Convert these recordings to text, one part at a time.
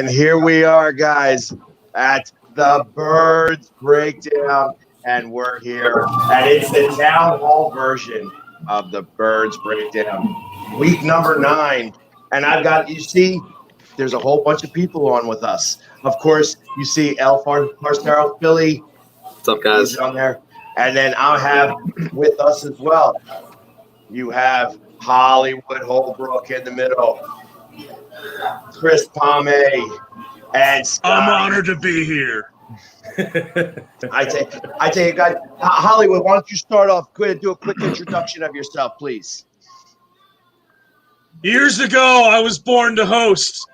And here we are, guys, at the Birds Breakdown, and we're here, and it's the Town Hall version of the Birds Breakdown, week number 9. And I've got, you see, there's a whole bunch of people on with us. Of course, you see El Farcero, Philly. What's up, guys? He's on there. And then I'll have with us as well, you have Hollywood Holbrook in the middle, Chris Pomey, and Scott. I'm honored to be here. I take it, guys. Hollywood, why don't you start off? Go ahead and do a quick introduction of yourself, please. Years ago, I was born to host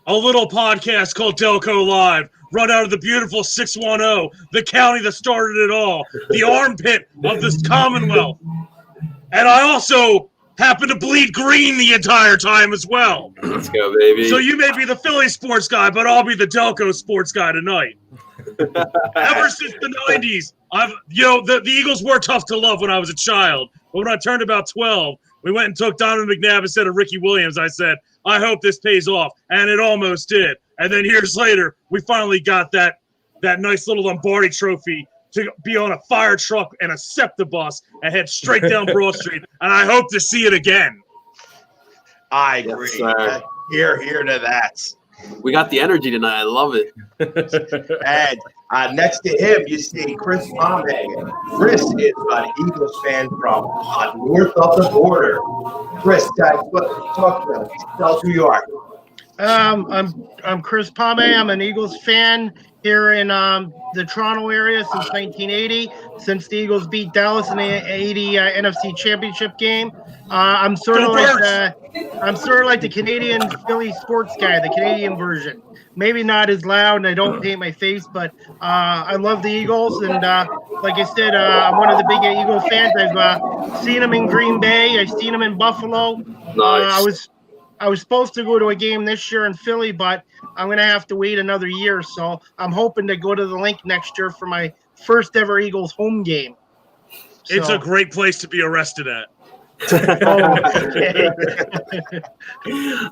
a little podcast called Delco Live, run out of the beautiful 610, the county that started it all, the armpit of this Commonwealth. And I also happen to bleed green the entire time as well. Let's go, baby. So you may be the Philly sports guy, but I'll be the Delco sports guy tonight. Ever since the 90s, the Eagles were tough to love when I was a child. But when I turned about 12, we went and took Donovan McNabb instead of Ricky Williams. I said, I hope this pays off. And it almost did. And then years later, we finally got that nice little Lombardi trophy to be on a fire truck and a SEPTA bus and head straight down Broad Street. And I hope to see it again. I agree. Yes, here to that. We got the energy tonight. I love it. And next to him, you see Chris Pomey. Chris is an Eagles fan from north of the border. Chris, guys, talk to us. Tell us who you are. I'm Chris Pomey. I'm an Eagles fan here in the Toronto area since 1980, since the Eagles beat Dallas in the 80 NFC Championship game. I'm sort of like the Canadian Philly sports guy, the Canadian version. Maybe not as loud, and I don't paint my face, but I love the Eagles. And like I said, I'm one of the big Eagle fans. I've seen them in Green Bay. I've seen them in Buffalo. Nice. I was supposed to go to a game this year in Philly, but I'm going to have to wait another year. So I'm hoping to go to the Link next year for my first ever Eagles home game. It's a great place to be arrested at.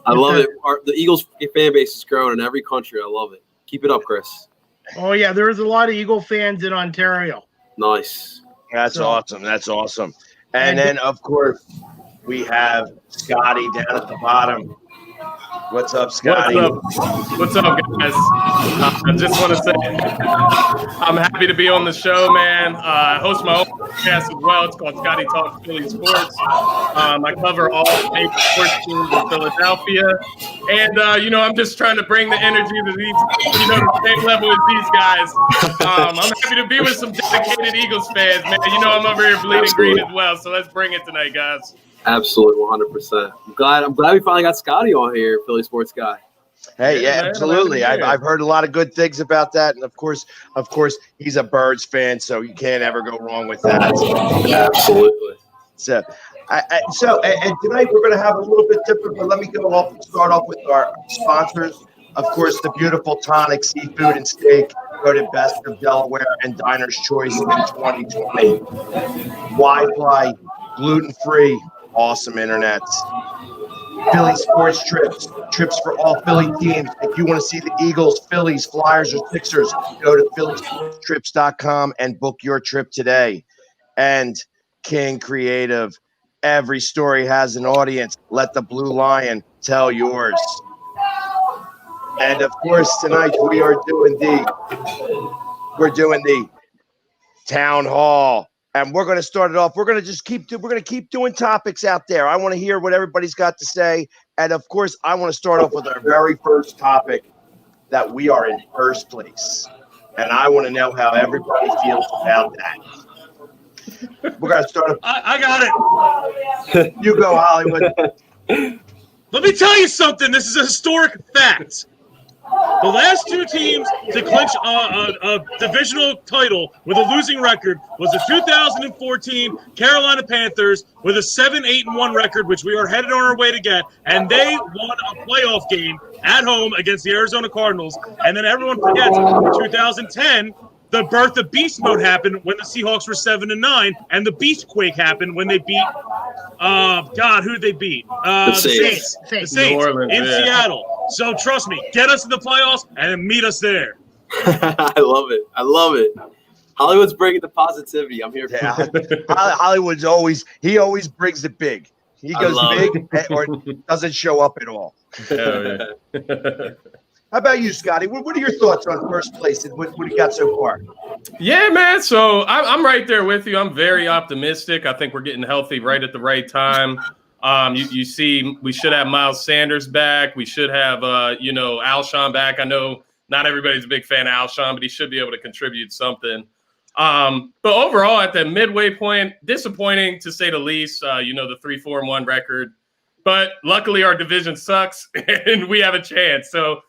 I love it. The Eagles fan base is growing in every country. I love it. Keep it up, Chris. Oh, yeah. There's a lot of Eagle fans in Ontario. Nice. That's awesome. That's awesome. And then, of course, we have Scotty down at the bottom. What's up, Scotty? What's up, guys? I just want to say I'm happy to be on the show, man. I host my own podcast as well. It's called Scotty Talks Philly Sports. I cover all the major sports teams in Philadelphia. And, I'm just trying to bring the energy to these, the same level as these guys. I'm happy to be with some dedicated Eagles fans, man. I'm over here bleeding green as well. So let's bring it tonight, guys. Absolutely, 100%. I'm glad we finally got Scotty on here, Philly sports guy. Hey, yeah, absolutely. I've heard a lot of good things about that, and of course, he's a Birds fan, so you can't ever go wrong with that. Absolutely. So tonight we're going to have a little bit different, but let me start off with our sponsors. Of course, the beautiful Tonic Seafood and Steak, voted Best of Delaware and Diner's Choice in 2020. Wi-Fi, gluten-free. Awesome internet. Philly sports trips for all Philly teams. If you want to see the Eagles, Phillies, Flyers, or Sixers, go to phillysportstrips.com and book your trip today. And King Creative, every story has an audience. Let the Blue Lion tell yours. And of course, tonight we are doing the Town Hall. And we're going to start it off. We're going to keep doing topics out there. I want to hear what everybody's got to say. And of course, I want to start off with our very first topic, that we are in first place. And I want to know how everybody feels about that. We're going to start off. I got it. You go, Hollywood. Let me tell you something. This is a historic fact. The last two teams to clinch a divisional title with a losing record was the 2014 Carolina Panthers with a 7-8-1 record, which we are headed on our way to get, and they won a playoff game at home against the Arizona Cardinals. And then everyone forgets, in 2010, the birth of beast mode happened when the Seahawks were 7-9, and the Beastquake happened when they beat who did they beat? The Saints in Seattle. So trust me, get us in the playoffs and then meet us there. I love it. I love it. Hollywood's bringing the positivity. I'm here for it. Hollywood's always brings it big. He goes big or doesn't show up at all. Hell yeah. How about you, Scotty? What are your thoughts on first place and what do you got so far? Yeah, man. So I'm right there with you. I'm very optimistic. I think we're getting healthy right at the right time. You see, we should have Miles Sanders back. We should have, Alshon back. I know not everybody's a big fan of Alshon, but he should be able to contribute something. But overall, at the midway point, disappointing to say the least. The 3-4-1 record. But luckily, our division sucks, and we have a chance. So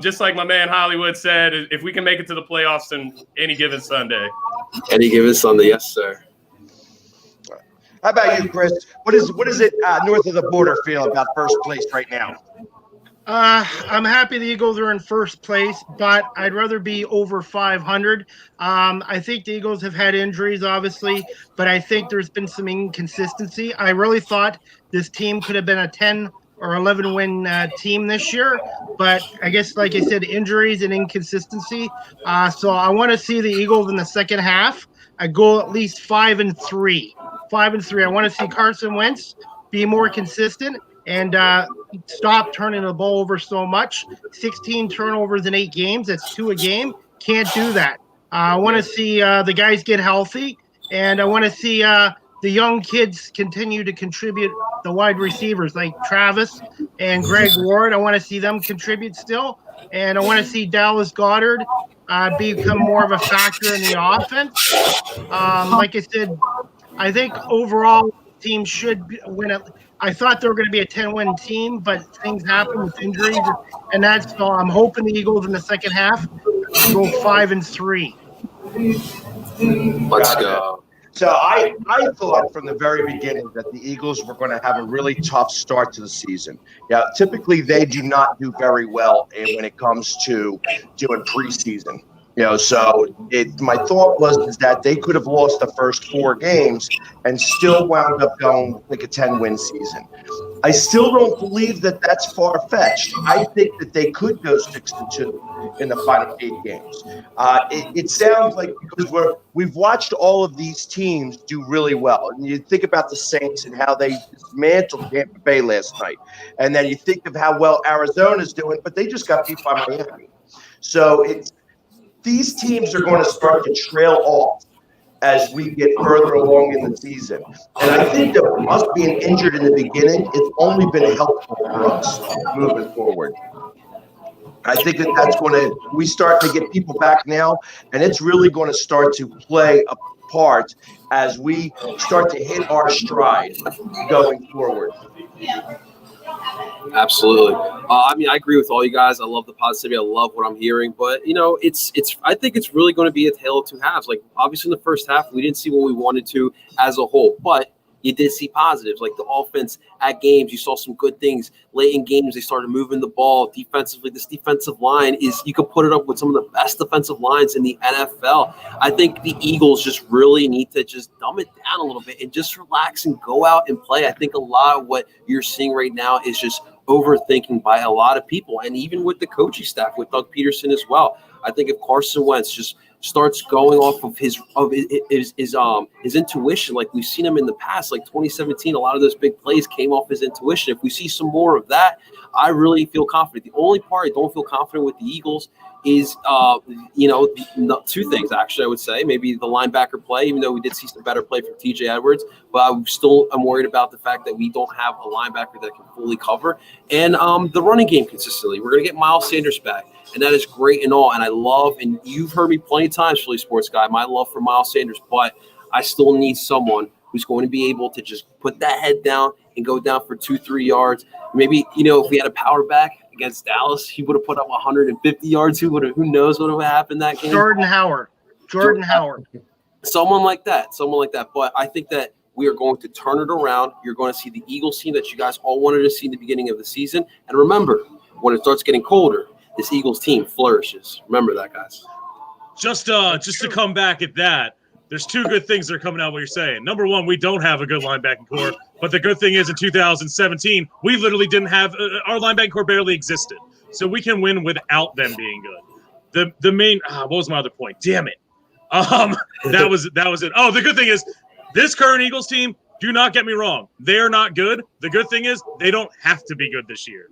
just like my man Hollywood said, if we can make it to the playoffs on any given Sunday. Any given Sunday, yes, sir. How about you, Chris? What is it north of the border feel about first place right now? I'm happy the Eagles are in first place, but I'd rather be over 500. I think the Eagles have had injuries, obviously, but I think there's been some inconsistency. I really thought this team could have been a 10 or 11 win team this year, but I guess, like I said, injuries and inconsistency. So I want to see the Eagles in the second half. I go at least 5-3. 5-3. I want to see Carson Wentz be more consistent and stop turning the ball over so much. 16 turnovers in 8 games. That's 2 a game. Can't do that. I want to see the guys get healthy, and I want to see the young kids continue to contribute, the wide receivers like Travis and Greg Ward. I want to see them contribute still, and I want to see Dallas Goedert become more of a factor in the offense. Like I said, I think overall the team should win it. I thought they were going to be a 10-win team, but things happen with injuries, and that's so I'm hoping the Eagles in the second half go 5-3. Let's go. So I thought from the very beginning that the Eagles were going to have a really tough start to the season. Yeah, typically they do not do very well when it comes to doing preseason. So my thought was that they could have lost the first 4 games and still wound up going like a 10-win season. I still don't believe that that's far-fetched. I think that they could go 6-2 in the final 8 games. It sounds like because we've watched all of these teams do really well. And you think about the Saints and how they dismantled Tampa Bay last night. And then you think of how well Arizona's doing, but they just got beat by Miami. So these teams are going to start to trail off as we get further along in the season. And I think that us being injured in the beginning, it's only been helpful for us moving forward. I think that's going to – we start to get people back now, and it's really going to start to play a part as we start to hit our stride going forward. Absolutely. I agree with all you guys. I love the positivity. I love what I'm hearing. But, it's. I think it's really going to be a tale of two halves. Like, obviously, in the first half, we didn't see what we wanted to as a whole. But you did see positives. Like, the offense at games, you saw some good things. Late in games, they started moving the ball. Defensively, this defensive line you could put it up with some of the best defensive lines in the NFL. I think the Eagles just really need to just dumb it down a little bit and just relax and go out and play. I think a lot of what you're seeing right now is just overthinking by a lot of people, and even with the coaching staff, with Doug Peterson as well. I think if Carson Wentz just starts going off of his intuition, like we've seen him in the past, like 2017, a lot of those big plays came off his intuition. If we see some more of that, I really feel confident. The only part I don't feel confident with the Eagles is, 2 things, actually, I would say. Maybe the linebacker play, even though we did see some better play from TJ Edwards. But I'm worried about the fact that we don't have a linebacker that can fully cover. And the running game consistently. We're going to get Miles Sanders back. And that is great and all. And I love, and you've heard me plenty of times, Philly Sports Guy, my love for Miles Sanders. But I still need someone who's going to be able to just put that head down and go down for 2-3 yards. Maybe, if we had a power back against Dallas, he would have put up 150 yards. Who knows what would have happened that game? Jordan Howard. Someone like that. But I think that we are going to turn it around. You're going to see the Eagles team that you guys all wanted to see in the beginning of the season. And remember, when it starts getting colder, this Eagles team flourishes. Remember that, guys. Just to come back at that, there's 2 good things that are coming out what you're saying. Number one, we don't have a good linebacking core. But the good thing is in 2017, we literally didn't have our linebacking core barely existed. so we can win without them being good. The main what was my other point? Damn it. That was it. Oh, the good thing is this current Eagles team, do not get me wrong, they're not good. The good thing is they don't have to be good this year.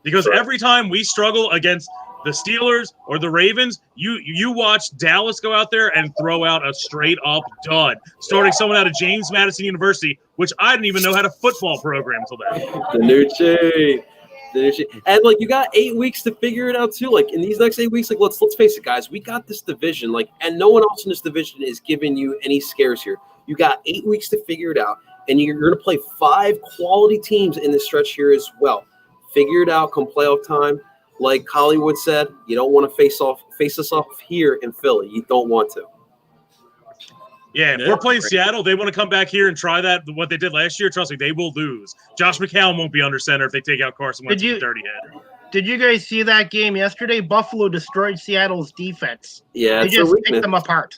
Because every time we struggle against the Steelers or the Ravens, you watch Dallas go out there and throw out a straight-up dud, starting someone out of James Madison University, which I didn't even know had a football program until then. DiNucci. And, like, you got 8 weeks to figure it out, too. Like, in these next 8 weeks, like, let's face it, guys. We got this division, like, and no one else in this division is giving you any scares here. You got 8 weeks to figure it out, and you're going to play 5 quality teams in this stretch here as well. Figure it out come playoff time. Like Hollywood said, you don't want to face us off here in Philly. You don't want to. Yeah, if we're playing Seattle, they want to come back here and try what they did last year. Trust me, they will lose. Josh McCown won't be under center if they take out Carson Wentz with a dirty head. Did you guys see that game yesterday? Buffalo destroyed Seattle's defense. Yeah, they just picked them apart.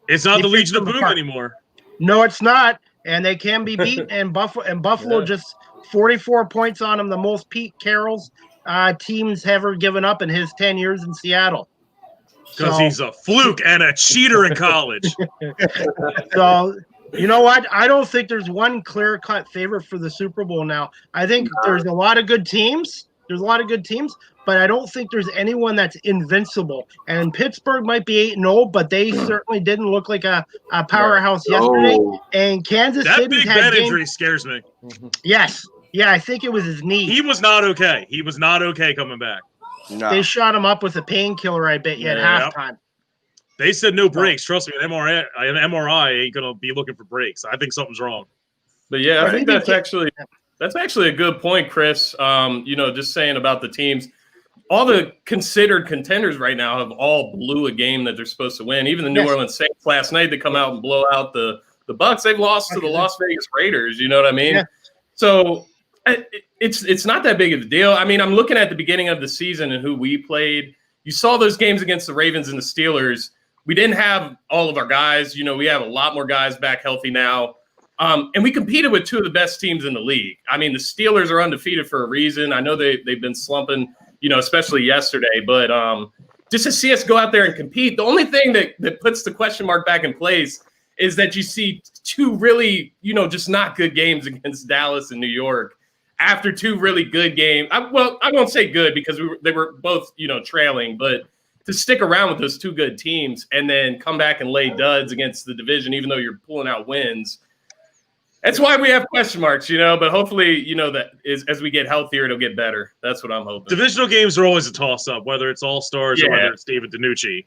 It's not the Legion of Boom anymore. No, it's not, and they can be beat. And Buffalo just 44 points on them, the most Pete Carroll's teams have ever given up in his 10 years in Seattle. Because he's a fluke and a cheater in college. So, you know what? I don't think there's one clear-cut favorite for the Super Bowl now. I think there's a lot of good teams. But I don't think there's anyone that's invincible. And Pittsburgh might be 8-0, but they certainly didn't look like a powerhouse yesterday. And Kansas City that Big Ben injury scares me. Yes. Yeah, I think it was his knee. He was not okay. He was not okay coming back. No. They shot him up with a painkiller, I bet you, at halftime. They said no breaks. Trust me, an MRI ain't gonna be looking for breaks. I think something's wrong. But yeah, I think that's actually a good point, Chris. Just saying about the teams. All the considered contenders right now have all blew a game that they're supposed to win. Even the New Orleans Saints last night, they come out and blow out the Bucs. They've lost to the Las Vegas Raiders. You know what I mean? Yeah. So it's not that big of a deal. I mean, I'm looking at the beginning of the season and who we played. You saw those games against the Ravens and the Steelers. We didn't have all of our guys. We have a lot more guys back healthy now. And we competed with two of the best teams in the league. I mean, the Steelers are undefeated for a reason. I know they've been slumping, especially yesterday. But just to see us go out there and compete, the only thing that puts the question mark back in place is that you see two really, just not good games against Dallas and New York after two really good games. I won't say good because they were both, trailing, but to stick around with those two good teams and then come back and lay duds against the division, even though you're pulling out wins. That's why we have question marks, but hopefully, that as we get healthier, it'll get better. That's what I'm hoping. Divisional games are always a toss-up, whether it's All-Stars or whether it's David DiNucci.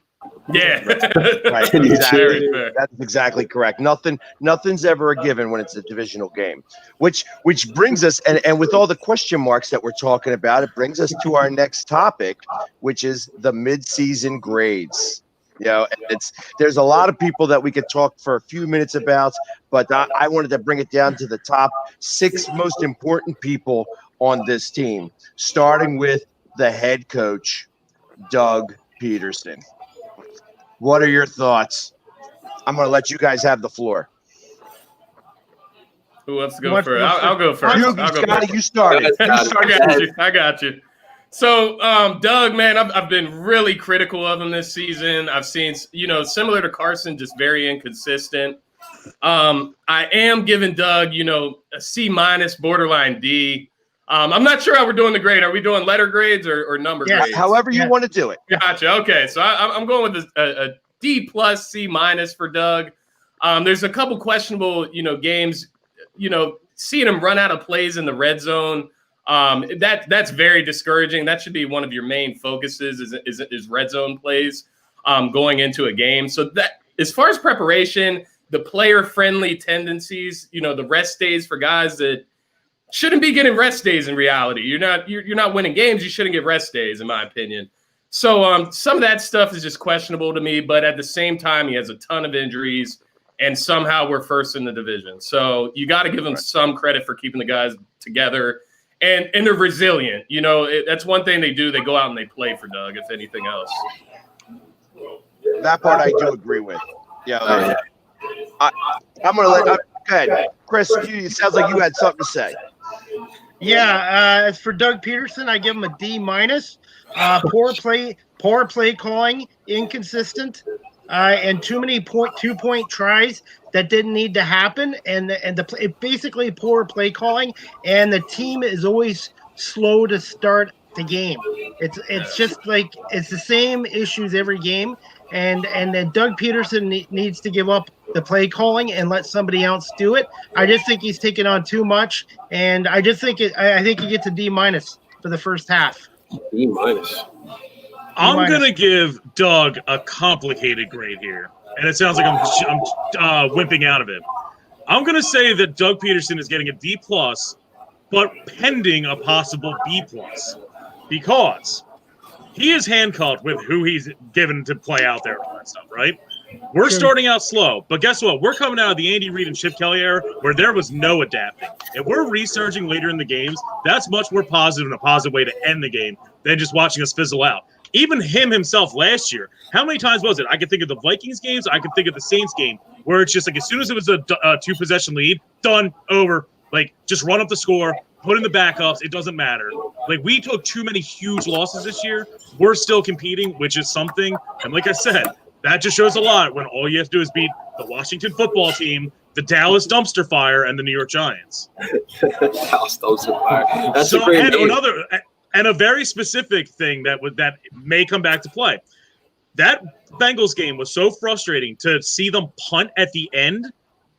Yeah. Right. Exactly. That's exactly correct. Nothing's ever a given when it's a divisional game, which brings us, and with all the question marks that we're talking about, it brings us to our next topic, which is the midseason grades. There's a lot of people that we could talk for a few minutes about, but I wanted to bring it down to the top 6 most important people on this team, starting with the head coach, Doug Peterson. What are your thoughts? I'm going to let you guys have the floor. Who wants to go first? I'll go first. You started. I got you. So, Doug, man, I've been really critical of him this season. I've seen, similar to Carson, just very inconsistent. I am giving Doug, a C-, borderline D. I'm not sure how we're doing the grade. Are we doing letter grades or number grades? However you want to do it. Gotcha. Okay, so I'm going with a D+, C- for Doug. There's a couple questionable, games, seeing him run out of plays in the red zone. That's very discouraging. That should be one of your main focuses is red zone plays going into a game. So that as far as preparation, the player friendly tendencies, the rest days for guys that shouldn't be getting rest days in reality. You're not winning games. You shouldn't get rest days, in my opinion. So some of that stuff is just questionable to me. But at the same time, he has a ton of injuries, and somehow we're first in the division. So you got to give him some credit for keeping the guys together. And they're resilient. That's one thing they do. They go out and they play for Doug, if anything else. That part I do agree with. Yeah. I'm going to let – go ahead. Chris, it sounds like you had something to say. Yeah, as for Doug Peterson, I give him a D-. Poor play calling, inconsistent, and too many 2-point tries that didn't need to happen, and basically poor play calling, and the team is always slow to start the game. It's just like it's the same issues every game, and then Doug Peterson needs to give up the play calling and let somebody else do it. I just think he's taking on too much, and I think he gets a D- for the first half. D-. I'm going to give Doug a complicated grade here, and it sounds like I'm wimping out of it. I'm going to say that Doug Peterson is getting a D+, but pending a possible B+, because he is handcuffed with who he's given to play out there and all that stuff, right? We're starting out slow, but guess what? We're coming out of the Andy Reid and Chip Kelly era where there was no adapting. If we're resurging later in the games, that's much more positive and a positive way to end the game than just watching us fizzle out. Even himself last year, how many times was it? I could think of the Vikings games. I could think of the Saints game where it's just like as soon as it was a 2-possession lead, done, over. Like just run up the score, put in the backups. It doesn't matter. Like we took too many huge losses this year. We're still competing, which is something. And like I said, that just shows a lot when all you have to do is beat the Washington football team, the Dallas Dumpster Fire, and the New York Giants. Dallas Dumpster Fire. That's so, a great name. And a very specific thing that may come back to play. That Bengals game was so frustrating to see them punt at the end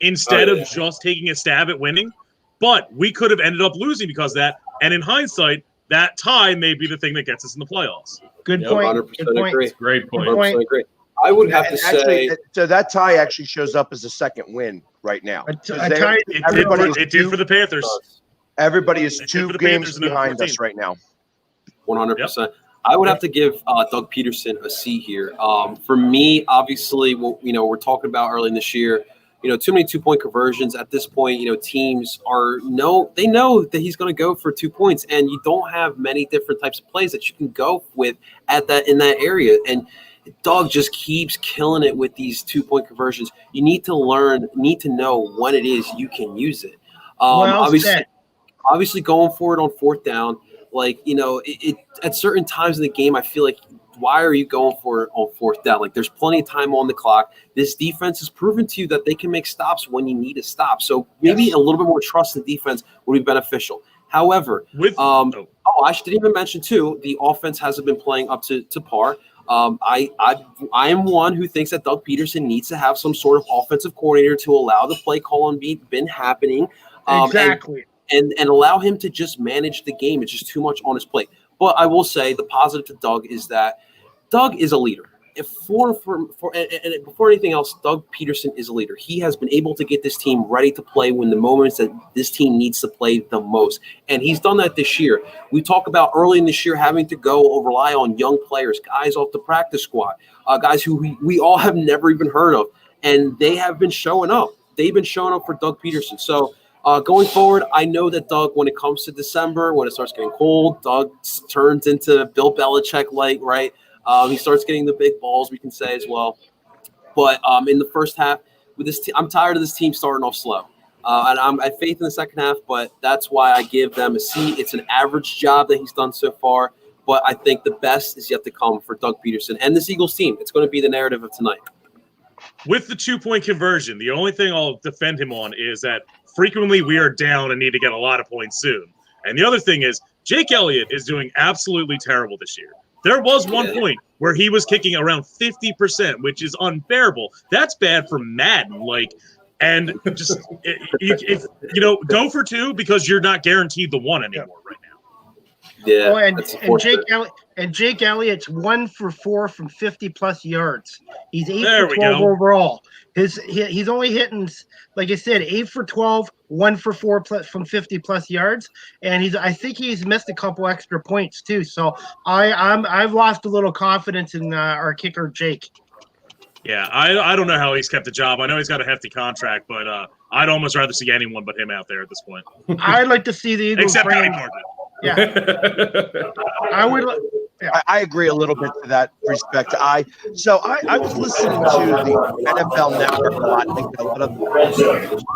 instead of just taking a stab at winning. But we could have ended up losing because of that. And in hindsight, that tie may be the thing that gets us in the playoffs. Good point. 100% Good point. agree. Great point. 100% agree. I would have to say. So that tie actually shows up as a second win right now. It did for the Panthers. Everybody is 2 games behind us right now. 100%. Yep. I would have to give Doug Peterson a C here. For me, obviously, we're talking about early in this year, too many 2-point conversions at this point. Teams they know that he's going to go for 2 points, and you don't have many different types of plays that you can go with in that area. And Doug just keeps killing it with these 2-point conversions. You need to know when it is you can use it. Obviously going for it on 4th down. Like, it at certain times in the game, I feel like, why are you going for it on 4th down? Like, there's plenty of time on the clock. This defense has proven to you that they can make stops when you need a stop. So maybe a little bit more trust in defense would be beneficial. However, I didn't even mention, too, the offense hasn't been playing up to par. I am one who thinks that Doug Peterson needs to have some sort of offensive coordinator to allow the play call and been happening. Exactly. And allow him to just manage the game. It's just too much on his plate. But I will say the positive to Doug is that Doug is a leader. Before anything else, Doug Peterson is a leader. He has been able to get this team ready to play when the moments that this team needs to play the most. And he's done that this year. We talk about early in this year having to rely on young players, guys off the practice squad, guys who we all have never even heard of. And they have been showing up. They've been showing up for Doug Peterson. So going forward, I know that Doug, when it comes to December, when it starts getting cold, Doug turns into Bill Belichick-like, right? He starts getting the big balls, we can say as well. But in the first half, with this, I'm tired of this team starting off slow. And I have faith in the second half, but that's why I give them a C. It's an average job that he's done so far, but I think the best is yet to come for Doug Peterson and this Eagles team. It's going to be the narrative of tonight. With the 2-point conversion, the only thing I'll defend him on is that frequently we are down and need to get a lot of points soon. And the other thing is Jake Elliott is doing absolutely terrible this year. There was one point where he was kicking around 50%, which is unbearable. That's bad for Madden. And just go for 2 because you're not guaranteed the 1 anymore right now. Yeah. And Jake Elliott's 1 for 4 from 50+ yards. He's 8 for 12 overall. He's only hitting, like I said, 8 for 12, 1 for 4 from 50+ yards, and I think he's missed a couple extra points too. So I've lost a little confidence in our kicker Jake. Yeah, I don't know how he's kept the job. I know he's got a hefty contract, but I'd almost rather see anyone but him out there at this point. I'd like to see the Eagles except Patty Morgan. Yeah, I would. Yeah. I agree a little bit to that respect. I was listening to the NFL Network a lot, thinking a lot of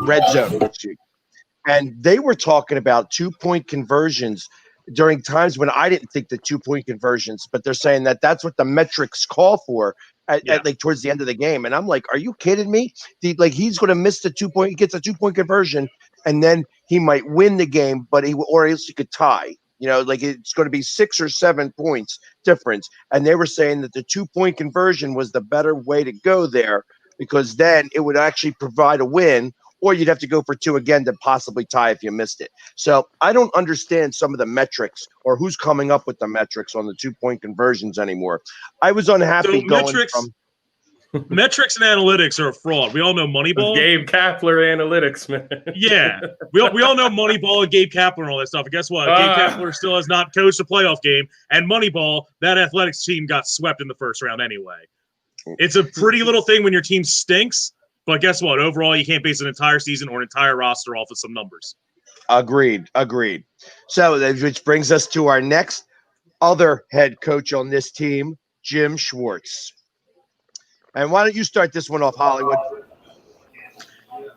Red Zone, and they were talking about 2-point conversions during times when I didn't think the 2-point conversions, but they're saying that that's what the metrics call for at like towards the end of the game. And I'm like, are you kidding me? He's going to miss the 2-point, he gets a 2-point conversion, and then he might win the game, or else he could tie. It's going to be 6 or 7 points difference. And they were saying that the 2-point conversion was the better way to go there, because then it would actually provide a win, or you'd have to go for 2 again to possibly tie if you missed it. So I don't understand some of the metrics or who's coming up with the metrics on the 2-point conversions anymore. I was unhappy Metrics and analytics are a fraud. We all know Moneyball. Gabe Kapler analytics, man. Yeah. We all know Moneyball and Gabe Kapler and all that stuff. And guess what? Gabe Kapler still has not coached a playoff game. And Moneyball, that athletics team got swept in the first round anyway. It's a pretty little thing when your team stinks. But guess what? Overall, you can't base an entire season or an entire roster off of some numbers. Agreed. So, which brings us to our next other head coach on this team, Jim Schwartz. And why don't you start this one off, Hollywood?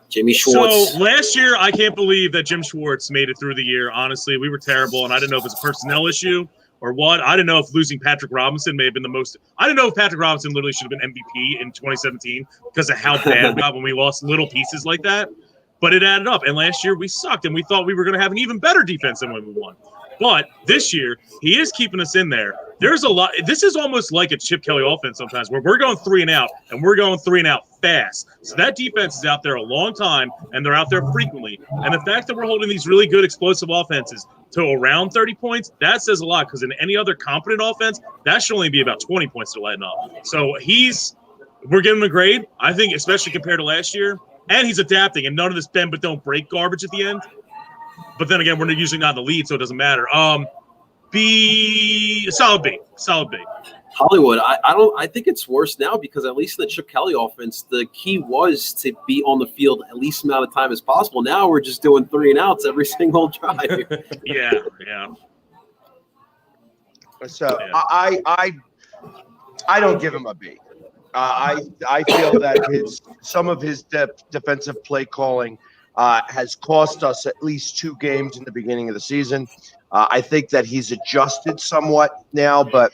Jimmy Schwartz. So last year, I can't believe that Jim Schwartz made it through the year. Honestly, we were terrible, and I didn't know if it was a personnel issue or what. I didn't know if losing Patrick Robinson may have been the most. I didn't know if Patrick Robinson literally should have been MVP in 2017 because of how bad we got when we lost little pieces like that. But it added up. And last year we sucked, and we thought we were going to have an even better defense than when we won. But this year, he is keeping us in there. There's a lot. This is almost like a Chip Kelly offense sometimes, where we're going 3 and out, and we're going 3 and out fast. So that defense is out there a long time, and they're out there frequently. And the fact that we're holding these really good explosive offenses to around 30 points, that says a lot, because in any other competent offense, that should only be about 20 points to letting up. So we're giving him a grade, I think, especially compared to last year. And he's adapting, and none of this bend but don't break garbage at the end. But then again, we're usually not in the lead, so it doesn't matter. Solid B. Hollywood, I think it's worse now, because at least in the Chip Kelly offense, the key was to be on the field at least amount of time as possible. Now we're just doing 3 and outs every single drive. Yeah. So I don't give him a B. I feel that some of his defensive play calling has cost us at least 2 games in the beginning of the season. I think that he's adjusted somewhat now, but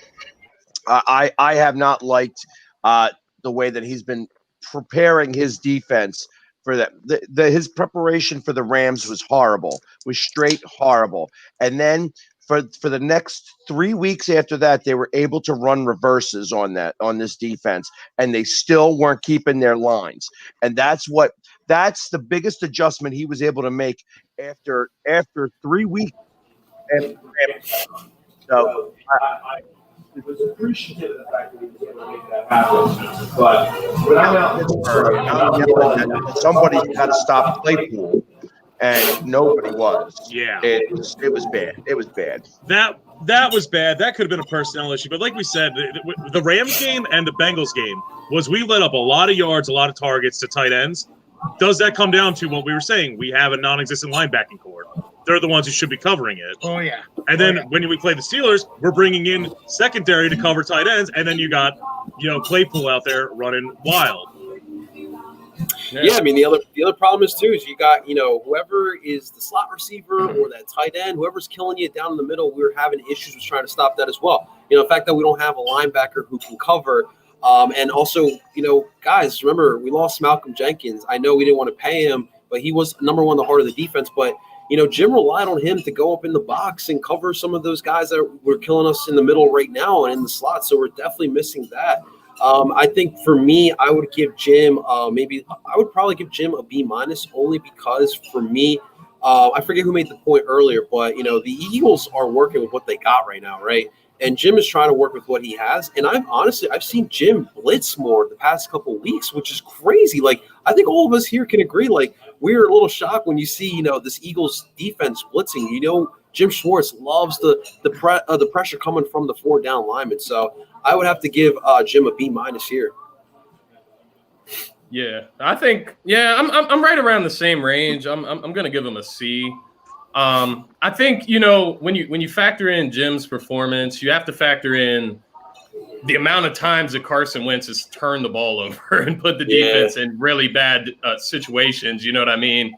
I have not liked the way that he's been preparing his defense for that. His preparation for the Rams was horrible, was straight horrible. And then for the next 3 weeks after that, they were able to run reverses on this defense, and they still weren't keeping their lines. And that's the biggest adjustment he was able to make after 3 weeks. So I was appreciative of the fact that he was able to make that happen. But when I'm out in Pittsburgh, I'm yelling that somebody's got to stop Claypool, and nobody was. Yeah, it was bad. It was bad. That was bad. That could have been a personnel issue. But like we said, the Rams game and the Bengals game was we let up a lot of yards, a lot of targets to tight ends. Does that come down to what we were saying? We have a non-existent linebacking core. They're the ones who should be covering it. Oh, yeah. And then when we play the Steelers, we're bringing in secondary to cover tight ends, and then you got, Claypool out there running wild. Yeah, I mean, the other problem is too is you got whoever is the slot receiver or that tight end, whoever's killing you down in the middle. We're having issues with trying to stop that as well. The fact that we don't have a linebacker who can cover. And also, guys, remember, we lost Malcolm Jenkins. I know we didn't want to pay him, but he was number one, the heart of the defense. But, Jim relied on him to go up in the box and cover some of those guys that were killing us in the middle right now and in the slot. So we're definitely missing that. I think for me, I would give Jim I would probably give Jim a B- only because for me, I forget who made the point earlier, but, the Eagles are working with what they got right now, right? And Jim is trying to work with what he has. And I've seen Jim blitz more the past couple of weeks, which is crazy. Like, I think all of us here can agree. Like, we're a little shocked when you see, this Eagles defense blitzing. Jim Schwartz loves the pressure coming from the 4 down linemen. So I would have to give Jim a B- here. Yeah, I think. Yeah, I'm right around the same range. I'm gonna give him a C. I think when you factor in Jim's performance, you have to factor in the amount of times that Carson Wentz has turned the ball over and put the defense in really bad situations. You know what I mean?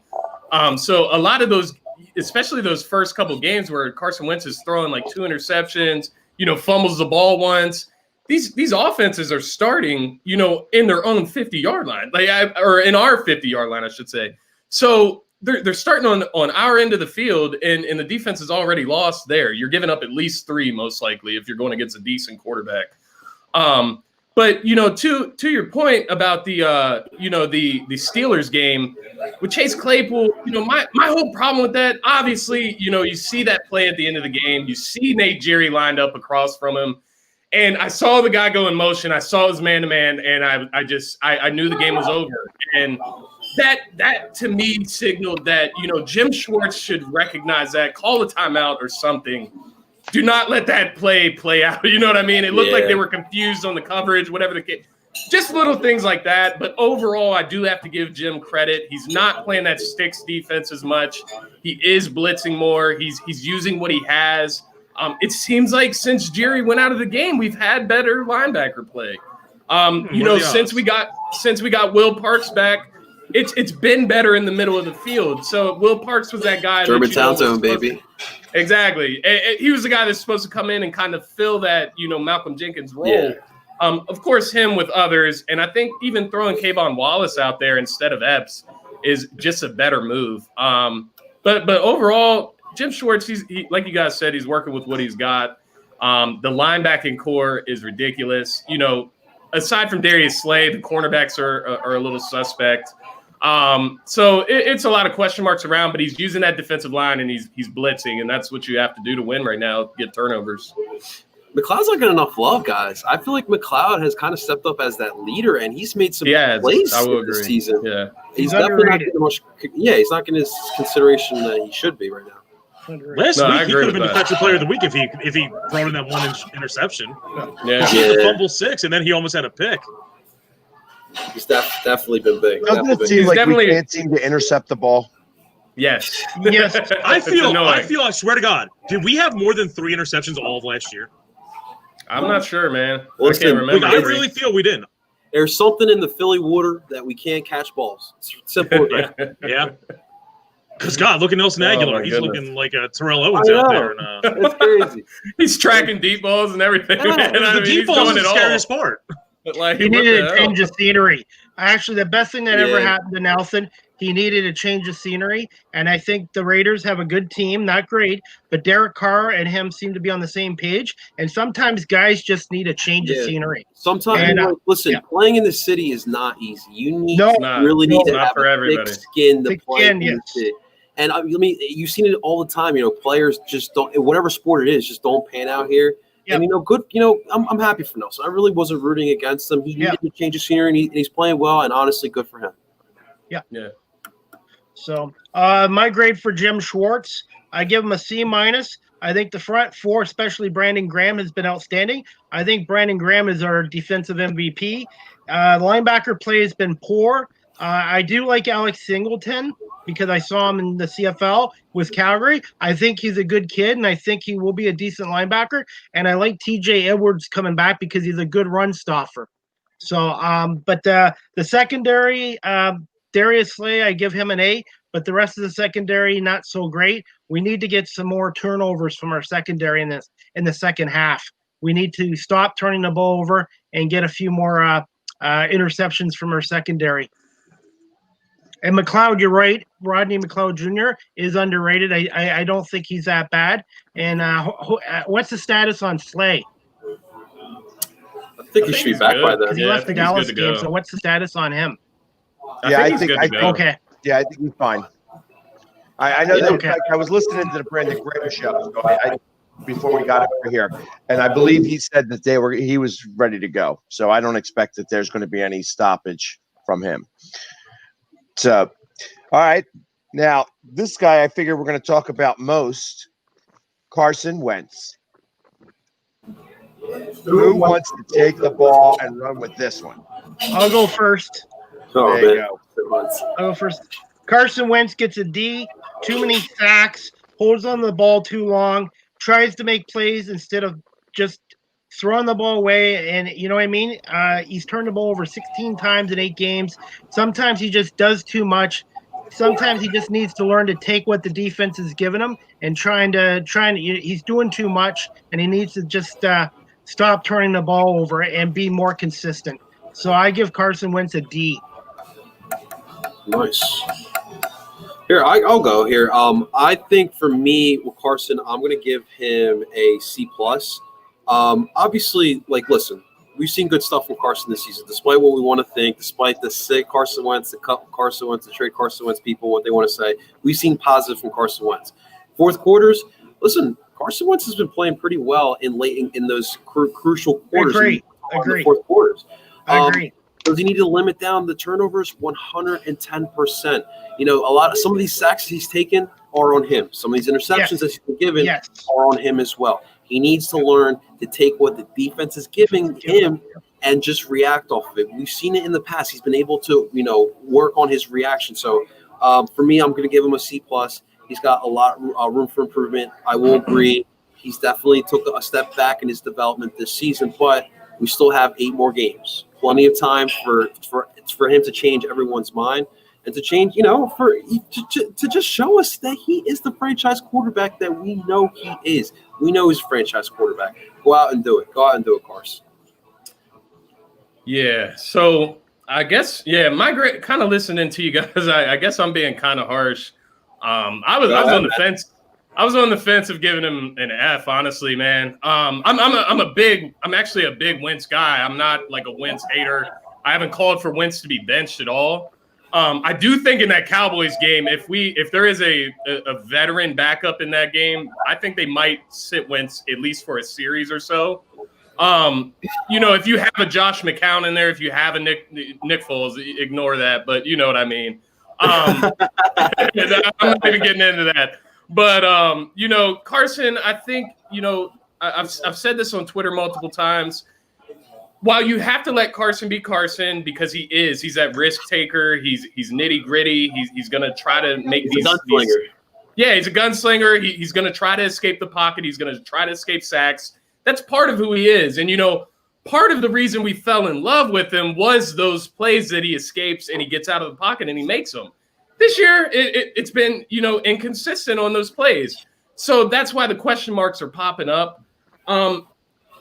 So a lot of those, especially those first couple games where Carson Wentz is throwing like 2 interceptions, fumbles the ball once. These offenses are starting, in their own 50-yard line, or in our 50-yard line, I should say. So they're starting on our end of the field, and the defense is already lost there. You're giving up at least 3, most likely, if you're going against a decent quarterback. But to your point about the Steelers game with Chase Claypool, my whole problem with that, obviously, you see that play at the end of the game. You see Nate Jerry lined up across from him. And I saw the guy go in motion. I saw his man-to-man, and I knew the game was over. And that to me signaled that, Jim Schwartz should recognize that, call a timeout or something. Do not let that play out. You know what I mean? It looked like they were confused on the coverage, whatever the case. Just little things like that. But overall, I do have to give Jim credit. He's not playing that sticks defense as much. He is blitzing more. He's using what he has. It seems like since Jerry went out of the game, we've had better linebacker play. Since we got Will Parks back, it's been better in the middle of the field. So Will Parks was that guy. Germantown zone, baby. Exactly. He was the guy that's supposed to come in and kind of fill that, Malcolm Jenkins role. Yeah. Of course, him with others. And I think even throwing Kayvon Wallace out there instead of Epps is just a better move. But overall, Jim Schwartz, he like you guys said, he's working with what he's got. The linebacking core is ridiculous. Aside from Darius Slay, the cornerbacks are a little suspect. So it's a lot of question marks around, but he's using that defensive line and he's blitzing, and that's what you have to do to win right now, get turnovers. McLeod's not getting enough love, guys. I feel like McLeod has kind of stepped up as that leader, and he's made some plays this season. Yeah, he's definitely not getting much. Yeah, he's not getting his consideration that he should be right now. Last week he could have been defensive player of the week if he brought in that one interception. Yeah, he had the fumble 6, and then he almost had a pick. He's definitely been big. Doesn't it seem like we can't seem to intercept the ball? Yes. I swear to God, did we have more than 3 interceptions all of last year? I'm not sure, man. Listen, I can't remember. I really feel we didn't. There's something in the Philly water that we can't catch balls. It's simple as that. Yeah. Because, God, look at Nelson Aguilar. He's looking like a Terrell Owens out there. It's crazy. He's tracking deep balls and everything. Man. The deep balls is the scariest part. But he needed a change of scenery. Actually, the best thing that ever happened to Nelson, he needed a change of scenery. And I think the Raiders have a good team, not great, but Derek Carr and him seem to be on the same page. And sometimes guys just need a change of scenery. Sometimes, playing in the city is not easy. You need to have a thick skin to play in the city. And you've seen it all the time. Players just don't, whatever sport it is, just don't pan out here. Yep. And good. I'm happy for Nelson. I really wasn't rooting against him. He needed to change his scenery, and he's playing well. And honestly, good for him. Yeah. So my grade for Jim Schwartz, I give him a C-. I think the front 4, especially Brandon Graham, has been outstanding. I think Brandon Graham is our defensive MVP. Linebacker play has been poor. I do like Alex Singleton because I saw him in the CFL with Calgary. I think he's a good kid, and I think he will be a decent linebacker. And I like TJ Edwards coming back because he's a good run stopper. So, but the secondary, Darius Slay, I give him an A, but the rest of the secondary, not so great. We need to get some more turnovers from our secondary in the second half. We need to stop turning the ball over and get a few more interceptions from our secondary. And McLeod, you're right. Rodney McLeod Jr. is underrated. I don't think he's that bad. And what's the status on Slay? I think he should be back by then. He left the Dallas game, so what's the status on him? I think he's fine. I know that. In fact, I was listening to the Brandon Graham show before we got over here, and I believe he said that he was ready to go. So I don't expect that there's going to be any stoppage from him. So, all right. Now, this guy I figure we're going to talk about most, Carson Wentz. Who wants to take the ball and run with this one? I'll go first. There you go. I'll go first. Carson Wentz gets a D, too many sacks, holds on the ball too long, tries to make plays instead of just throwing the ball away, and you know what I mean? He's turned the ball over 16 times in 8 games. Sometimes he just does too much. sometimes he just needs to learn to take what the defense is giving him and trying to. He's doing too much, and he needs to just stop turning the ball over and be more consistent. So I give Carson Wentz a D. Nice. Here, I'll go here. I think for me with Carson, I'm going to give him a C+. Obviously, listen, we've seen good stuff from Carson this season, despite what we want to think, despite the sick Carson Wentz, the cut Carson Wentz, the trade Carson Wentz people, what they want to say. We've seen positive from Carson Wentz. Fourth quarters, listen, Carson Wentz has been playing pretty well in those crucial quarters. Agree. Fourth quarters. I agree. Does he need to limit down the turnovers? 110%. Some of these sacks he's taken are on him. Some of these interceptions that he's been given are on him as well. He needs to learn to take what the defense is giving him and just react off of it. We've seen it in the past. He's been able to, work on his reaction. So for me, I'm going to give him a C+. He's got a lot of room for improvement. I will agree. He's definitely took a step back in his development this season, but we still have 8 more games. Plenty of time for him to change everyone's mind and to change, to just show us that he is the franchise quarterback that we know he is. We know he's a franchise quarterback. Go out and do it. Carson. Yeah. So I guess, kind of listening to you guys, I guess I'm being kind of harsh. I was on the fence. I was on the fence of giving him an F, honestly, man. I'm actually a big Wentz guy. I'm not like a Wentz hater. I haven't called for Wentz to be benched at all. I do think in that Cowboys game, if there is a veteran backup in that game, I think they might sit Wentz at least for a series or so. If you have a Josh McCown in there, if you have a Nick Foles, ignore that. But you know what I mean. I'm not even getting into that. But, Carson, I think, I've said this on Twitter multiple times. While you have to let Carson be Carson because he's that risk taker. He's nitty gritty. He's going to try to make he's a gunslinger. He's a gunslinger. He's going to try to escape the pocket. He's going to try to escape sacks. That's part of who he is. And, part of the reason we fell in love with him was those plays that he escapes and he gets out of the pocket and he makes them. This year, it's been, inconsistent on those plays. So that's why the question marks are popping up.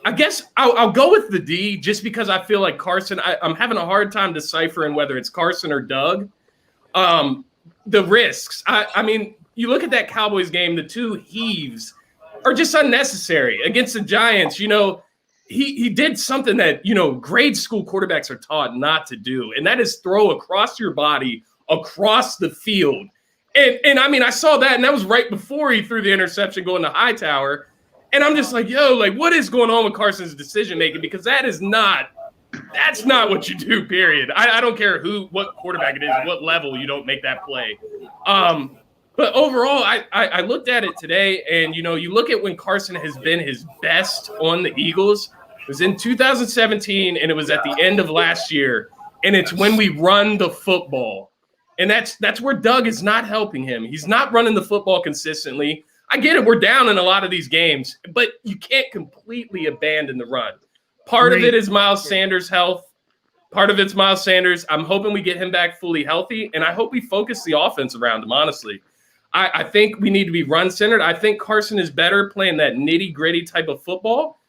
I guess I'll go with the D just because I feel like Carson, I'm having a hard time deciphering whether it's Carson or Doug. The risks. I mean, you look at that Cowboys game, the 2 heaves are just unnecessary. Against the Giants, he did something that, grade school quarterbacks are taught not to do, and that is throw across your body across the field. And I mean, I saw that, and that was right before he threw the interception going to Hightower. And I'm just like, what is going on with Carson's decision-making? Because that's not what you do, period. I don't care what quarterback it is, what level, you don't make that play. But overall, I looked at it today, and, you look at when Carson has been his best on the Eagles. It was in 2017, and it was at the end of last year. And it's when we run the football. And that's where Doug is not helping him. He's not running the football consistently. I get it. We're down in a lot of these games, but you can't completely abandon the run. Part of it is Miles Sanders' health. Part of it's Miles Sanders. I'm hoping we get him back fully healthy, and I hope we focus the offense around him, honestly. I think we need to be run-centered. I think Carson is better playing that nitty-gritty type of football,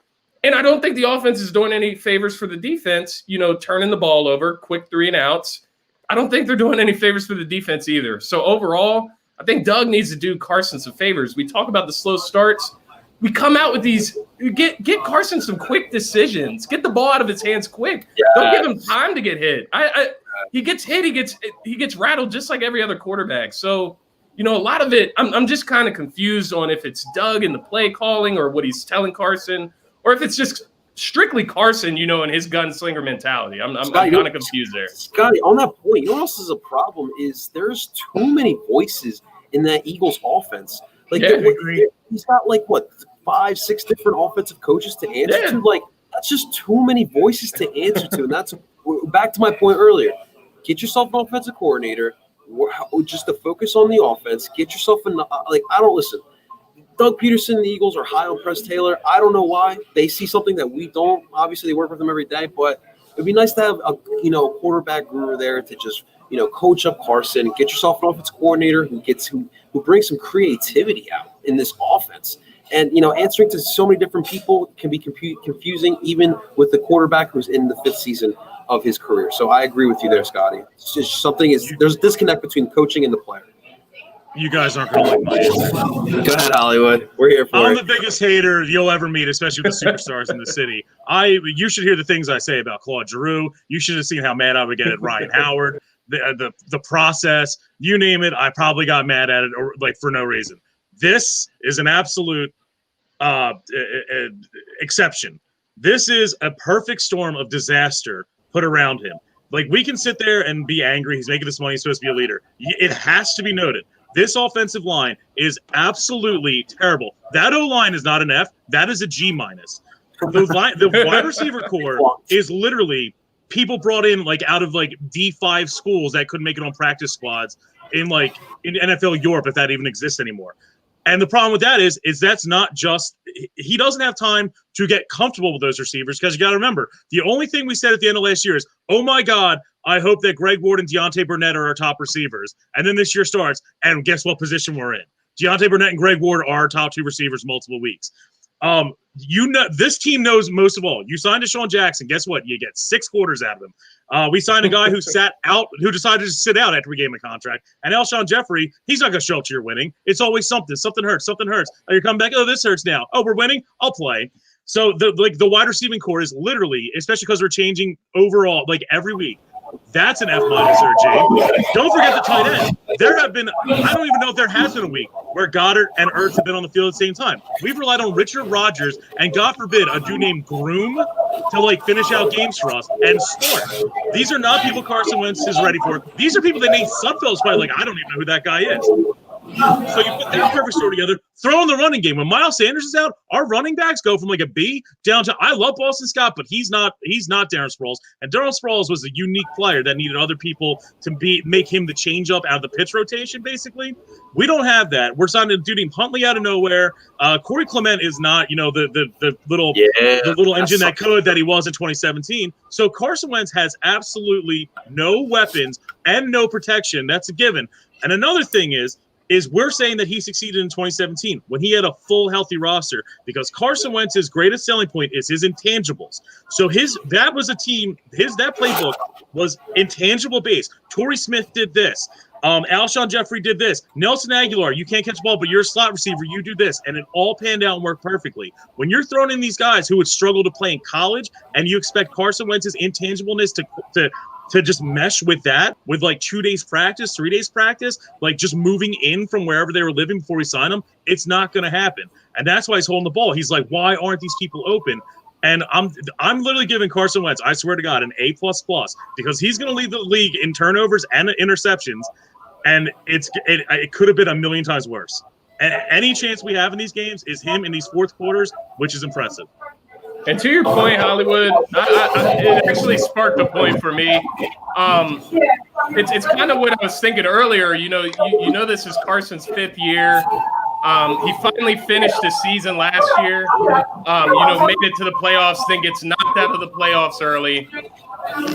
and I don't think the offense is doing any favors for the defense, turning the ball over, quick 3-and-outs. I don't think they're doing any favors for the defense either. So overall, I think Doug needs to do Carson some favors. We talk about the slow starts. We come out with these – get Carson some quick decisions. Get the ball out of his hands quick. Yes. Don't give him time to get hit. He gets hit. He gets rattled just like every other quarterback. So, a lot of it, I'm just kind of confused on if it's Doug in the play calling or what he's telling Carson, or if it's just – strictly Carson, and his gunslinger mentality. I'm kind of confused there. Scotty, on that point, what else is a problem is there's too many voices in that Eagles offense. He's got 5, 6 different offensive coaches to answer to. That's just too many voices to answer to. And that's back to my point earlier. Get yourself an offensive coordinator, just to focus on the offense. Get yourself I don't listen. Doug Peterson and the Eagles are high on Press Taylor. I don't know why. They see something that we don't. Obviously, they work with him every day, but It'd be nice to have a quarterback guru there to just coach up Carson, get yourself an offensive coordinator who brings some creativity out in this offense. And answering to so many different people can be confusing, even with the quarterback who's in the 5th season of his career. So I agree with you there, Scotty. It's just there's a disconnect between coaching and the player. You guys aren't going to like my answer. Go ahead, Hollywood. We're here for it. I'm the biggest hater you'll ever meet, especially with the superstars in the city. You should hear the things I say about Claude Giroux. You should have seen how mad I would get at Ryan Howard. The process, you name it, I probably got mad at it for no reason. This is an absolute exception. This is a perfect storm of disaster put around him. We can sit there and be angry. He's making this money. He's supposed to be a leader. It has to be noted. This offensive line is absolutely terrible. That O-line is not an F. That is a G-. The wide receiver core is literally people brought in out of D5 schools that couldn't make it on practice squads in NFL Europe, if that even exists anymore. And the problem with that is that's not just – he doesn't have time to get comfortable with those receivers because you got to remember, the only thing we said at the end of last year is, oh, my God, I hope that Greg Ward and Deontay Burnett are our top receivers. And then this year starts, and guess what position we're in? Deontay Burnett and Greg Ward are our top 2 receivers multiple weeks. This team knows most of all. You signed Deshaun Jackson. Guess what? You get 6 quarters out of him. We signed a guy who who decided to sit out after we gave him a contract. And Alshon Jeffrey, he's not going to show up to your winning. It's always something. Something hurts. Something hurts. Oh, you're coming back. Oh, this hurts now. Oh, we're winning. I'll play. So the wide receiving core is literally, especially because we're changing overall every week. That's an F- or G. Don't forget the tight end. There have been, I don't even know if there has been a week where Goddard and Ertz have been on the field at the same time. We've relied on Richard Rodgers and, God forbid, a dude named Groom to finish out games for us and start. These are not people Carson Wentz is ready for. These are people that Nate Sudfeld's probably I don't even know who that guy is. So you put that perfect story together, throw in the running game. When Miles Sanders is out, our running backs go from a B down to I love Boston Scott, but he's not Darren Sproles. And Darren Sproles was a unique player that needed other people to make him the change up out of the pitch rotation, basically. We don't have that. We're signing a dude named Huntley out of nowhere. Corey Clement is not, the little engine that he was in 2017. So Carson Wentz has absolutely no weapons and no protection. That's a given. And another thing is we're saying that he succeeded in 2017 when he had a full healthy roster because Carson Wentz's greatest selling point is his intangibles. So that playbook was intangible based. Torrey Smith did this. Alshon Jeffrey did this. Nelson Aguilar, you can't catch the ball, but you're a slot receiver. You do this. And it all panned out and worked perfectly. When you're throwing in these guys who would struggle to play in college and you expect Carson Wentz's intangibleness to just mesh with that, with 2 days practice, 3 days practice, just moving in from wherever they were living before we sign them, it's not going to happen. And that's why he's holding the ball. He's why aren't these people open? And I'm literally giving Carson Wentz, I swear to God, an A++, because he's going to lead the league in turnovers and interceptions, and it could have been a million times worse. And any chance we have in these games is him in these fourth quarters, which is impressive. And to your point, Hollywood, it actually sparked a point for me. It's kind of what I was thinking earlier. You know, this is Carson's 5th year. He finally finished the season last year. Made it to the playoffs, then gets knocked out of the playoffs early.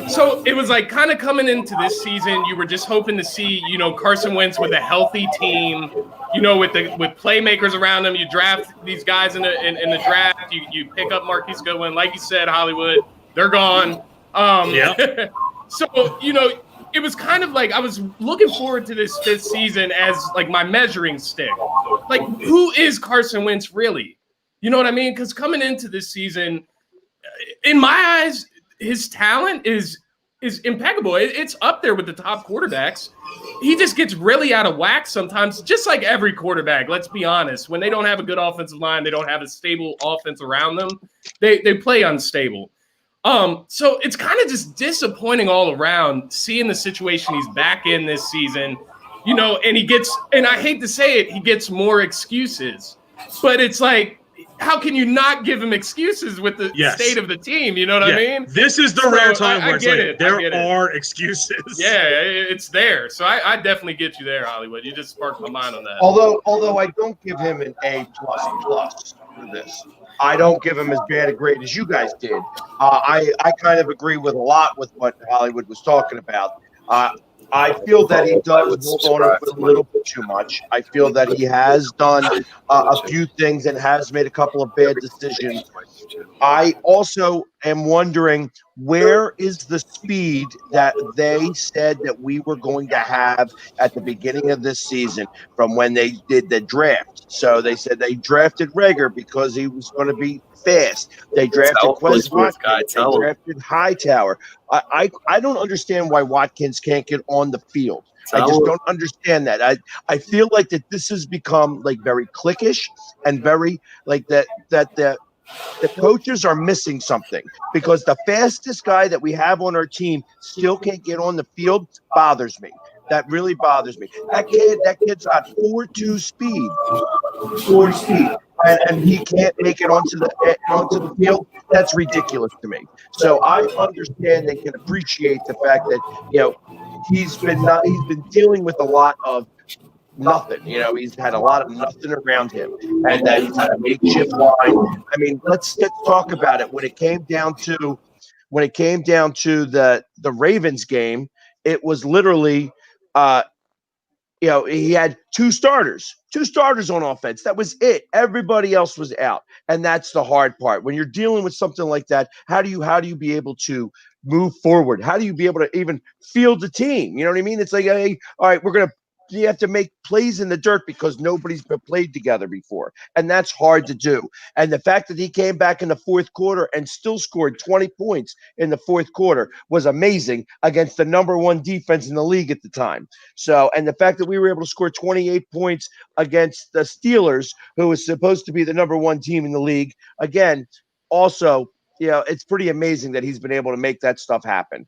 So it was kind of coming into this season, you were just hoping to see, Carson Wentz with a healthy team, with playmakers around him. You draft these guys in the draft. You pick up Marquise Goodwin, like you said, Hollywood. They're gone. Yeah. So it was kind of I was looking forward to this 5th season as my measuring stick. Who is Carson Wentz really? You know what I mean? Because coming into this season, in my eyes, his talent is impeccable. It's up there with the top quarterbacks. He just gets really out of whack sometimes, just like every quarterback. Let's be honest. When they don't have a good offensive line, they don't have a stable offense around them, they play unstable. So it's kind of just disappointing all around seeing the situation he's back in this season, and he gets, and I hate to say it, he gets more excuses, but it's how can you not give him excuses with the state of the team? You know what I mean? This is the rare time where there are excuses. Yeah, it's there. So I definitely get you there, Hollywood. You just sparked my mind on that. Although I don't give him an A++ for this. I don't give him as bad a grade as you guys did. I kind of agree with a lot with what Hollywood was talking about. I feel that he does hold on a little bit too much. I feel that he has done a few things and has made a couple of bad decisions. I also am wondering, where is the speed that they said that we were going to have at the beginning of this season from when they did the draft? So they said they drafted Rager because he was going to be fast. They drafted Quez Watkins. They drafted Hightower. I don't understand why Watkins can't get on the field. I just don't understand that. I feel like that this has become like very cliquish and very like that the coaches are missing something, because the fastest guy that we have on our team still can't get on the field. Bothers me. That really bothers me. That kid's got 4.2 speed, 4 speed, and he can't make it onto the field. That's ridiculous to me. So I understand and can appreciate the fact that he's been dealing with a lot of nothing. He's had a lot of nothing around him, and that he's had a makeshift line. I mean, let's talk about it. When it came down to the Ravens game, it was literally, he had two starters on offense. That was it. Everybody else was out, and that's the hard part. When you're dealing with something like that, how do you be able to move forward? How do you be able to even field the team? You know what I mean? It's like, hey, all right, you have to make plays in the dirt because nobody's been played together before. And that's hard to do. And the fact that he came back in the fourth quarter and still scored 20 points in the fourth quarter was amazing against the number one defense in the league at the time. So, and the fact that we were able to score 28 points against the Steelers, who was supposed to be the number one team in the league, again, also, it's pretty amazing that he's been able to make that stuff happen.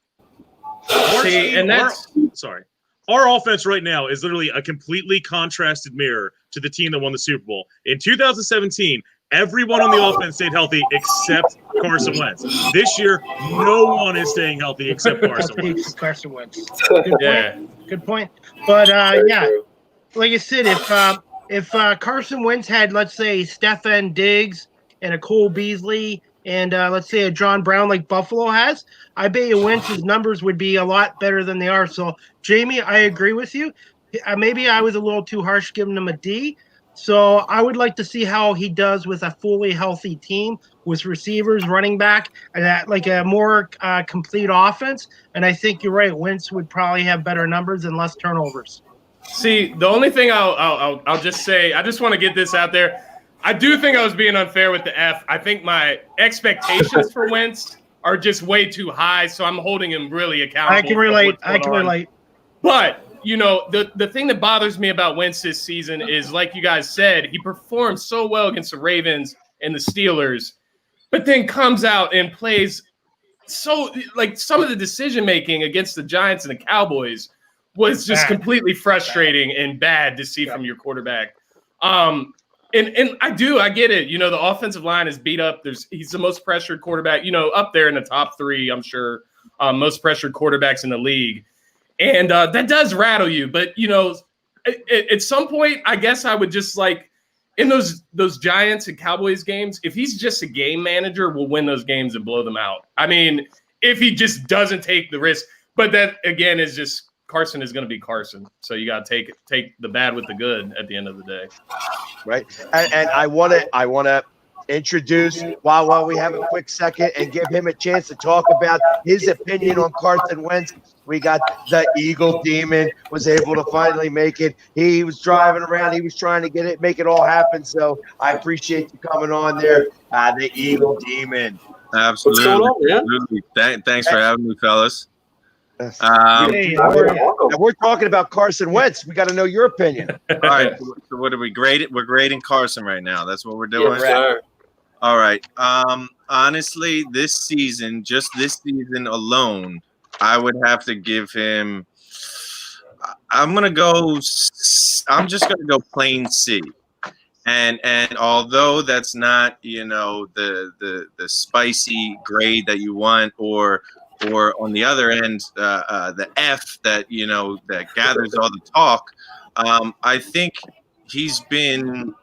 Our offense right now is literally a completely contrasted mirror to the team that won the Super Bowl. In 2017, everyone on the offense stayed healthy except Carson Wentz. This year, no one is staying healthy except Carson Wentz. Carson Wentz. Good point. But like I said, if Carson Wentz had, let's say, Stefan Diggs and a Cole Beasley and let's say a John Brown like Buffalo has, I bet you Wentz's numbers would be a lot better than they are. So, Jamie, I agree with you. Maybe I was a little too harsh giving him a D. So I would like to see how he does with a fully healthy team with receivers, running back, and like a more complete offense. And I think you're right. Wentz would probably have better numbers and less turnovers. See, the only thing I'll just say, I just want to get this out there. I do think I was being unfair with the F. I think my expectations for Wentz are just way too high, so I'm holding him really accountable. I can relate. But, the thing that bothers me about Wentz this season is, like you guys said, he performed so well against the Ravens and the Steelers, but then comes out and plays so, like, some of the decision-making against the Giants and the Cowboys was just completely frustrating and bad to see from your quarterback. And I get it. The offensive line is beat up. He's the most pressured quarterback, up there in the top 3, I'm sure, most pressured quarterbacks in the league. And that does rattle you. But, at some point, I guess I would just in those Giants and Cowboys games, if he's just a game manager, we'll win those games and blow them out. I mean, if he just doesn't take the risk. But that, again, is just Carson is going to be Carson. So you got to take the bad with the good at the end of the day. Right. And I want to introduce, while we have a quick second, and give him a chance to talk about his opinion on Carson Wentz. We got the Eagle Demon was able to finally make it. He was driving around. He was trying to make it all happen. So I appreciate you coming on there, the Eagle Demon. Absolutely. What's going on, man? Thanks for having me, fellas. And we're talking about Carson Wentz. We got to know your opinion. All right. So what are we grading? We're grading Carson right now. That's what we're doing. Yes, all right. Honestly, this season alone, I would have to give him. I'm just gonna go plain C. And although that's not the spicy grade that you want, or on the other end, the F that that gathers all the talk, I think he's been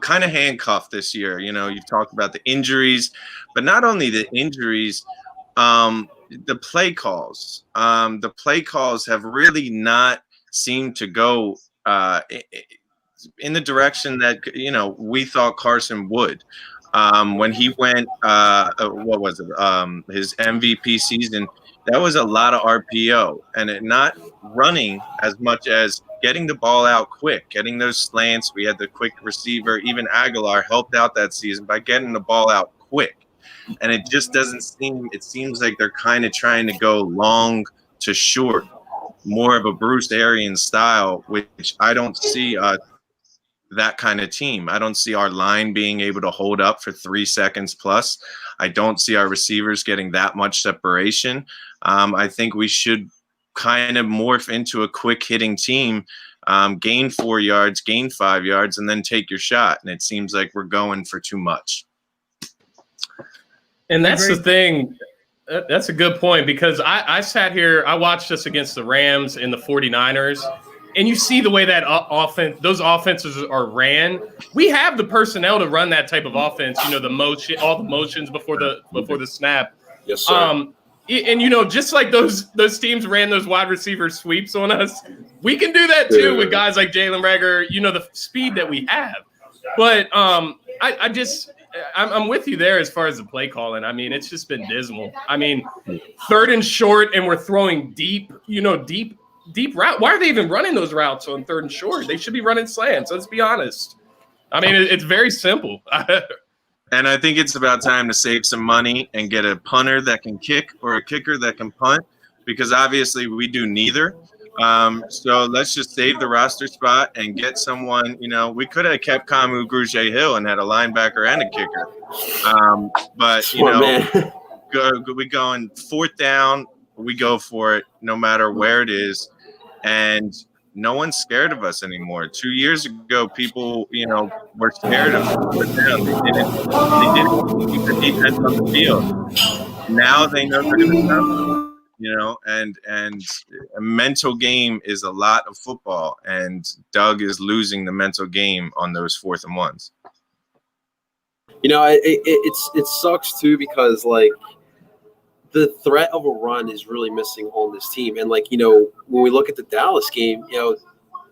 kind of handcuffed this year. You know, you've talked about the injuries, but not only the injuries, the play calls. The play calls have really not seemed to go in the direction that, you know, we thought Carson would. When he went, what was it? His MVP season, that was a lot of RPO and it not running as much as getting the ball out quick, getting those slants. We had the quick receiver. Even Aguilar helped out that season by getting the ball out quick. And it just doesn't seem, it seems like they're kind of trying to go long to short, more of a Bruce Arians style, which I don't see that kind of team. I don't see our line being able to hold up for 3 seconds plus. I don't see our receivers getting that much separation. I think we should kind of morph into a quick hitting team, gain 4 yards, gain 5 yards, and then take your shot. And it seems like we're going for too much. And that's the thing. That's a good point, because I sat here, I watched us against the Rams and the 49ers, and you see the way that those offenses are ran. We have the personnel to run that type of offense, you know, the motion, all the motions before the snap. Yes, sir. And you know, just like those teams ran those wide receiver sweeps on us, we can do that too with guys like Jalen Reagor, you know, the speed that we have. But I'm with you there as far as the play calling. I mean, it's just been dismal. I mean, 3rd and short, and we're throwing deep route. Why are they even running those routes on 3rd and short? They should be running slants. Let's be honest. I mean, it's very simple. And I think it's about time to save some money and get a punter that can kick or a kicker that can punt, because obviously we do neither. So let's just save the roster spot and get someone. You know, we could have kept Kamu Grugier-Hill and had a linebacker and a kicker. But, you know, we going 4th down, we go for it no matter where it is. And no one's scared of us anymore. 2 years ago, people, you know, were scared of us. They didn't keep the defense on the field. Now they know they're going to stop. You know, and a mental game is a lot of football, and Doug is losing the mental game on those 4th and 1s. You know, it sucks too, because like the threat of a run is really missing on this team. And like, you know, when we look at the Dallas game, you know,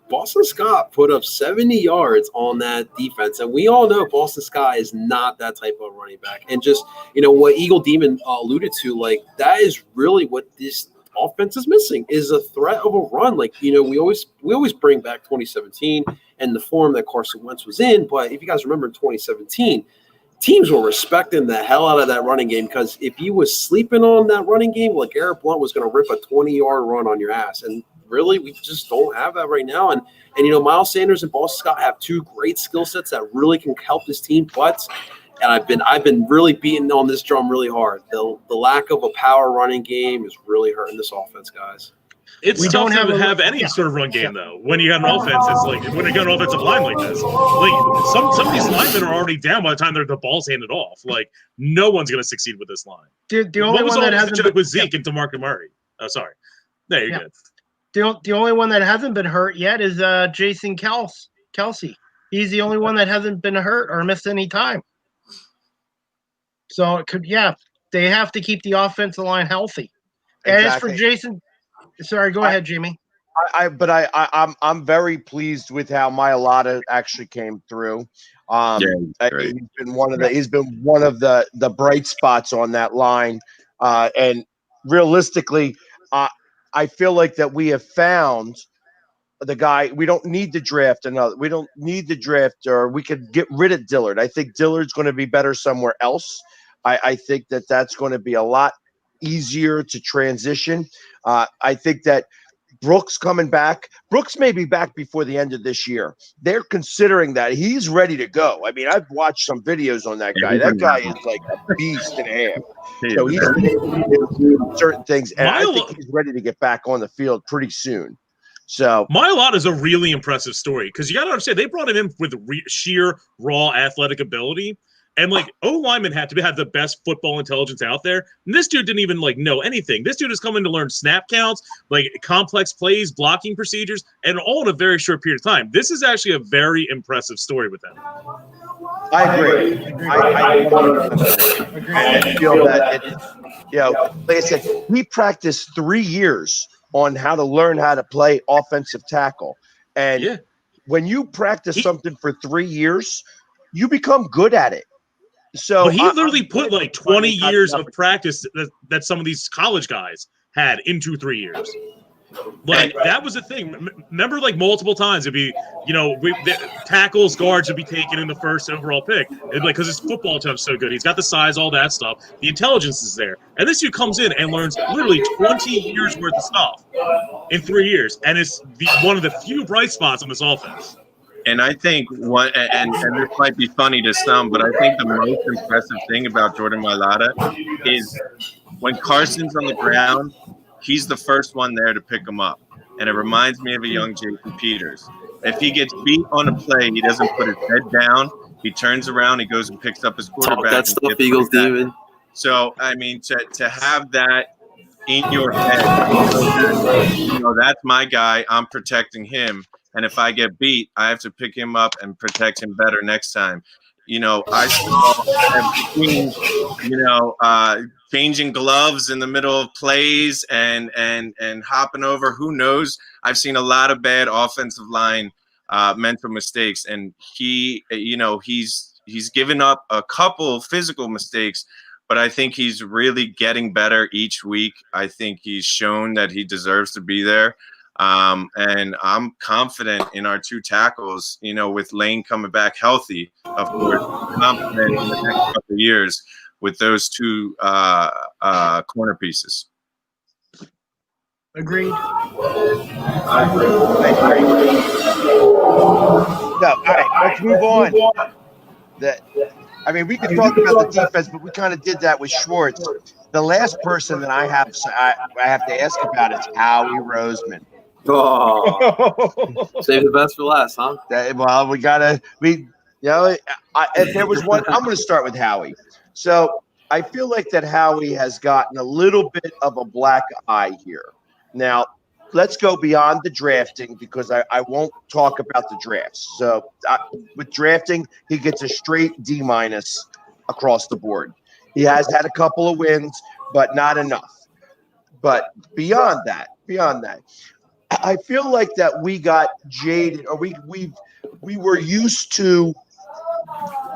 Boston Scott put up 70 yards on that defense. And we all know Boston Scott is not that type of running back. And just, you know, what Eagle Demon alluded to, like, that is really what this offense is missing, is a threat of a run. Like, you know, we always bring back 2017 and the form that Carson Wentz was in. But if you guys remember in 2017, teams were respecting the hell out of that running game, because if you was sleeping on that running game, like, Garrett Blount was going to rip a 20-yard run on your ass. And really, we just don't have that right now. And you know, Miles Sanders and Boston Scott have 2 great skill sets that really can help this team. But, and I've been really beating on this drum really hard. The lack of a power running game is really hurting this offense, guys. It's tough to have any sort of run game, though. When you got an offense, it's like when you got an offensive line like this, like some of these linemen are already down by the time the ball's handed off. Like, no one's going to succeed with this line. The only one that hasn't been with Zeke and DeMarco Murray. Oh, sorry. There you go. The only one that hasn't been hurt yet is Jason Kelsey. He's the only one that hasn't been hurt or missed any time. So it could, they have to keep the offensive line healthy. Exactly. As for Jason, sorry, go ahead, Jamie. I'm very pleased with how Mailata actually came through. He's been one of the bright spots on that line, and realistically, I feel like that we have found the guy. We don't need to draft another. We don't need to draft, or we could get rid of Dillard. I think Dillard's going to be better somewhere else. I think that that's going to be a lot easier to transition. I think that Brooks coming back. Brooks may be back before the end of this year. They're considering that. He's ready to go. I mean, I've watched some videos on that guy. That guy is like a beast in a half. So he's been able to do certain things, and I think he's ready to get back on the field pretty soon. So Mailata is a really impressive story, because you got to understand, they brought him in with sheer raw athletic ability. And like O-linemen have to have the best football intelligence out there. And this dude didn't even like know anything. This dude is coming to learn snap counts, like complex plays, blocking procedures, and all in a very short period of time. This is actually a very impressive story with him. I agree. I 100% agree. I feel that like I said, we practiced 3 years on how to learn how to play offensive tackle. And when you practice something for 3 years, you become good at it. So but he literally put like 20 years of practice that some of these college guys had into 3 years. Like that was the thing. Remember, like multiple times it'd be, the tackles, guards would be taken in the first overall pick. It'd like because his football touch so good. He's got the size, all that stuff. The intelligence is there, and this dude comes in and learns literally 20 years worth of stuff in 3 years, and it's one of the few bright spots on this offense. And I think and this might be funny to some, but I think the most impressive thing about Jordan Mailata is when Carson's on the ground, he's the first one there to pick him up. And it reminds me of a young Jason Peters. If he gets beat on a play, he doesn't put his head down. He turns around, he goes and picks up his quarterback. Talk that stuff, Eagles demon. So, I mean, to have that in your head, that's my guy. I'm protecting him. And if I get beat, I have to pick him up and protect him better next time. I saw everything, changing gloves in the middle of plays and hopping over. Who knows? I've seen a lot of bad offensive line mental mistakes, and he's given up a couple physical mistakes, but I think he's really getting better each week. I think he's shown that he deserves to be there. And I'm confident in our two tackles, with Lane coming back healthy, of course, confident in the next couple of years with those two corner pieces. Agreed. I agree. So, all right, let's move on. We could talk about the defense, but we kind of did that with Schwartz. The last person that I have to ask about is Howie Roseman. Oh, save the best for last, huh? If there was one, I'm going to start with Howie. So I feel like that Howie has gotten a little bit of a black eye here. Now, let's go beyond the drafting because I won't talk about the drafts. So with drafting, he gets a straight D- across the board. He has had a couple of wins, but not enough. But beyond that, I feel like that we got jaded, or we were used to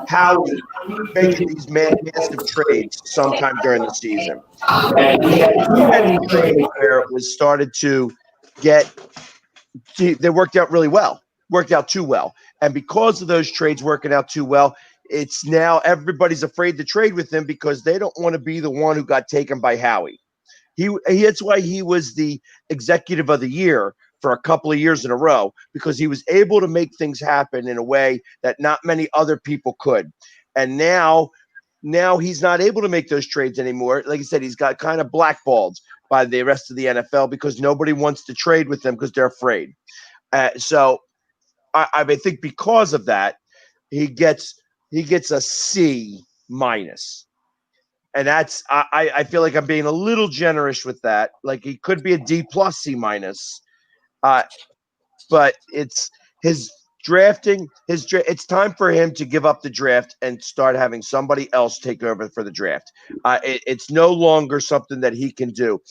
Howie making these massive trades sometime during the season. And we had too many trades where it was started to they worked out really well, worked out too well. And because of those trades working out too well, it's now everybody's afraid to trade with him because they don't want to be the one who got taken by Howie. That's why he was the executive of the year for a couple of years in a row, because he was able to make things happen in a way that not many other people could. And now he's not able to make those trades anymore. Like I said, he's got kind of blackballed by the rest of the NFL because nobody wants to trade with them because they're afraid. So I think because of that, he gets a C-. And that's I feel like I'm being a little generous with that. Like he could be a D+ C-. But it's his drafting. It's time for him to give up the draft and start having somebody else take over for the draft. It's no longer something that he can do.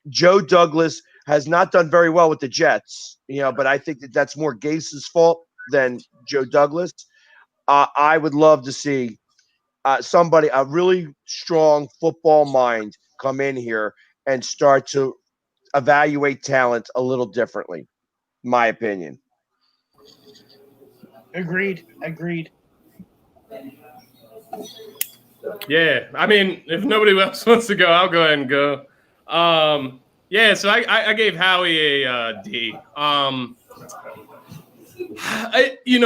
Joe Douglas has not done very well with the Jets, but I think that's more Gase's fault than Joe Douglas. I would love to see somebody, a really strong football mind, come in here and start to evaluate talent a little differently, my opinion. Agreed. Yeah, if nobody else wants to go, I'll go ahead and go. So I gave Howie a D.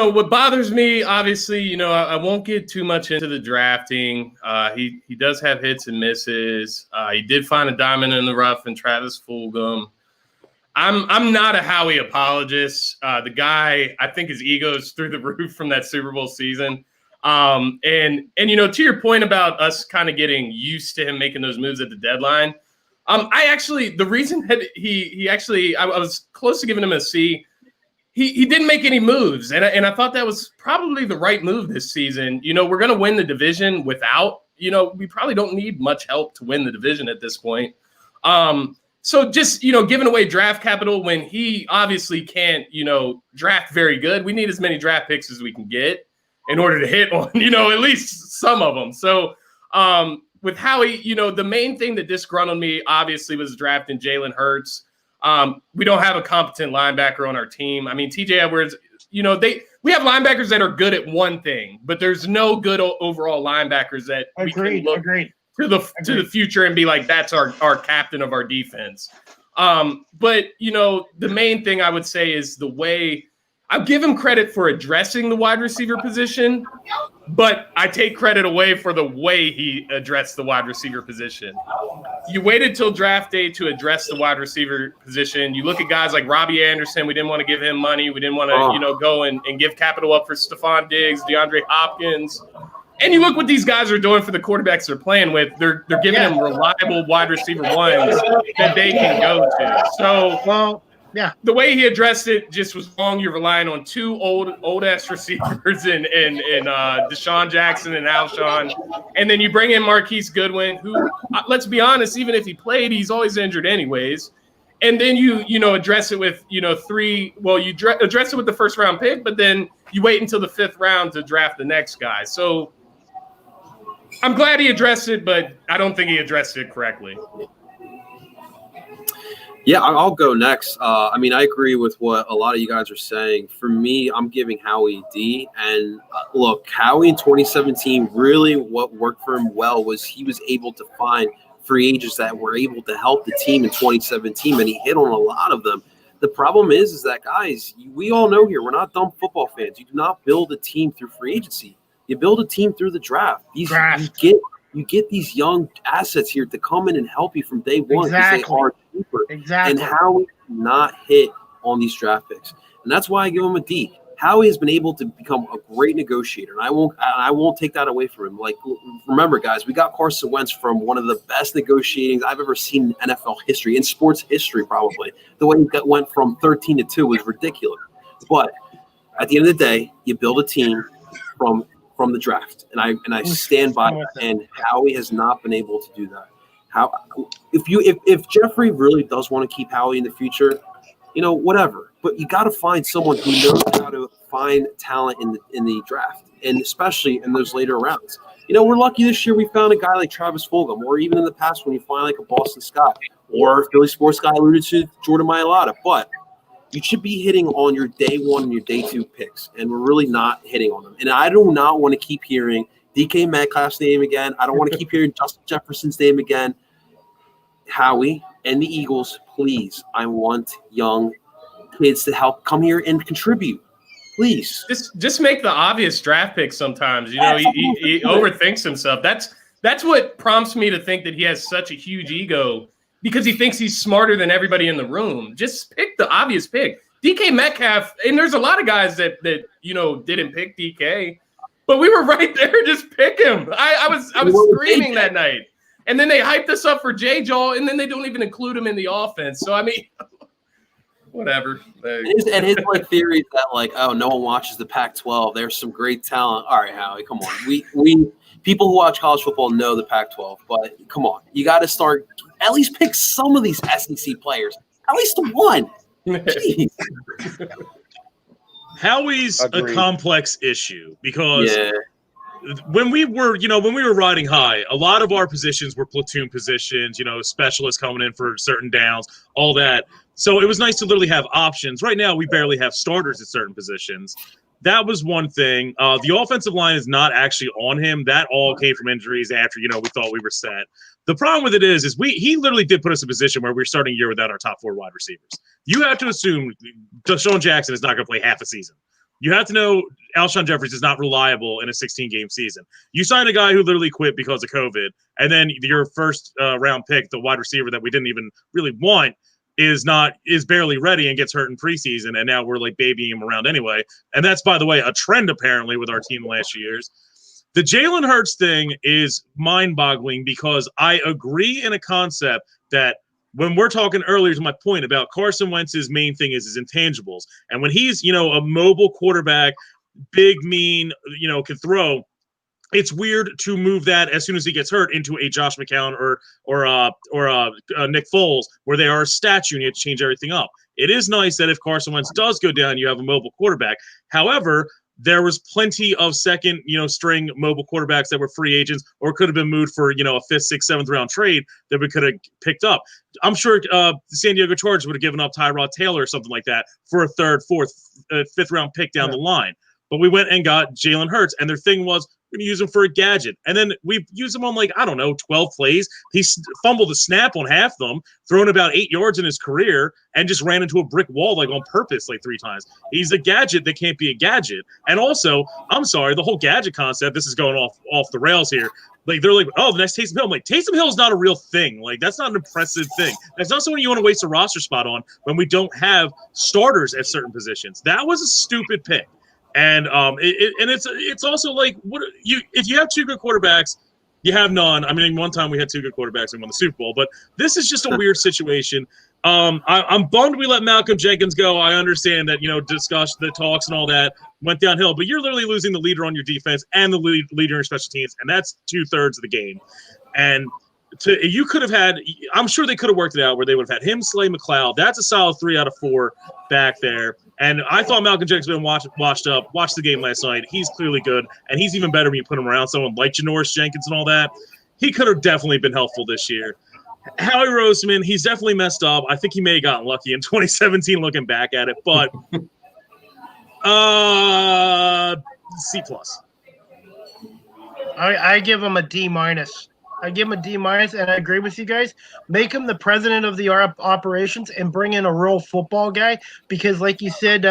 What bothers me, obviously, I won't get too much into the drafting. He does have hits and misses. He did find a diamond in the rough in Travis Fulgham. I'm not a Howie apologist. The guy, I think his ego is through the roof from that Super Bowl season. And to your point about us kind of getting used to him making those moves at the deadline, the reason that I was close to giving him a C. He didn't make any moves, and I thought that was probably the right move this season. We're going to win the division without, we probably don't need much help to win the division at this point. So just, giving away draft capital when he obviously can't, draft very good. We need as many draft picks as we can get in order to hit on, at least some of them. So with Howie, the main thing that disgruntled me obviously was drafting Jalen Hurts. We don't have a competent linebacker on our team. I mean, TJ Edwards, we have linebackers that are good at one thing, but there's no good overall linebackers that we can look to the future and be like, that's our captain of our defense. But the main thing I would say is the way I give him credit for addressing the wide receiver position, but I take credit away for the way he addressed the wide receiver position. You waited till draft day to address the wide receiver position. You look at guys like Robbie Anderson. We didn't want to give him money. We didn't want to, go and give capital up for Stephon Diggs, DeAndre Hopkins. And you look what these guys are doing for the quarterbacks they're playing with. They're giving them reliable wide receiver ones that they can go to. So, the way he addressed it just was wrong. You're relying on two old ass receivers in Deshaun Jackson and Alshon, and then you bring in Marquise Goodwin, who, let's be honest, even if he played, he's always injured anyways. And then you address it with three. Well, you address it with the first round pick, but then you wait until the 5th round to draft the next guy. So I'm glad he addressed it, but I don't think he addressed it correctly. Yeah, I'll go next. I agree with what a lot of you guys are saying. For me, I'm giving Howie D. And look, Howie in 2017, really what worked for him well was he was able to find free agents that were able to help the team in 2017, and he hit on a lot of them. The problem is that, guys, we all know here, we're not dumb football fans. You do not build a team through free agency. You build a team through the draft. You get these young assets here to come in and help you from day one because they are cheaper. Exactly. And Howie not hit on these draft picks, and that's why I give him a D. Howie has been able to become a great negotiator, and I won't take that away from him. Like, remember, guys, we got Carson Wentz from one of the best negotiating I've ever seen in NFL history, in sports history, probably. The way he went from 13-2 was ridiculous. But at the end of the day, you build a team from the draft, and I stand by that. And Howie has not been able to do that. If Jeffrey really does want to keep Howie in the future, whatever. But you got to find someone who knows how to find talent in the draft, and especially in those later rounds. We're lucky this year we found a guy like Travis Fulgham, or even in the past when you find like a Boston Scott, or Philly sports guy alluded to Jordan Mailata. But you should be hitting on your day 1 and your day 2 picks, and we're really not hitting on them. And I do not want to keep hearing DK Metcalf's name again. I don't want to keep hearing Justin Jefferson's name again. Howie and the Eagles, please, I want young kids to help come here and contribute. Please. Just make the obvious draft pick sometimes. He overthinks himself. That's what prompts me to think that he has such a huge ego, because he thinks he's smarter than everybody in the room. Just pick the obvious pick. DK Metcalf, and there's a lot of guys that didn't pick DK, but we were right there. Just pick him. I was screaming that night. And then they hyped us up for J-Jaw, and then they don't even include him in the offense. So, whatever. And his theory that no one watches the Pac-12. There's some great talent. All right, Howie, come on. We people who watch college football know the Pac-12, but come on, you got to start at least pick some of these SEC players. At least one. Jeez. Howie's a complex issue because when we were riding high, a lot of our positions were platoon positions, specialists coming in for certain downs, all that. So it was nice to literally have options. Right now, we barely have starters at certain positions. That was one thing. The offensive line is not actually on him. That all came from injuries after, we thought we were set. The problem with it is he literally did put us in a position where we're starting a year without our top 4 wide receivers. You have to assume Deshaun Jackson is not going to play half a season. You have to know Alshon Jeffries is not reliable in a 16-game season. You signed a guy who literally quit because of COVID, and then your first round pick, the wide receiver that we didn't even really want, is barely ready and gets hurt in preseason, and now we're babying him around anyway. And that's, by the way, a trend apparently with our team the last few years. The Jalen Hurts thing is mind-boggling because I agree in a concept that when we're talking earlier to my point about Carson Wentz's main thing is his intangibles. And when he's, a mobile quarterback, big, mean, can throw, it's weird to move that as soon as he gets hurt into a Josh McCown or Nick Foles, where they are a statue and you have to change everything up. It is nice that if Carson Wentz does go down, you have a mobile quarterback. However, there was plenty of second, string mobile quarterbacks that were free agents or could have been moved for, a 5th, 6th, 7th round trade that we could have picked up. I'm sure the San Diego Chargers would have given up Tyrod Taylor or something like that for a 3rd, 4th, 5th round pick down the line. But we went and got Jalen Hurts, and their thing was, we're going to use him for a gadget. And then we used him on 12 plays. He fumbled the snap on half of them, thrown about 8 yards in his career, and just ran into a brick wall on purpose 3 times. He's a gadget that can't be a gadget. And also, I'm sorry, the whole gadget concept, this is going off the rails here. They're like, oh, the next Taysom Hill. I'm like, Taysom Hill is not a real thing. That's not an impressive thing. That's not someone you want to waste a roster spot on when we don't have starters at certain positions. That was a stupid pick. And it's also if you have 2 good quarterbacks, you have none. I mean, one time we had 2 good quarterbacks and won the Super Bowl, but this is just a weird situation. I'm bummed we let Malcolm Jenkins go. I understand that discuss the talks and all that went downhill, but you're literally losing the leader on your defense and the leader in your special teams, and that's 2/3 of the game. And you could have had, I'm sure they could have worked it out where they would have had him, Slay McLeod. That's a solid 3 out of 4 back there. And I thought Malcolm Jenkins been washed up. Watched the game last night. He's clearly good, and he's even better when you put him around someone like Janoris Jenkins and all that. He could have definitely been helpful this year. Howie Roseman, he's definitely messed up. I think he may have gotten lucky in 2017 looking back at it, but C+. I give him a D-. I give him a D-, and I agree with you guys. Make him the president of the operations and bring in a real football guy because, like you said,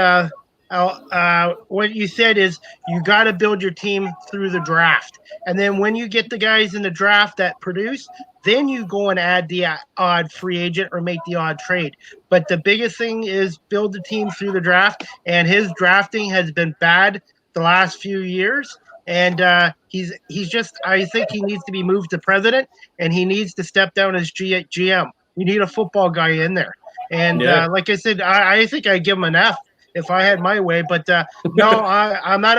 what you said is you got to build your team through the draft. And then when you get the guys in the draft that produce, then you go and add the odd free agent or make the odd trade. But the biggest thing is build the team through the draft, and his drafting has been bad the last few years. And he's just, I think he needs to be moved to president, and he needs to step down as GM. We need a football guy in there. And like I said, I think I'd give him an F if I had my way. But no, I'm not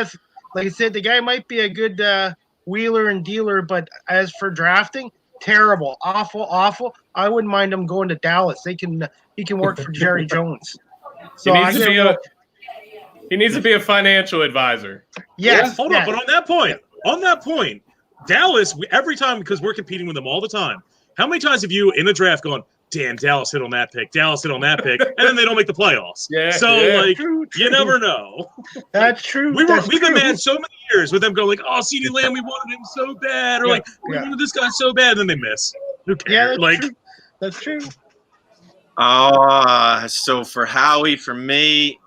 like I said, the guy might be a good wheeler and dealer, but as for drafting, terrible, awful. I wouldn't mind him going to Dallas. He can work for Jerry Jones. So he needs to be a financial advisor. Yes. Hold on, but on that point, Dallas, every time, because we're competing with them all the time, how many times have you in the draft gone, damn, Dallas hit on that pick, and then they don't make the playoffs? You never know. That's true. We've been mad so many years with them going CeeDee Lamb, we wanted him so bad, or we wanted this guy so bad, and then they miss. Who cares? Yeah, that's true. So for Howie, for me,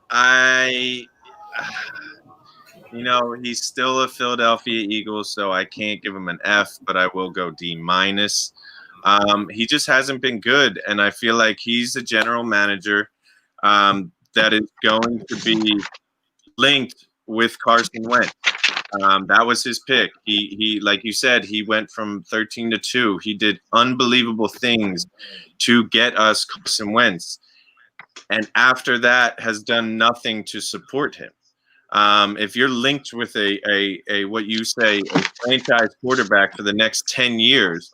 he's still a Philadelphia Eagle, so I can't give him an F, but I will go D-. He just hasn't been good, and I feel like he's a general manager that is going to be linked with Carson Wentz. That was his pick. He, like you said, he went from 13 to 2. He did unbelievable things to get us Carson Wentz, and after that has done nothing to support him. If you're linked with a what you say a franchise quarterback for the next 10 years,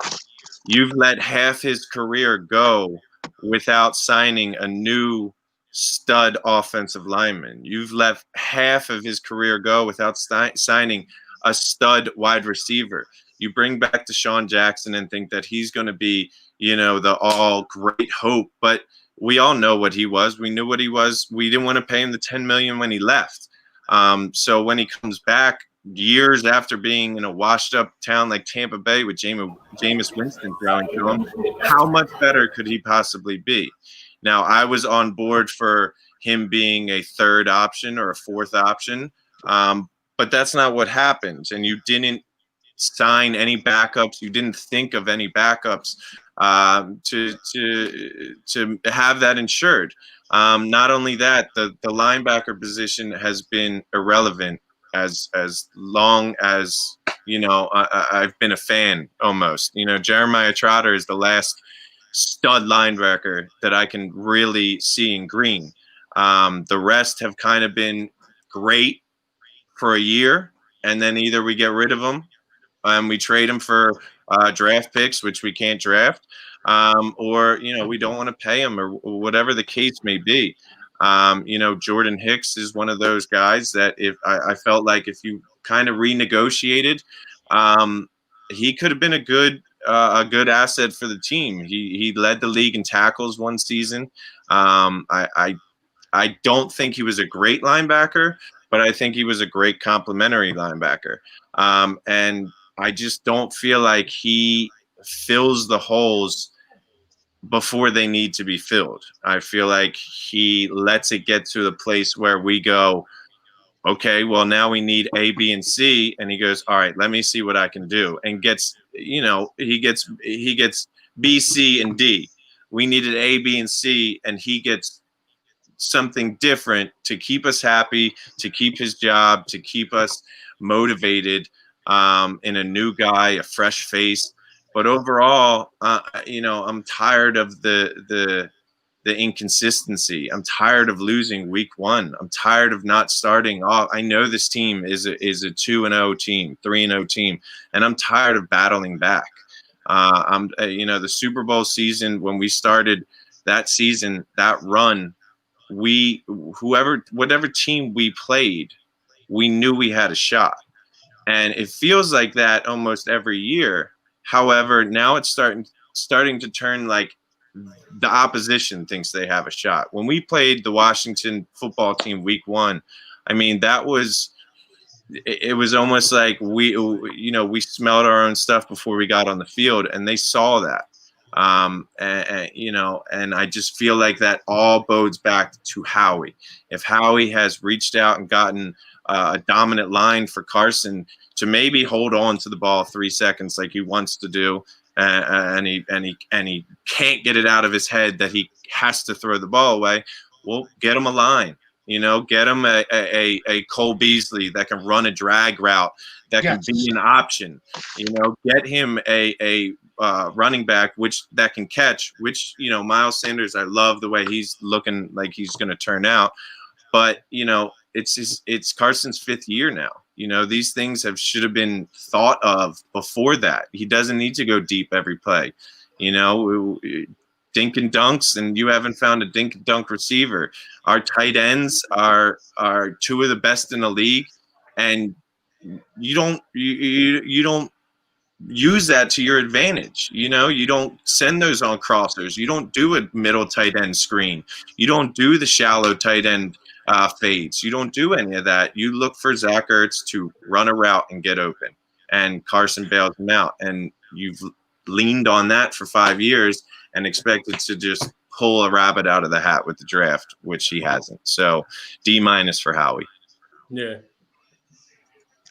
you've let half his career go without signing a new stud offensive lineman. You've let half of his career go without signing a stud wide receiver. You bring back Deshaun Jackson and think that he's going to be, the all great hope, but we all know what he was. We knew what he was. We didn't want to pay him the $10 million when he left. So when he comes back years after being in a washed-up town like Tampa Bay with Jameis Winston throwing to him, how much better could he possibly be? Now, I was on board for him being a 3rd option or a 4th option, but that's not what happened. And you didn't sign any backups. You didn't think of any backups to have that insured. Not only that, the linebacker position has been irrelevant as long as I've been a fan almost. Jeremiah Trotter is the last stud linebacker that I can really see in green. The rest have kind of been great for a year, and then either we get rid of them and we trade them for draft picks, which we can't draft, or we don't want to pay them, or whatever the case may be. Jordan Hicks is one of those guys that if I felt like if you kind of renegotiated, he could have been a good asset for the team. He led the league in tackles one season. I don't think he was a great linebacker, but I think he was a great complementary linebacker. And I just don't feel like he fills the holes before they need to be filled. I feel like he lets it get to the place where we go, okay, well, now we need A, B, and C. And he goes, all right, let me see what I can do. And gets, he gets B, C, and D. We needed A, B, and C, and he gets something different to keep us happy, to keep his job, to keep us motivated, in a new guy, a fresh face. But overall, I'm tired of the inconsistency. I'm tired of losing week one. I'm tired of not starting off. I know this team is a 2-0 team, 3-0 team, and I'm tired of battling back. The Super Bowl season, when we started that season, that run, whatever team we played, we knew we had a shot. And it feels like that almost every year. However, now it's starting to turn like the opposition thinks they have a shot. When we played the Washington football team week one, I mean, it was almost like we smelled our own stuff before we got on the field, and they saw that. And I just feel like that all bodes back to Howie. If Howie has reached out and gotten a dominant line for Carson to maybe hold on to the ball 3 seconds like he wants to do, and he can't get it out of his head that he has to throw the ball away, well, get him a line. Get him a Cole Beasley that can run a drag route, that can be an option. Get him a running back that can catch. Which Miles Sanders, I love the way he's looking like he's going to turn out. But it's Carson's 5th year now. These things should have been thought of before that. He doesn't need to go deep every play. Dink and dunks, and you haven't found a dink and dunk receiver. Our tight ends are 2 of the best in the league, and you don't use that to your advantage. You don't send those on crossers. You don't do a middle tight end screen. You don't do the shallow tight end fades. You don't do any of that. You look for Zach Ertz to run a route and get open, and Carson bails him out. And you've leaned on that for 5 years and expected to just pull a rabbit out of the hat with the draft, which he hasn't. So D- for Howie. Yeah.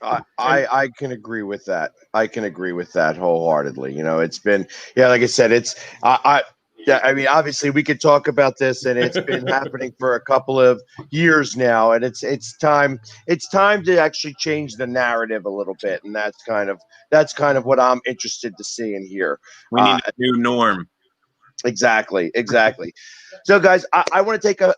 I can agree with that. I can agree with that wholeheartedly. It's been, like I said, I mean, obviously we could talk about this, and it's been happening for a couple of years now, and it's time to actually change the narrative a little bit, and that's kind of what I'm interested to see and hear. We need a new norm. Exactly. So, guys, I want to take a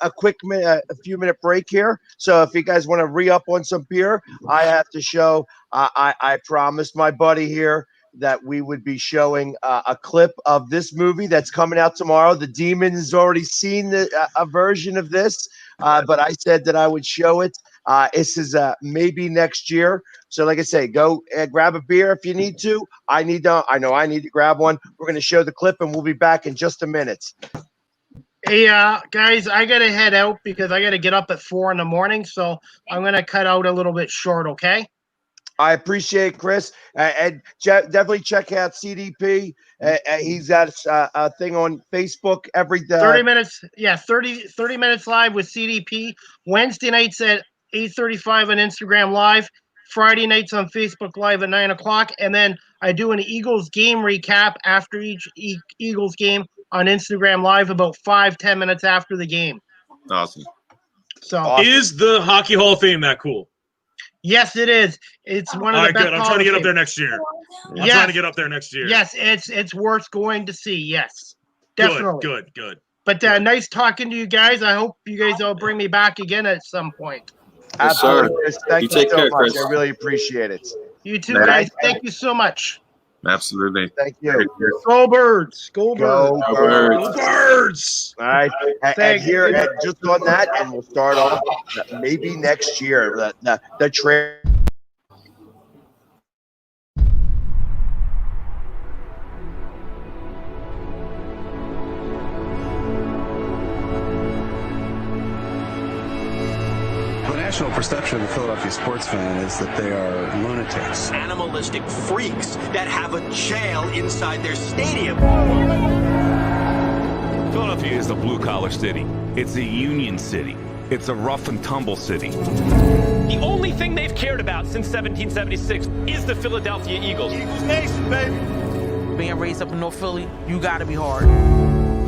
few minute break here. So, if you guys want to re-up on some beer, I have to show. I promised my buddy here that we would be showing a clip of this movie that's coming out tomorrow. The Demon has already seen a version of this, but I said that I would show it. This is maybe next year. So like I say, go grab a beer if you need to. I know I need to grab one. We're going to show the clip, and we'll be back in just a minute. Hey, guys, I got to head out because I got to get up at 4 in the morning. So I'm going to cut out a little bit short, okay? I appreciate Chris. And definitely check out CDP. He's got a thing on Facebook every day. 30 minutes. Yeah, 30 minutes live with CDP. Wednesday nights at 8:35 on Instagram Live. Friday nights on Facebook Live at 9 o'clock. And then I do an Eagles game recap after each Eagles game on Instagram Live about 5-10 minutes after the game. Awesome. So Is the Hockey Hall of Fame that cool? Yes, it is. It's one of All the right, best. good. I'm trying to get up there Hall of next year. I'm Yes. trying to get up there next year. Yes, it's worth going to see. Yes, definitely. Good. But nice talking to you guys. I hope you guys will bring me back again at some point. Yes, sir. Absolutely, Chris. Thank You you take so care, much. Chris. I really appreciate it. You too, Nice. guys. Thank you so much. Absolutely. Thank you. Go Birds. Go Birds. Go Go Birds. Go Birds! All right, and Thank here, you. and just on that, and we'll start off maybe next year. The trade. The national perception of the Philadelphia sports fan is that they are lunatics. Animalistic freaks that have a jail inside their stadium. Philadelphia is a blue-collar city. It's a union city. It's a rough-and-tumble city. The only thing they've cared about since 1776 is the Philadelphia Eagles. Eagles Nation, baby. Being raised up in North Philly, you gotta be hard.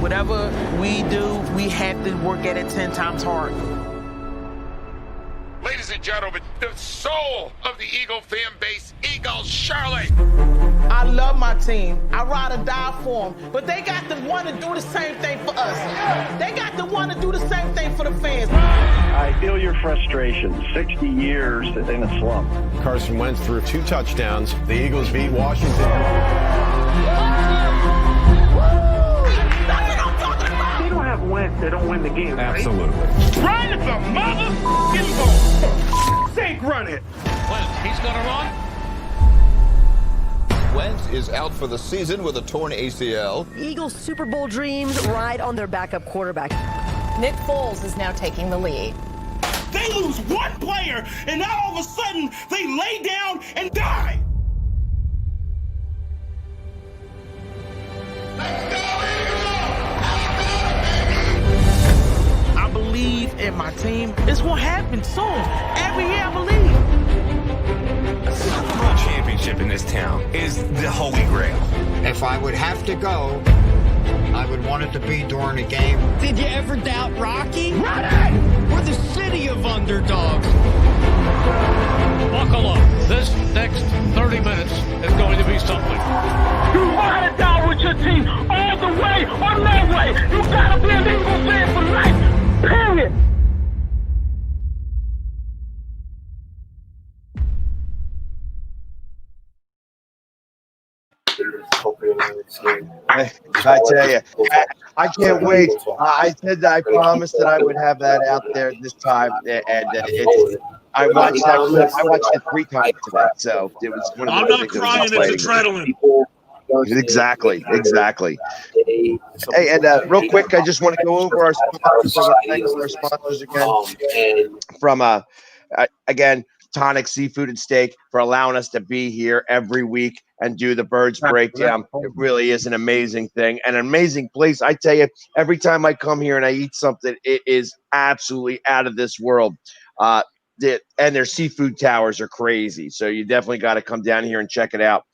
Whatever we do, we have to work at it 10 times hard. Ladies and gentlemen, the soul of the Eagle fan base, Eagles Charlotte. I love my team. I ride or die for them. But they got to want to do the same thing for us. They got to want to do the same thing for the fans. I feel your frustration. 60 years in a slump. Carson Wentz threw 2 touchdowns. The Eagles beat Washington. They don't have Wentz, they don't win the game. Right? Absolutely. Run the motherfucking ball. Think run it. Wentz, he's gonna run. Wentz is out for the season with a torn ACL. Eagles' Super Bowl dreams ride on their backup quarterback. Nick Foles is now taking the lead. They lose one player, and now all of a sudden, they lay down and die. I believe in my team. It's gonna happen soon. Every year I believe. A Super Bowl championship in this town is the holy grail. If I would have to go, I would want it to be during a game. Did you ever doubt Rocky? Ready! We're the city of underdogs. Buckle up. This next 30 minutes is going to be something. You ride it down with your team all the way or no way. You gotta be an Eagle fan for life. Period. I tell you, I can't wait. I said that I promised that I would have that out there this time, and I watched that clip. I watched it 3 times today, so it was one of the I'm not crying, it's adrenaline. Exactly. Hey, and real quick, I just want to go over our sponsors. I want to thank our sponsors again from again, Tonic Seafood and Steak for allowing us to be here every week and do the Birds breakdown. It really is an amazing thing, an amazing place. I tell you, every time I come here and I eat something, it is absolutely out of this world. And their seafood towers are crazy. So you definitely got to come down here and check it out.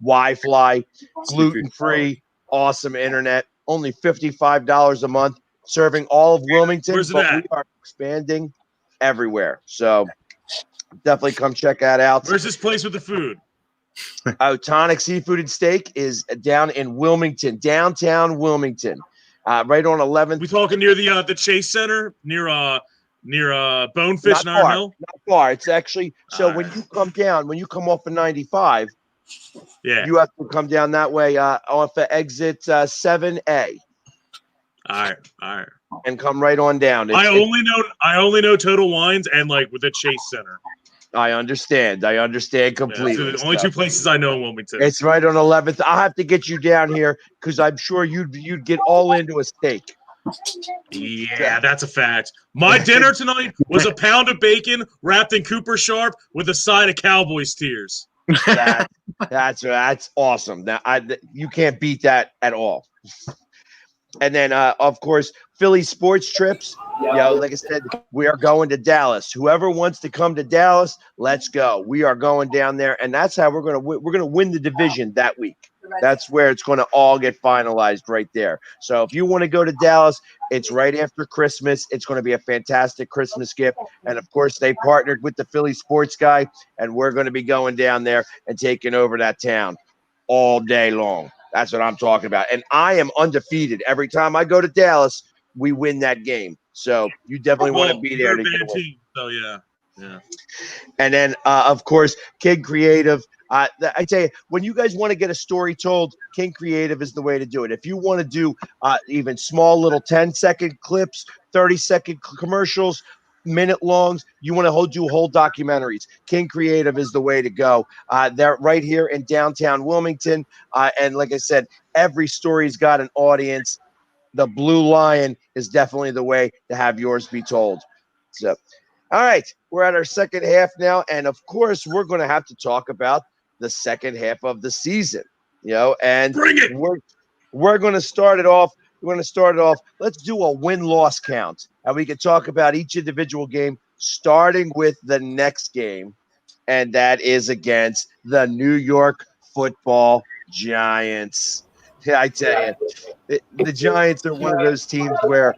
Wi-Fi, gluten-free, awesome internet, only $55 a month, serving all of Wilmington. Where's it but at? we are expanding everywhere. So definitely come check that out. Where's this place with the food? Tonic Seafood and Steak is down in Wilmington, downtown Wilmington, right on 11th. We talking near the Chase Center, near Bonefish and Iron Hill? Not far. It's actually when you come down, when you come off of 95, you have to come down that way off of exit 7A. All right. And come right on down. I only know Total Wines and like with the Chase Center. I understand completely. Yeah, the only 2 places I know in Wilmington. It's right on 11th. I'll have to get you down here because I'm sure you'd get all into a steak. Yeah, that's a fact. My dinner tonight was a pound of bacon wrapped in Cooper Sharp with a side of Cowboys tears. That's awesome. Now you can't beat that at all. And then, of course, Philly sports trips. Like I said, we are going to Dallas. Whoever wants to come to Dallas, let's go. We are going down there, and that's how we're gonna win the division that week. That's where it's going to all get finalized right there. So if you want to go to Dallas, it's right after Christmas. It's going to be a fantastic Christmas gift. And of course, they partnered with the Philly Sports Guy, and we're going to be going down there and taking over that town all day long. That's what I'm talking about. And I am undefeated. Every time I go to Dallas, we win that game. So you definitely want to be there to get a win. So yeah. And then, of course, King Creative. I tell you, when you guys want to get a story told, King Creative is the way to do it. If you want to do even small little 10-second clips, 30-second commercials, minute longs, you want to do whole documentaries, King Creative is the way to go. They're right here in downtown Wilmington. And like I said, every story's got an audience. The Blue Lion is definitely the way to have yours be told. So, all right, we're at our second half now. And of course, we're going to have to talk about the second half of the season, and we're going to start it off. Let's do a win-loss count, and we can talk about each individual game, starting with the next game, and that is against the New York Football Giants. Yeah, I tell you, the Giants are one of those teams where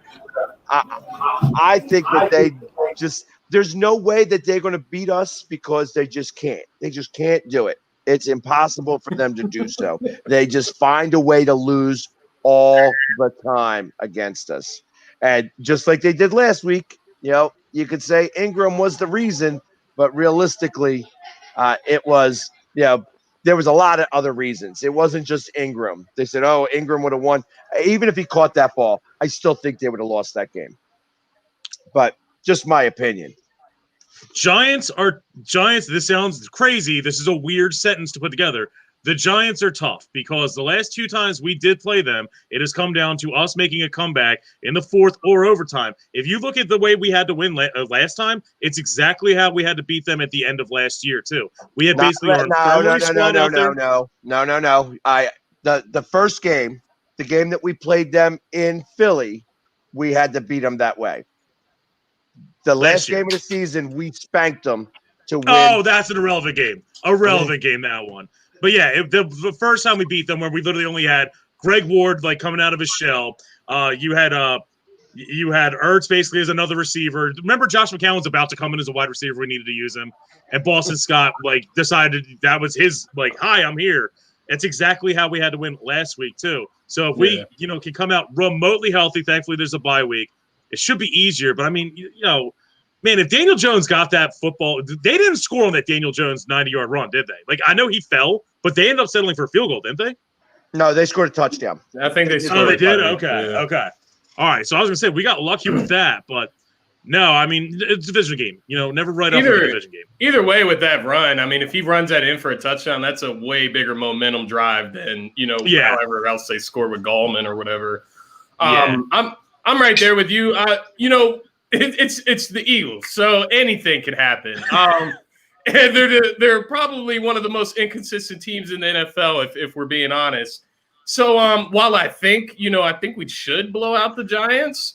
I think that there's no way that they're going to beat us because they just can't. They just can't do it. It's impossible for them to do so. They just find a way to lose all the time against us. And just like they did last week, you could say Ingram was the reason, but realistically, it was, there was a lot of other reasons. It wasn't just Ingram. They said, oh, Ingram would have won. Even if he caught that ball, I still think they would have lost that game. But just my opinion. Giants. This sounds crazy. This is a weird sentence to put together. The Giants are tough because the last two times we did play them, it has come down to us making a comeback in the fourth or overtime. If you look at the way we had to win last time, it's exactly how we had to beat them at the end of last year too. We had basically our squad out there. No. The first game, the game that we played them in Philly, we had to beat them that way. The last game of the season, we spanked them to win. Oh, that's an irrelevant game. Game, that one. But yeah, the first time we beat them, where we literally only had Greg Ward coming out of his shell. You had Ertz basically as another receiver. Remember, Josh McCown was about to come in as a wide receiver. We needed to use him, and Boston Scott decided that was his hi, I'm here. That's exactly how we had to win last week too. So if we can come out remotely healthy, thankfully there's a bye week. It should be easier, but I mean, man, if Daniel Jones got that football, they didn't score on that Daniel Jones 90-yard run, did they? I know he fell, but they ended up settling for a field goal, didn't they? No, they scored a touchdown. I think they scored. Oh, they did? Okay. All right, so I was going to say, we got lucky with that, but no, I mean, it's a division game. Never write off a division game. Either way with that run, I mean, if he runs that in for a touchdown, that's a way bigger momentum drive than, however else they score with Gallman or whatever. I'm right there with you. It's the Eagles, so anything can happen. And they're probably one of the most inconsistent teams in the NFL, if we're being honest. So while I think we should blow out the Giants,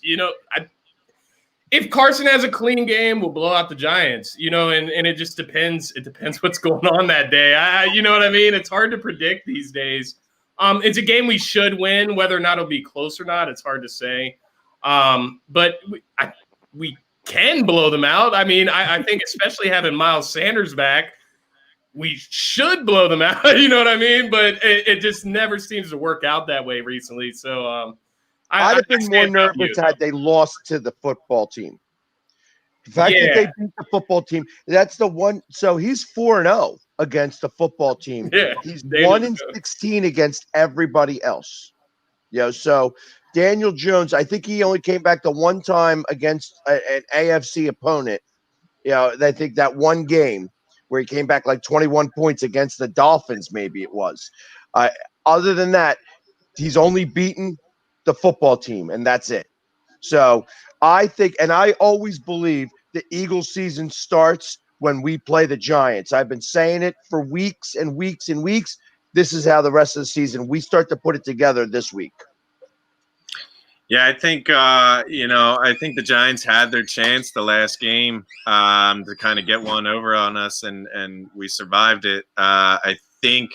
if Carson has a clean game, we'll blow out the Giants, and it just depends. It depends what's going on that day. You know what I mean? It's hard to predict these days. It's a game we should win. Whether or not it'll be close or not, it's hard to say. But we can blow them out. I mean, I think especially having Miles Sanders back, we should blow them out. You know what I mean? But it just never seems to work out that way recently. So I'd have been more nervous had they lost to the football team. The fact that they beat the football team, that's the one. So he's 4-0 against the football team. Yeah, he's 1-16 against everybody else. So Daniel Jones, I think he only came back the one time against an AFC opponent. I think that one game where he came back 21 points against the Dolphins, maybe it was. Other than that, he's only beaten the football team, and that's it. So I think, and I always believe the Eagles season starts when we play the Giants. I've been saying it for weeks and weeks and weeks. This is how the rest of the season, we start to put it together this week. Yeah, I think I think the Giants had their chance the last game to kind of get one over on us, and we survived it. I think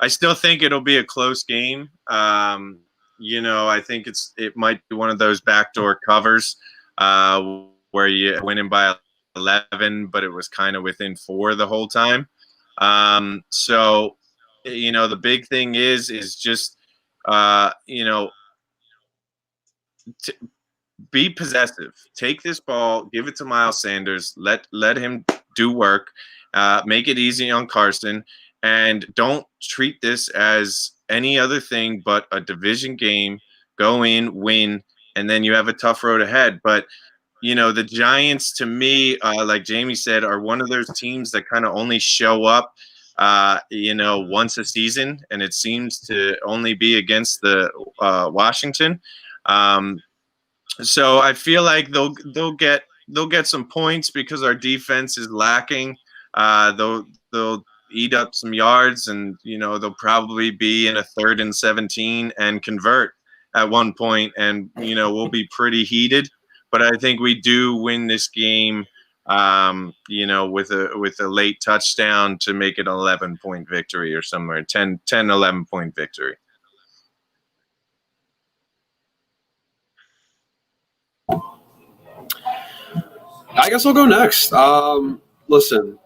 I still think it'll be a close game. I think it might be one of those backdoor covers where you winning by 11, but it was kind of within 4 the whole time. So, the big thing is just, be possessive. Take this ball, give it to Miles Sanders, let him do work, make it easy on Carson, and don't treat this as any other thing but a division game. Go in, win, and then you have a tough road ahead. But the Giants, to me, like Jamie said, are one of those teams that kind of only show up once a season, and it seems to only be against the Washington. So I feel like they'll get some points because our defense is lacking. They'll eat up some yards, and they'll probably be in a 3rd and 17 and convert at one point, and we'll be pretty heated. But I think we do win this game, with a late touchdown to make it an 11-point victory or somewhere 10 11-point victory. I guess I'll go next. Listen,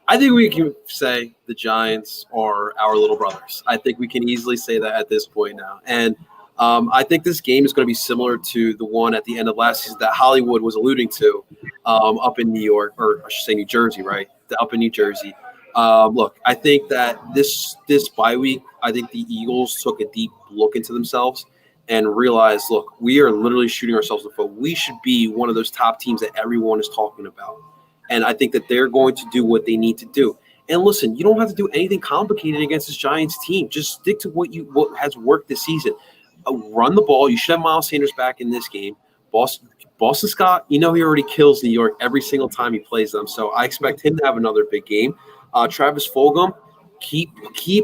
I think we can say the Giants are our little brothers. I think we can easily say that at this point now. And I think this game is going to be similar to the one at the end of last season that Hollywood was alluding to up in New York, or I should say New Jersey, right? Up in New Jersey. Look, I think that this bye week, I think the Eagles took a deep look into themselves and realized, look, we are literally shooting ourselves in the foot. We should be one of those top teams that everyone is talking about. And I think that they're going to do what they need to do. And listen, you don't have to do anything complicated against this Giants team. Just stick to what has worked this season. Run the ball. You should have Miles Sanders back in this game. Boston Scott, he already kills New York every single time he plays them. So I expect him to have another big game. Travis Fulgham, keep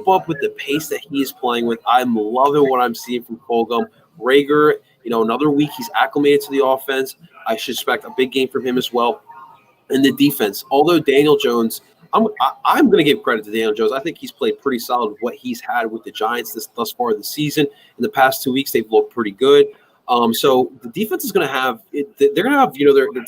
up with the pace that he is playing with. I'm loving what I'm seeing from Fulgham. Rager, another week he's acclimated to the offense. I should expect a big game from him as well. And the defense, although Daniel Jones, I'm going to give credit to Daniel Jones. I think he's played pretty solid with what he's had with the Giants thus far this season. In the past 2 weeks, they've looked pretty good. So the defense is going to have – they're going to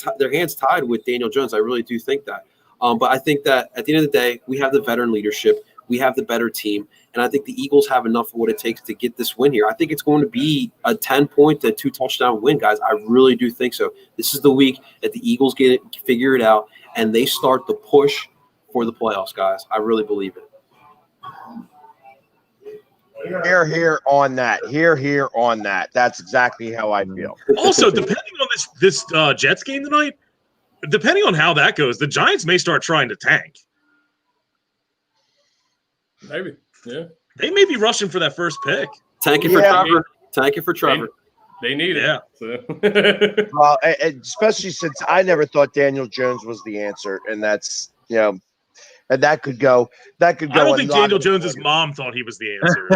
have their hands tied with Daniel Jones. I really do think that. But I think that at the end of the day, we have the veteran leadership. We have the better team. And I think the Eagles have enough of what it takes to get this win here. I think it's going to be a 10-point to 2-touchdown win, guys. I really do think so. This is the week that the Eagles figure it out, and they start the push for the playoffs, guys. I really believe it. Here on that. Here on that. That's exactly how I feel. Also, depending on this Jets game tonight, depending on how that goes, the Giants may start trying to tank. Maybe, yeah. They may be rushing for that first pick. Tanking for Trevor. Tanking for Trevor. They need it. Yeah. So. Well, especially since I never thought Daniel Jones was the answer, and that's and that could go. I don't think Daniel Jones's mom thought he was the answer.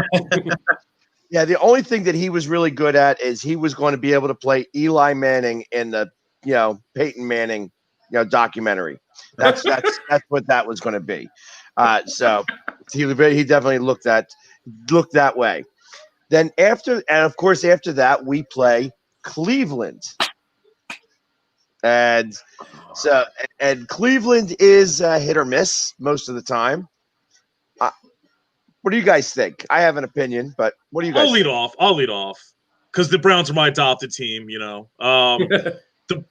Yeah, the only thing that he was really good at is he was going to be able to play Eli Manning in the Peyton Manning documentary. That's what that was going to be. So he definitely looked that way. Then after that we play Cleveland, and Cleveland is hit or miss most of the time. What do you guys think? I have an opinion, but what do you guys? I'll lead off because the Browns are my adopted team.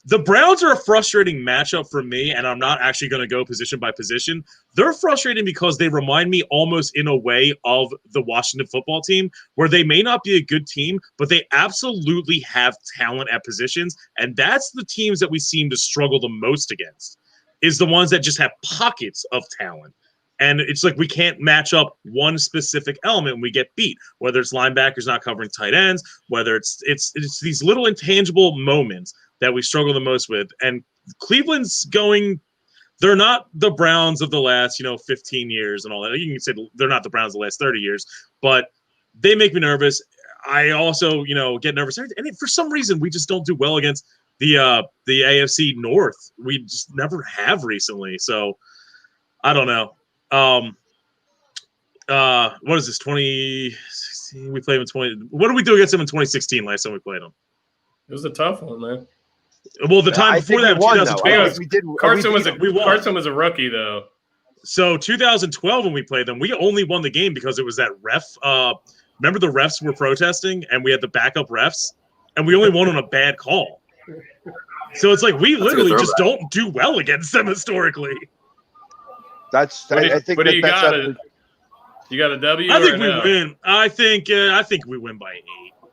The Browns are a frustrating matchup for me, and I'm not actually going to go position by position. They're frustrating because they remind me almost in a way of the Washington football team, where they may not be a good team, but they absolutely have talent at positions, and that's the teams that we seem to struggle the most against, is the ones that just have pockets of talent. And it's like we can't match up one specific element and we get beat, whether it's linebackers not covering tight ends, whether it's these little intangible moments that we struggle the most with. And Cleveland's they're not the Browns of the last, 15 years and all that. You can say they're not the Browns of the last 30 years, but they make me nervous. I also, get nervous. And for some reason, we just don't do well against the AFC North. We just never have recently. So I don't know. what is this? 2016? We played him in 20. What did we do against him in 2016? Last time we played him. It was a tough one, man. Well, the time before that, 2012, Carson was a rookie though. So 2012, when we played them, we only won the game because it was that ref. Remember the refs were protesting, and we had the backup refs, and we only won on a bad call. So it's like we literally just don't do well against them historically. I think what do you got? You got a W? I think we win. I think we win by 8.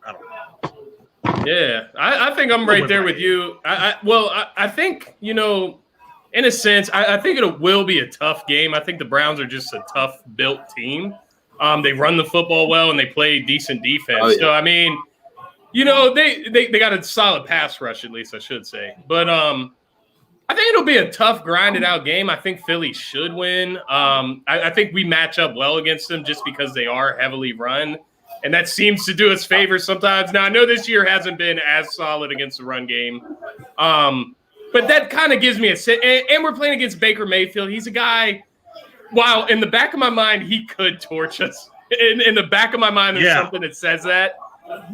I don't know. Yeah, I think I'm right there with you. I think, you know, in a sense, I think it will be a tough game. I think the Browns are just a tough-built team. They run the football well, and they play decent defense. Oh, yeah. So, I mean, you know, they got a solid pass rush, at least I should say. But I think it'll be a tough, grinded-out game. I think Philly should win. I think we match up well against them just because they are heavily run. And that seems to do us favors sometimes. Now, I know this year hasn't been as solid against the run game. But that kind of gives me a – and we're playing against Baker Mayfield. He's a guy – while in the back of my mind, he could torch us. In the back of my mind, there's something that says that.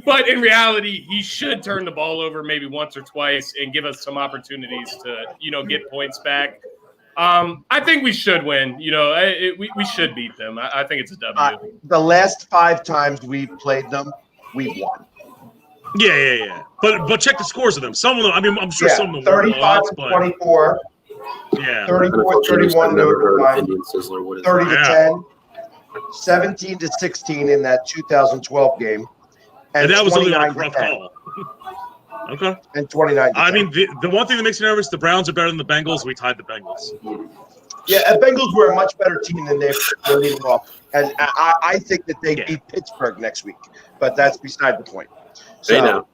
But in reality, he should turn the ball over maybe once or twice and give us some opportunities to, you know, get points back. I think we should win. You know, we should beat them. I think it's a W. The last 5 times we played them, we won. Yeah. But check the scores of them. Some of them, I mean, I'm sure some of them 35 and 24. Yeah. 34-31 overtime. 30-10. 17-16 in that 2012 game. And that was only like a rough call. Okay. And 29. I mean, the one thing that makes me nervous, the Browns are better than the Bengals. We tied the Bengals. Yeah, the Bengals were a much better team than they're leading off. And I think that they beat Pittsburgh next week. But that's beside the point. So,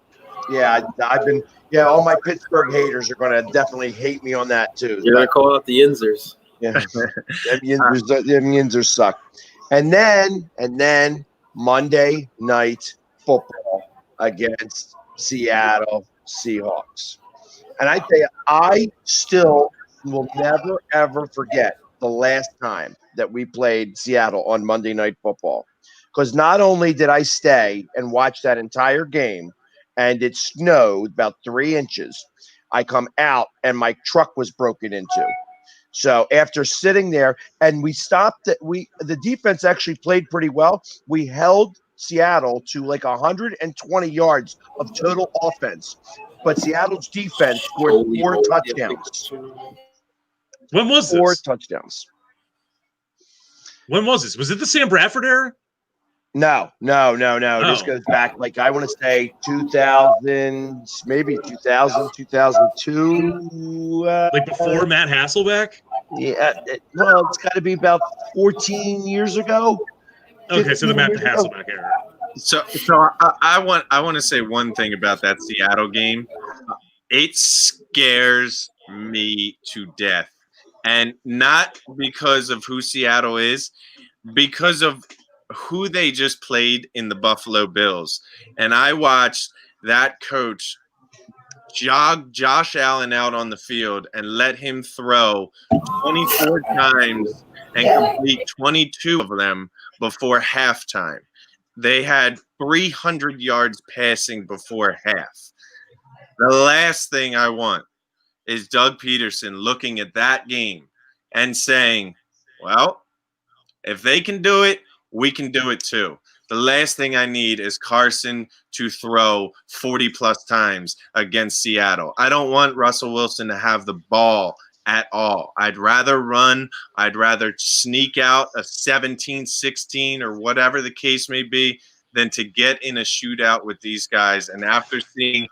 all my Pittsburgh haters are going to definitely hate me on that, too. You're going to call out the Yinzers. Yeah. Them Yinzers suck. And then Monday Night Football against Seattle Seahawks. And I tell you, I still will never, ever forget the last time that we played Seattle on Monday Night Football. Because not only did I stay and watch that entire game, and it snowed about 3 inches, I come out and my truck was broken into. So after sitting there, and we stopped it, the defense actually played pretty well. We held Seattle to like 120 yards of total offense, but Seattle's defense scored 4 touchdowns. When was this? 4 touchdowns. When was this? Was it the Sam Bradford era? No. This goes back, like, I want to say 2000, maybe 2000, 2002. Like before Matt Hasselbeck? Yeah. It's got to be about 14 years ago. Okay, so the Matt Hasselbeck era. So I want to say one thing about that Seattle game. It scares me to death, and not because of who Seattle is, because of who they just played in the Buffalo Bills. And I watched that coach jog Josh Allen out on the field and let him throw 24 times and complete 22 of them before halftime. They had 300 yards passing before half. The last thing I want is Doug Peterson looking at that game and saying, well, if they can do it, we can do it too. The last thing I need is Carson to throw 40-plus times against Seattle. I don't want Russell Wilson to have the ball at all. I'd rather run. I'd rather sneak out a 17-16 or whatever the case may be than to get in a shootout with these guys. And after seeing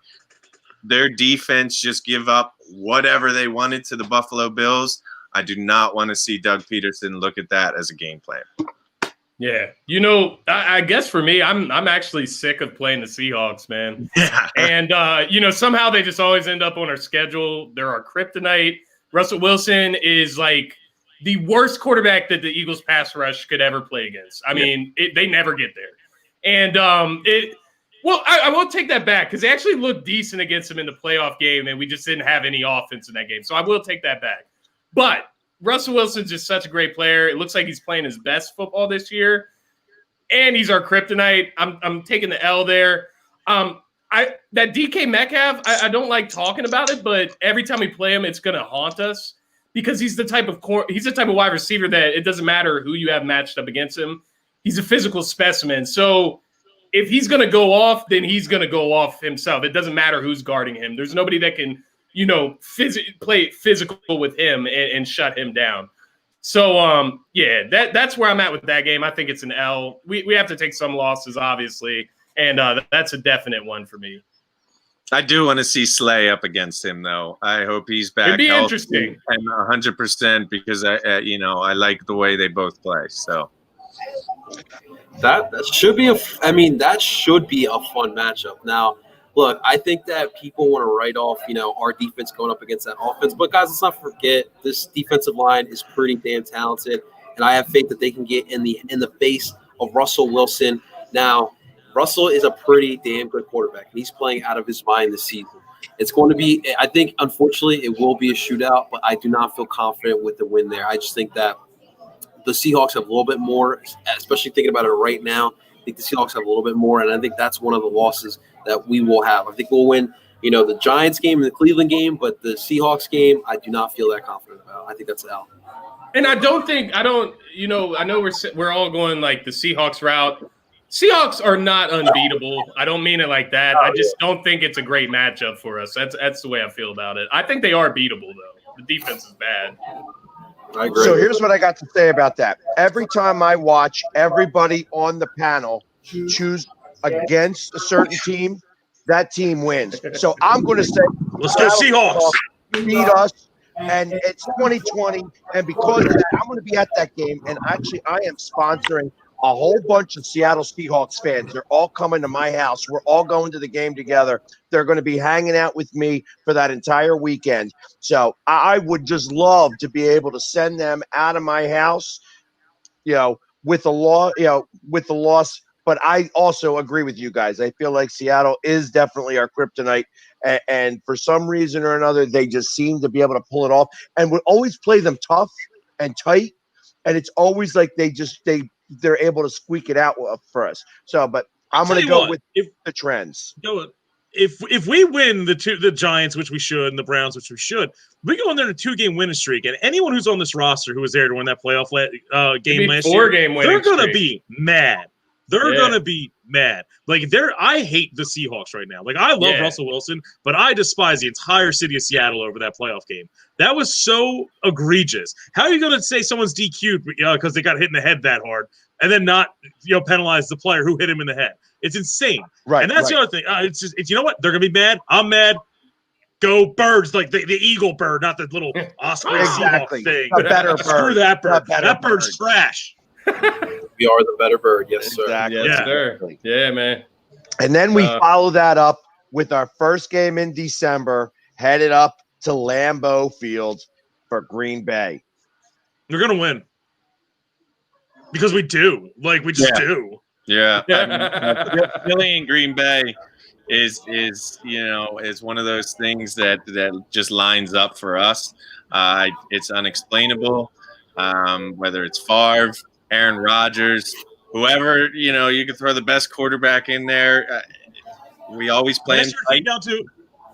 their defense just give up whatever they wanted to the Buffalo Bills, I do not want to see Doug Peterson look at that as a game plan. Yeah, you know, I guess for me, I'm actually sick of playing the Seahawks, man. Yeah. And, you know, somehow they just always end up on our schedule. They're our kryptonite. Russell Wilson is like the worst quarterback that the Eagles pass rush could ever play against. I mean, they never get there. And I won't take that back because they actually looked decent against him in the playoff game, and we just didn't have any offense in that game. So I will take that back. But Russell Wilson's just such a great player. It looks like he's playing his best football this year, and he's our kryptonite. I'm taking the L there. That DK Metcalf, I don't like talking about it, but every time we play him, it's going to haunt us because he's the type of wide receiver that it doesn't matter who you have matched up against him. He's a physical specimen. So if he's going to go off, then he's going to go off himself. It doesn't matter who's guarding him. There's nobody that can, play physical with him and shut him down. So, that's where I'm at with that game. I think it's an L. We have to take some losses, obviously. And that's a definite one for me. I do want to see Slay up against him, though. I hope he's back. It'd be interesting. And 100% because I like the way they both play. So that should be that should be a fun matchup. Now, look, I think that people want to write off, our defense going up against that offense. But guys, let's not forget this defensive line is pretty damn talented, and I have faith that they can get in the face of Russell Wilson. Now, Russell is a pretty damn good quarterback, and he's playing out of his mind this season. It's going to be, I think, unfortunately, it will be a shootout, but I do not feel confident with the win there. I just think that the Seahawks have a little bit more, especially thinking about it right now. I think the Seahawks have a little bit more, and I think that's one of the losses that we will have. I think we'll win, the Giants game and the Cleveland game, but the Seahawks game, I do not feel that confident about. I think that's an L. And I know we're all going like the Seahawks route. Seahawks are not unbeatable. I don't mean it like that. I just don't think it's a great matchup for us. That's the way I feel about it. I think they are beatable, though. The defense is bad. I agree. So here's what I got to say about that. Every time I watch everybody on the panel choose against a certain team, that team wins. So I'm going to say, let's go Seahawks. Beat us. And it's 2020. And because of that, I'm going to be at that game. And actually, I am sponsoring a whole bunch of Seattle Seahawks fans. They're all coming to my house. We're all going to the game together. They're going to be hanging out with me for that entire weekend. So I would just love to be able to send them out of my house, with the loss. But I also agree with you guys. I feel like Seattle is definitely our kryptonite. And for some reason or another, they just seem to be able to pull it off. And we always play them tough and tight. And it's always like they're able to squeak it out for us. So, but I'm going to go with the trends. If we win the Giants, which we should, and the Browns, which we should, we go in there in a 2-game winning streak. And anyone who's on this roster who was there to win that playoff game last year, they're going to be mad. They're going to be mad. I hate the Seahawks right now. I love Russell Wilson, but I despise the entire city of Seattle over that playoff game. That was so egregious. How are you going to say someone's DQ'd because they got hit in the head that hard and then not penalize the player who hit him in the head? It's insane. Right. And that's the other thing. It's you know what? They're going to be mad. I'm mad. Go Birds, like the eagle bird, not the little Osprey exactly. thing. A better bird. Screw that bird. That bird's trash. We are the better bird. Yes, sir. Exactly. Yes, sir. Yeah, man. And then we follow that up with our first game in December, headed up to Lambeau Field for Green Bay. They're going to win. Because we do. We just do. Yeah. Philly and Green Bay is one of those things that just lines up for us. It's unexplainable. Whether it's Favre, Aaron Rodgers, whoever, you can throw the best quarterback in there. We always play him tight. Last year,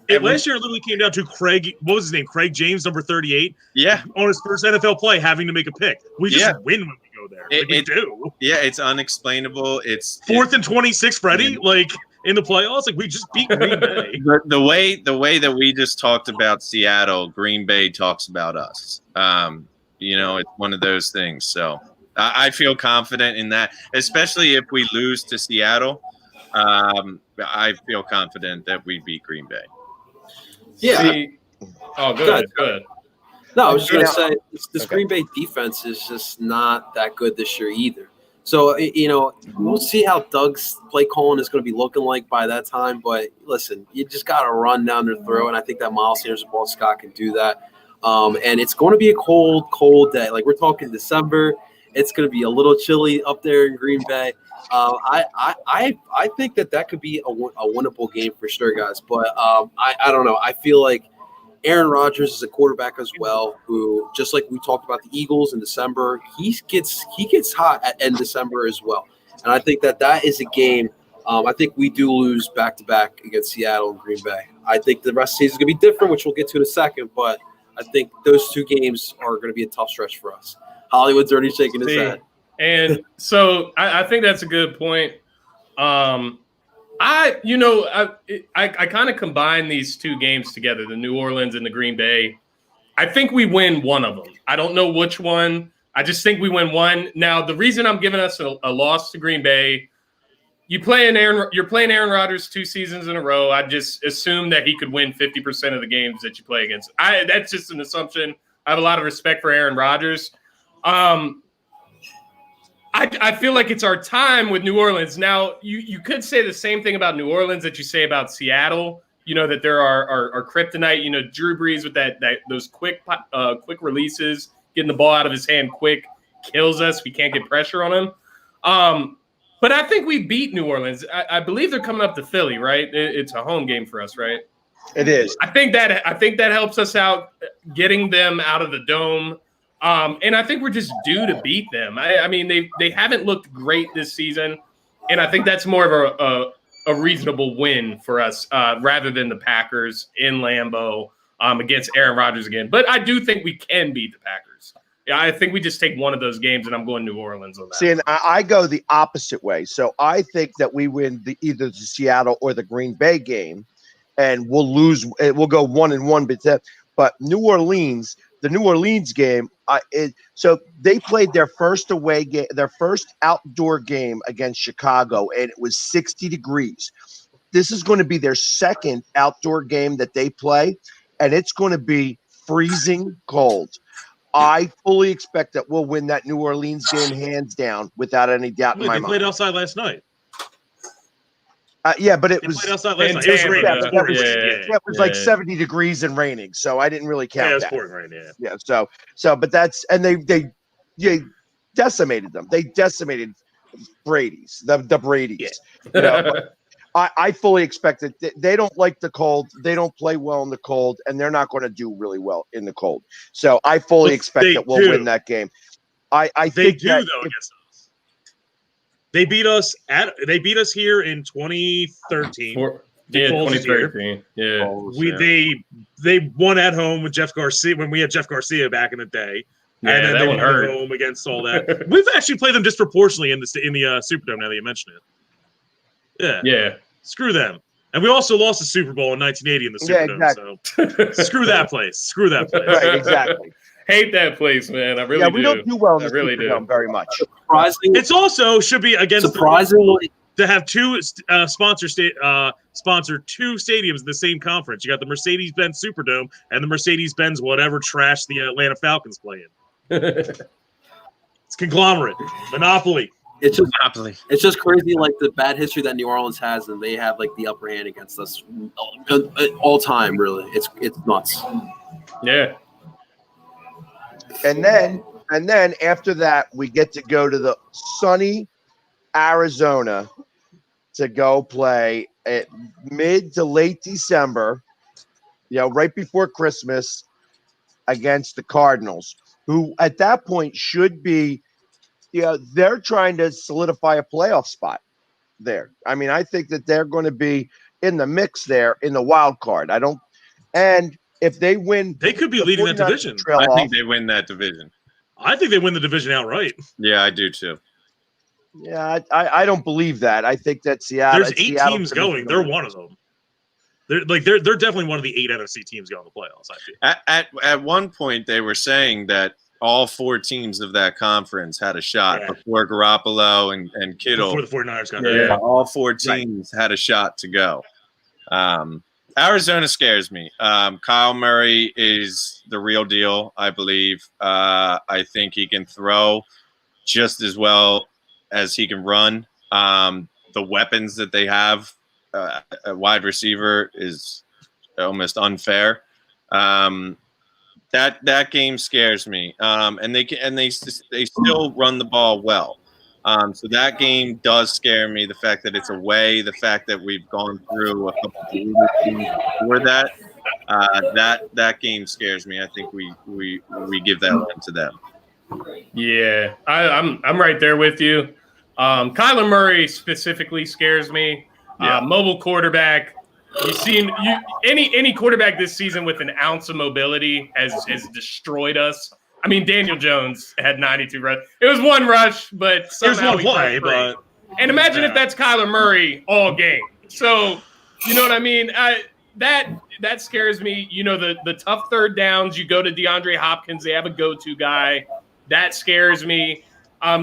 it literally came down to Craig. What was his name? Craig James, number 38. Yeah. On his first NFL play, having to make a pick. We just win when we go there. We do. Yeah, it's unexplainable. It's 4th and 26, Freddie. In the playoffs, we just beat Green Bay. The way that we just talked about Seattle, Green Bay talks about us. It's one of those things. So I feel confident in that, especially if we lose to Seattle. I feel confident that we beat Green Bay. Yeah. Good. No, I was just going to say this Green Bay defense is just not that good this year either. So, we'll see how Doug's play calling is going to be looking like by that time. But listen, you just got to run down their throat. And I think that Miles Sanders and Paul Scott can do that. And it's going to be a cold day. We're talking December. It's going to be a little chilly up there in Green Bay. I think that could be a winnable game for sure, guys. But I don't know. I feel like Aaron Rodgers is a quarterback as well, who, just like we talked about the Eagles in December, he gets hot at end December as well. And I think that is a game. I think we do lose back-to-back against Seattle and Green Bay. I think the rest of the season is going to be different, which we'll get to in a second, but I think those 2 games are going to be a tough stretch for us. Hollywood's already shaking his head. And so I think that's a good point. I kind of combine these 2 games together, the New Orleans and the Green Bay. I think we win one of them. I don't know which one. I just think we win one. Now, the reason I'm giving us a loss to Green Bay, you're playing Aaron Rodgers 2 seasons in a row. I just assume that he could win 50% of the games that you play against. That's just an assumption. I have a lot of respect for Aaron Rodgers. I feel like it's our time with New Orleans. Now, you could say the same thing about New Orleans that you say about Seattle, that there are kryptonite, Drew Brees with those quick releases, getting the ball out of his hand quick, kills us. We can't get pressure on him. But I think we beat New Orleans. I believe they're coming up to Philly, right? It's a home game for us, right? It is. I think that helps us out getting them out of the dome. And I think we're just due to beat them. I mean, they haven't looked great this season, and I think that's more of a reasonable win for us rather than the Packers in Lambeau against Aaron Rodgers again. But I do think we can beat the Packers. Yeah, I think we just take one of those games, and I'm going New Orleans on that. See, and I go the opposite way. So I think that we win either the Seattle or the Green Bay game, and we'll lose. We'll go 1-1, but New Orleans. The New Orleans game, so they played their first away game, their first outdoor game against Chicago, and it was 60 degrees. This is going to be their second outdoor game that they play, and it's going to be freezing cold. I fully expect that we'll win that New Orleans game hands down without any doubt in my mind. They played outside last night. Yeah, but it was outside last night. It was raining. It was like 70 degrees and raining, so I didn't really count. Yeah, it was that. pouring rain. Yeah. So, but that's and they decimated them. They decimated Brady's the Brady's. Yeah. I fully expect that they don't like the cold. They don't play well in the cold, and they're not going to do really well in the cold. So I fully expect that we'll win that game. I think though against us. They beat us here in 2013. 2013. Yeah. They won at home with Jeff Garcia when we had Jeff Garcia back in the day. Yeah, and then that they one won hurt. at home against all that. We've actually played them disproportionately in the Superdome now that you mention it. Yeah. Yeah. Screw them. And we also lost the Super Bowl in 1980 in the Superdome. Exactly. So screw that place. Right, exactly. Hate that place, man. I really do. We don't do well in the really Superdome very much. Surprisingly, It's also should be against surprisingly to have two sponsor 2 stadiums in the same conference. You got the Mercedes-Benz Superdome and the Mercedes-Benz whatever trash the Atlanta Falcons play in. It's conglomerate, monopoly. It's just crazy, like the bad history that New Orleans has, and they have like the upper hand against us all time. Really, it's nuts. Yeah. And then after that, we get to go to the sunny Arizona to go play at mid to late December, right before Christmas against the Cardinals, who at that point should be, they're trying to solidify a playoff spot there. I mean, I think that they're going to be in the mix there in the wild card. And if they win, they could be leading that division. I think they win that division. I think they win the division outright. Yeah, I do too. Yeah, I don't believe that. I think that Seattle. There's 8 teams going. They're one of them. They're definitely one of the 8 NFC teams going to the playoffs. I feel. At one point, they were saying that all 4 teams of that conference had a shot before Garoppolo and Kittle. Before the 49ers got hurt. Yeah, all 4 teams had a shot to go. Arizona scares me. Kyle Murray is the real deal, I believe. I think he can throw just as well as he can run. The weapons that they have at wide receiver is almost unfair. That game scares me. And they still run the ball well. So that game does scare me. The fact that it's away, the fact that we've gone through a couple of teams before that. That game scares me. I think we give that one to them. Yeah, I'm right there with you. Kyler Murray specifically scares me. Mobile quarterback. You've seen any quarterback this season with an ounce of mobility has destroyed us. I mean, Daniel Jones had 92 rush. It was one rush, but somehow one play. But and imagine if that's Kyler Murray all game. So you know what I mean? That scares me. You know, the tough third downs. You go to DeAndre Hopkins. They have a go-to guy. That scares me.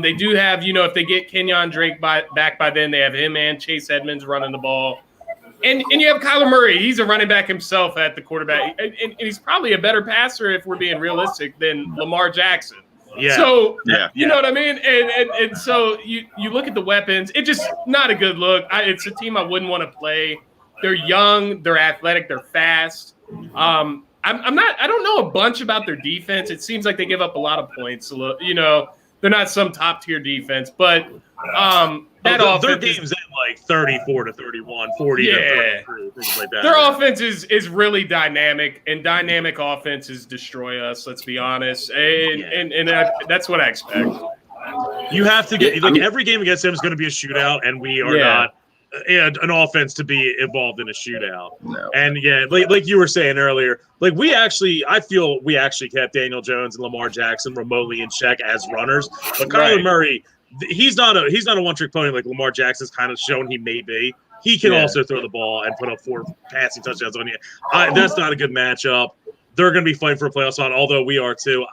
They do have, if they get Kenyon Drake back by then, they have him and Chase Edmonds running the ball. And you have Kyler Murray. He's a running back himself at the quarterback. And he's probably a better passer, if we're being realistic, than Lamar Jackson. Yeah. So, you know what I mean? And so you look at the weapons. It's just not a good look. It's a team I wouldn't want to play. They're young. They're athletic. They're fast. I don't know a bunch about their defense. It seems like they give up a lot of points. They're not some top-tier defense, but their game's at like 34 to 31, 40 to 33, things like that. Their offense is really dynamic, and dynamic offenses destroy us, let's be honest. And that's what I expect. You have to get every game against them is going to be a shootout, and we are not an offense to be involved in a shootout. No. And like you were saying earlier, I feel we actually kept Daniel Jones and Lamar Jackson remotely in check as runners. But Kyler Murray, he's not a one-trick pony like Lamar Jackson's kind of shown he may be. He can also throw the ball and put up 4 passing touchdowns on you. That's not a good matchup. They're going to be fighting for a playoff spot, although we are too.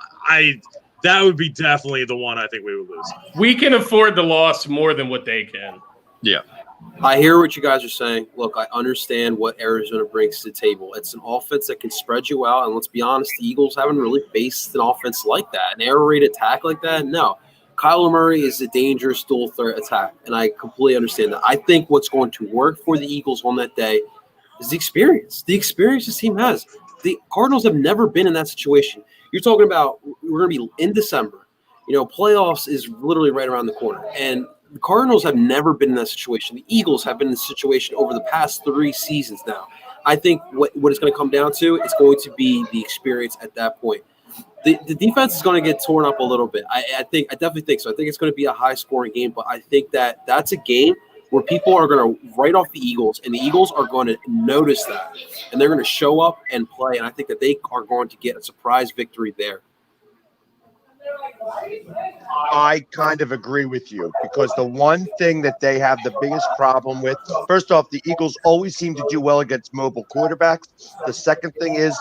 That would be definitely the one I think we would lose. We can afford the loss more than what they can. Yeah. I hear what you guys are saying. Look, I understand what Arizona brings to the table. It's an offense that can spread you out. And let's be honest, the Eagles haven't really faced an offense like that. An air raid attack like that? No. Kyler Murray is a dangerous dual threat attack, and I completely understand that. I think what's going to work for the Eagles on that day is the experience. The experience this team has. The Cardinals have never been in that situation. You're talking about we're going to be in December. Playoffs is literally right around the corner. And the Cardinals have never been in that situation. The Eagles have been in this situation over the past 3 seasons now. I think what it's going to come down to is going to be the experience at that point. The defense is going to get torn up a little bit. I definitely think so. I think it's going to be a high-scoring game, but I think that's a game where people are going to write off the Eagles, and the Eagles are going to notice that, and they're going to show up and play, and I think that they are going to get a surprise victory there. I kind of agree with you because the one thing that they have the biggest problem with, first off, the Eagles always seem to do well against mobile quarterbacks. The second thing is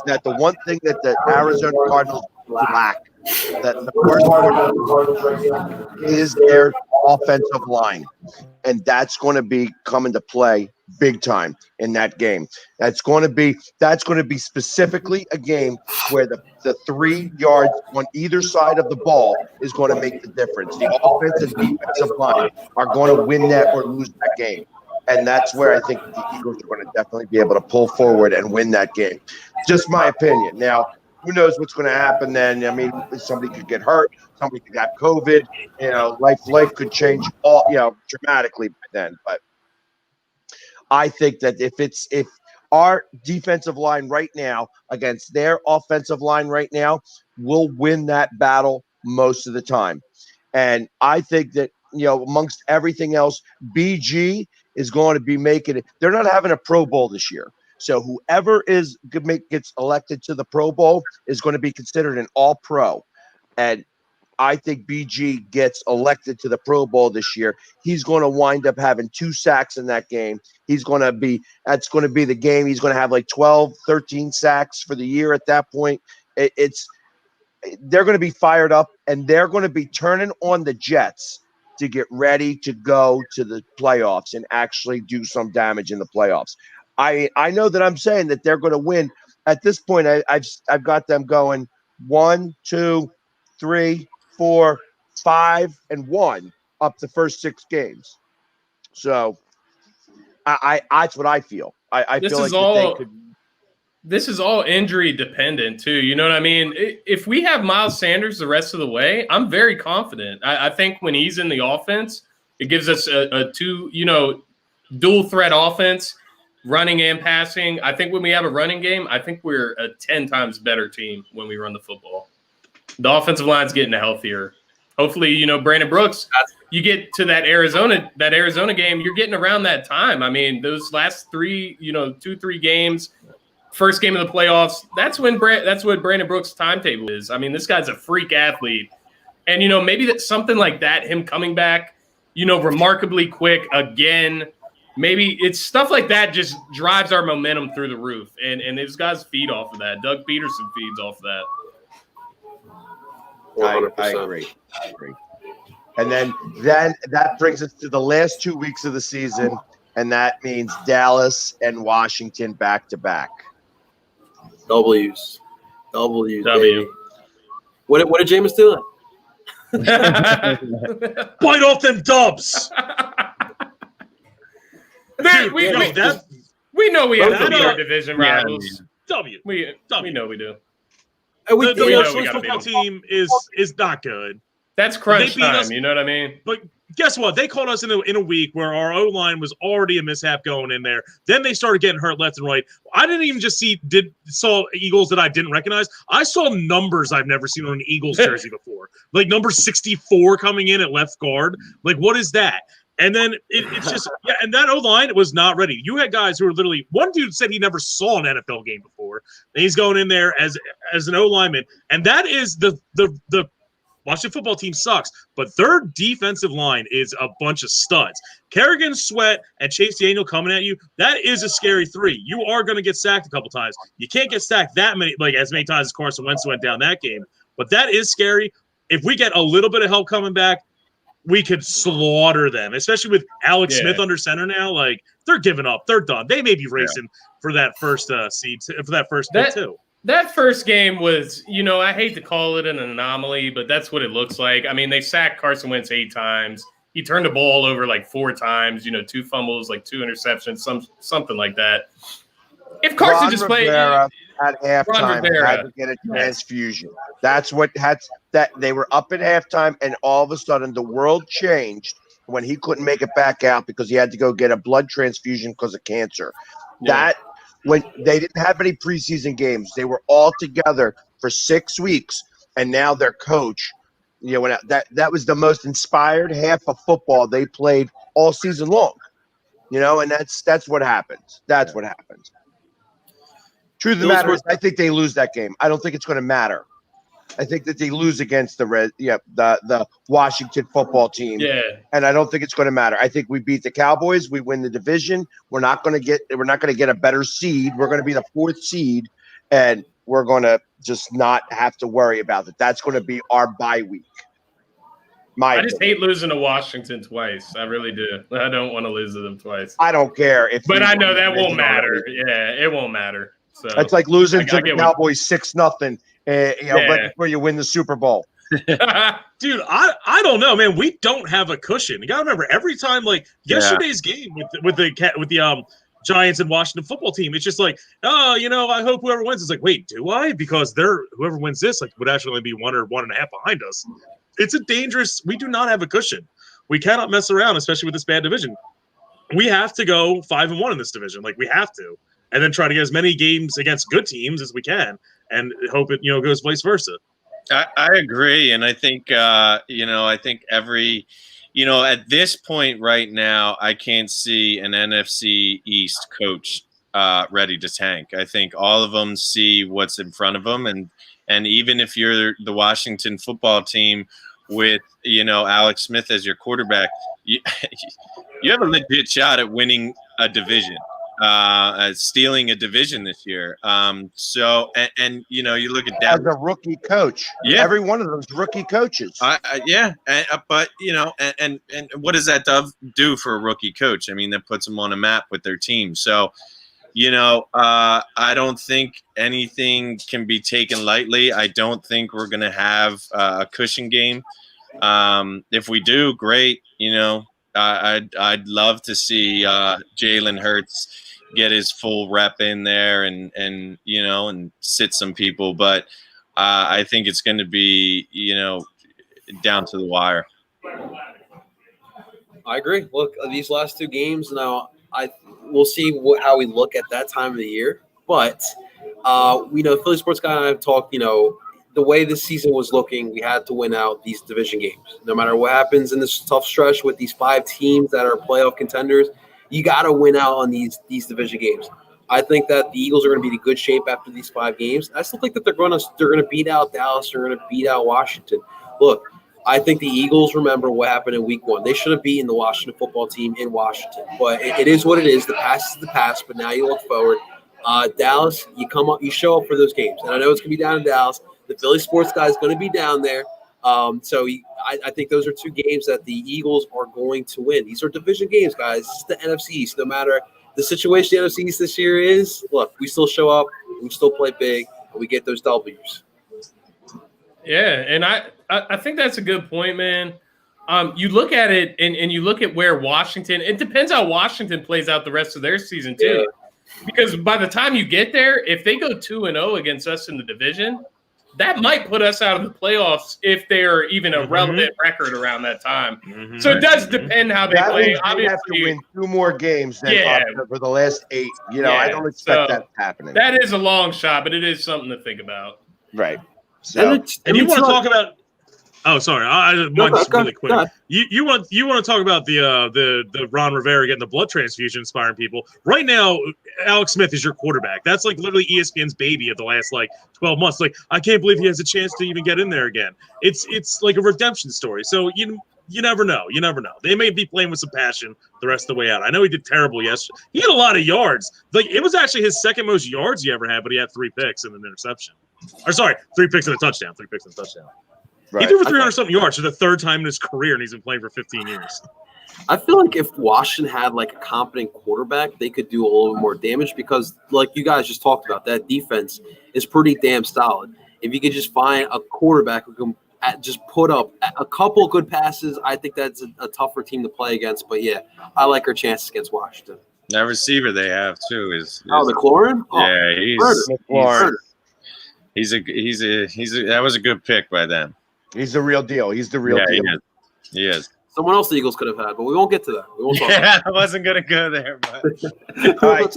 that the one thing that the Arizona Cardinals lack, that the first part is their offensive line, and that's going to be coming to play big time in that game. That's going to be specifically a game where the 3 yards on either side of the ball is going to make the difference. The offensive and defensive line are going to win that or lose that game. And that's where I think the Eagles are going to definitely be able to pull forward and win that game. Just my opinion. Now, who knows what's going to happen then? I mean, somebody could get hurt. Somebody could have COVID. Life could change dramatically by then. But I think that if our defensive line right now against their offensive line right now, will win that battle most of the time. And I think that, amongst everything else, BG is going to be making it. They're not having a Pro Bowl this year. So whoever gets elected to the Pro Bowl is going to be considered an all-pro. And I think BG gets elected to the Pro Bowl this year. He's going to wind up having 2 sacks in that game. That's going to be the game. He's going to have like 12, 13 sacks for the year at that point. They're going to be fired up, and they're going to be turning on the Jets to get ready to go to the playoffs and actually do some damage in the playoffs. I know that I'm saying that they're going to win. At this point, I've got them going 1, 2, 3, 4, 5, and 1 up the first 6 games. So that's what I feel. I feel like they could. This is all injury dependent too. You know what I mean? If we have Miles Sanders the rest of the way, I'm very confident. I think when he's in the offense, it gives us a dual threat offense. running and passing. I think when we have a running game, I think we're a 10 times better team when we run the football. The offensive line's getting healthier. Hopefully, Brandon Brooks, you get to that Arizona game, you're getting around that time. I mean, those last 2-3 games, first game of the playoffs, that's what Brandon Brooks' timetable is. I mean, this guy's a freak athlete. And, maybe that something like that, him coming back, remarkably quick again, maybe it's stuff like that just drives our momentum through the roof. And these guys feed off of that. Doug Peterson feeds off of that. I agree. And then that brings us to the last 2 weeks of the season, and that means Dallas and Washington back to back. W's. W. What did Jameis do? Bite off them dubs. We know we have to be our division rivals. W. We know we do. The Washington football team is not good. That's crunch time. You know what I mean? But guess what? They caught us in a week where our O-line was already a mishap going in there. Then they started getting hurt left and right. I didn't even just saw Eagles that I didn't recognize. I saw numbers I've never seen on an Eagles jersey before. Like number 64 coming in at left guard. Like, what is that? And then it's just, and that O-line was not ready. You had guys who were literally, one dude said he never saw an NFL game before. And he's going in there as an O-lineman. And that is the Washington football team sucks, but their defensive line is a bunch of studs. Kerrigan, Sweat, and Chase Daniel coming at you, that is a scary three. You are going to get sacked a couple times. You can't get sacked as many times as Carson Wentz went down that game, but that is scary. If we get a little bit of help coming back, we could slaughter them, especially with Alex Smith under center now. Like, they're giving up. They're done. They may be racing for that first seed, for that first pick too. That first game was, I hate to call it an anomaly, but that's what it looks like. I mean, they sacked Carson Wentz 8 times. He turned the ball over like 4 times, 2 fumbles, like 2 interceptions, something like that. If Carson just played at halftime, had to get a transfusion. That's what they were up at halftime, and all of a sudden the world changed when he couldn't make it back out because he had to go get a blood transfusion because of cancer. Yeah. When they didn't have any preseason games, they were all together for 6 weeks, and now their coach, that was the most inspired half of football they played all season long, and that's what happens. That's what happens. Truth of the matter is, I think they lose that game. I don't think it's going to matter. I think that they lose against the Washington football team. Yeah. And I don't think it's going to matter. I think we beat the Cowboys. We win the division. We're not going to get a better seed. We're going to be the 4th seed, and we're going to just not have to worry about it. That's going to be our bye week. I just hate losing to Washington twice. I really do. I don't want to lose to them twice. I don't care but I know that won't matter. Yeah, it won't matter. So it's like losing to the Cowboys 6-0. Right before you win the Super Bowl. Dude, I don't know, man. We don't have a cushion. You gotta remember, every time, like yesterday's game with the Giants and Washington football team, it's just like, I hope whoever wins is like, wait, do I? Because whoever wins this would actually only be 1 or 1.5 behind us. It's a dangerous. We do not have a cushion. We cannot mess around, especially with this bad division. We have to go 5-1 in this division. Like, we have to. And then try to get as many games against good teams as we can, and hope it goes vice versa. I agree, and I think at this point right now, I can't see an NFC East coach ready to tank. I think all of them see what's in front of them, and even if you're the Washington football team with Alex Smith as your quarterback, you have a legit shot at winning a division. Stealing a division this year. So you look at that as a rookie coach. Yeah, every one of those rookie coaches. But and what does that do for a rookie coach? I mean, that puts them on a map with their team. So, I don't think anything can be taken lightly. I don't think we're gonna have a cushion game. If we do, great. I'd love to see Jalen Hurts get his full rep in there and sit some people, but I think it's going to be down to the wire. I agree. Look, these last 2 games now, we'll see how we look at that time of the year. But we know Philly Sports Guy and I have talked. The way this season was looking, we had to win out these division games. No matter what happens in this tough stretch with these 5 teams that are playoff contenders, you got to win out on these division games. I think that the Eagles are going to be in good shape after these 5 games. I still think that they're going to beat out Dallas. They're going to beat out Washington. Look, I think the Eagles remember what happened in Week 1. They should have beaten the Washington football team in Washington, but it is what it is. The past is the past. But now you look forward. Dallas, you come up, you show up for those games, and I know it's going to be down in Dallas. The Philly Sports Guy is going to be down there. I think those are 2 games that the Eagles are going to win. These are division games, guys. This is the NFC East. No matter the situation the NFC East this year is, look, we still show up, we still play big, and we get those W's. Yeah, and I think that's a good point, man. You look at it, and you look at where Washington – it depends how Washington plays out the rest of their season too. Yeah. Because by the time you get there, if they go 2-0 against us in the division – that might put us out of the playoffs if they're even a relevant record around that time. Mm-hmm. So it does depend how they play. Obviously, have to win 2 more games than for the last 8. I don't expect that happening. That is a long shot, but it is something to think about. Right. So, and you want to talk about? Oh, sorry. Mine just really quick. You want to talk about the Ron Rivera getting the blood transfusion, inspiring people. Right now, Alex Smith is your quarterback. That's like literally ESPN's baby of the last 12 months. I can't believe he has a chance to even get in there again. It's like a redemption story. So you never know. You never know. They may be playing with some passion the rest of the way out. I know he did terrible yesterday. He had a lot of yards. It was actually his second most yards he ever had, but he had 3 picks and an interception. Or sorry, 3 picks and a touchdown. 3 picks and a touchdown. Right. He threw for 300-something yards for the 3rd time in his career, and he's been playing for 15 years. I feel like if Washington had a competent quarterback, they could do a little bit more damage because, like you guys just talked about, that defense is pretty damn solid. If you could just find a quarterback who can just put up a couple good passes, I think that's a tougher team to play against. But, yeah, I like our chances against Washington. That receiver they have, too, is McLaurin? Yeah, that was a good pick by them. He's the real deal. He's the real deal. He is. Someone else the Eagles could have had, but we won't get to that. We won't talk I wasn't going to go there. But. All right,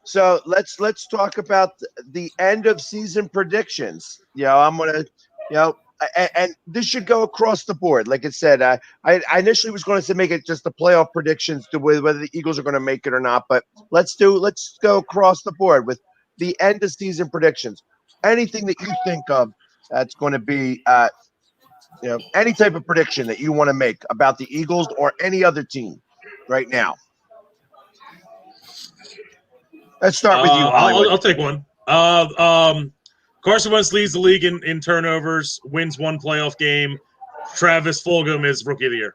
so let's talk about the end of season predictions. I'm going to, and this should go across the board. Like I said, I initially was going to make it just the playoff predictions to whether the Eagles are going to make it or not. But let's go across the board with the end of season predictions. Anything that you think of that's going to be any type of prediction that you want to make about the Eagles or any other team right now. Let's start with you. I'll take one. Carson Wentz leads the league in turnovers, wins 1 playoff game. Travis Fulgham is Rookie of the Year.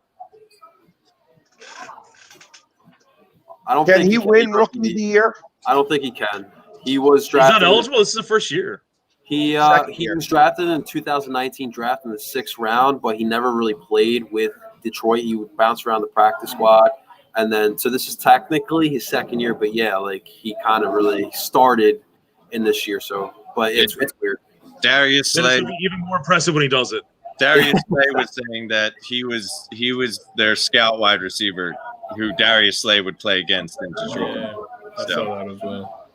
Can he win Rookie of the Year? I don't think he can. He was drafted. He's not eligible. This is the first year. He was drafted in 2019 draft in the 6th round, but he never really played with Detroit. He would bounce around the practice squad. And then, so this is technically his 2nd year, but yeah, he kind of really started in this year. So, but it's weird. Darius Slay. It's even more impressive when he does it. Darius Slay was saying that he was their scout wide receiver who Darius Slay would play against in Detroit. Yeah, I saw that as well.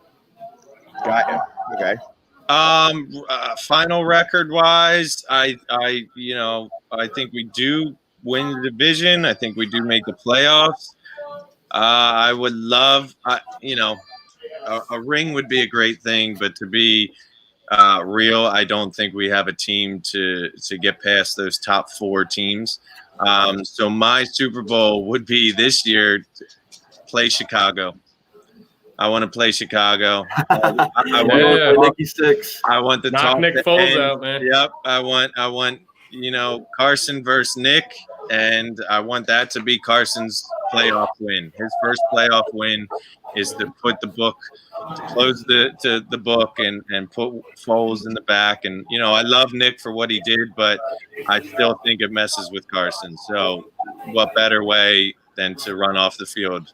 Got you. Okay. Final record wise, I think we do win the division. I think we do make the playoffs. I would love, a ring would be a great thing, but to be real, I don't think we have a team to get past those top 4 teams. So my Super Bowl would be this year, play Chicago. I want to play Chicago. I want the knock Nick Foles out, man. Yep. I want Carson versus Nick, and I want that to be Carson's playoff win. His first playoff win is to put the book, to close the book and put Foles in the back. And I love Nick for what he did, but I still think it messes with Carson. So, what better way than to run off the field?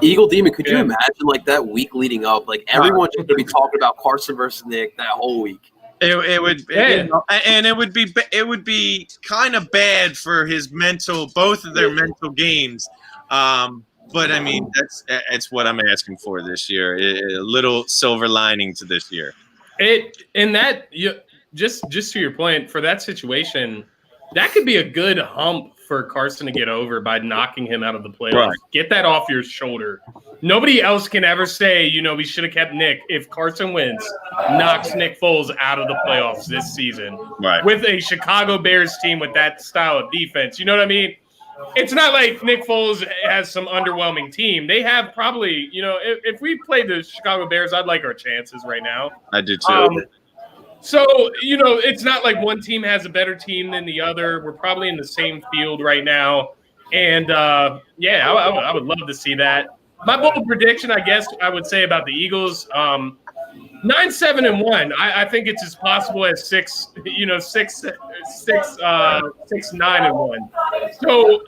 Eagle Demon, could you imagine that week leading up? Everyone should be talking about Carson versus Nick that whole week. It would be kind of bad for his both of their mental games. But I mean, that's what I'm asking for this year. A little silver lining to this year. Just to your point, for that situation, that could be a good hump for Carson to get over by knocking him out of the playoffs. Right. Get that off your shoulder. Nobody else can ever say, we should have kept Nick if Carson Wentz knocks Nick Foles out of the playoffs this season. Right. With a Chicago Bears team with that style of defense. You know what I mean? It's not like Nick Foles has some underwhelming team. They have probably, if we played the Chicago Bears, I'd like our chances right now. I do too. So, it's not like one team has a better team than the other. We're probably in the same field right now. And, I would love to see that. My bold prediction, I guess I would say about the Eagles, 9-7-1. I think it's as possible as 6-9-1. So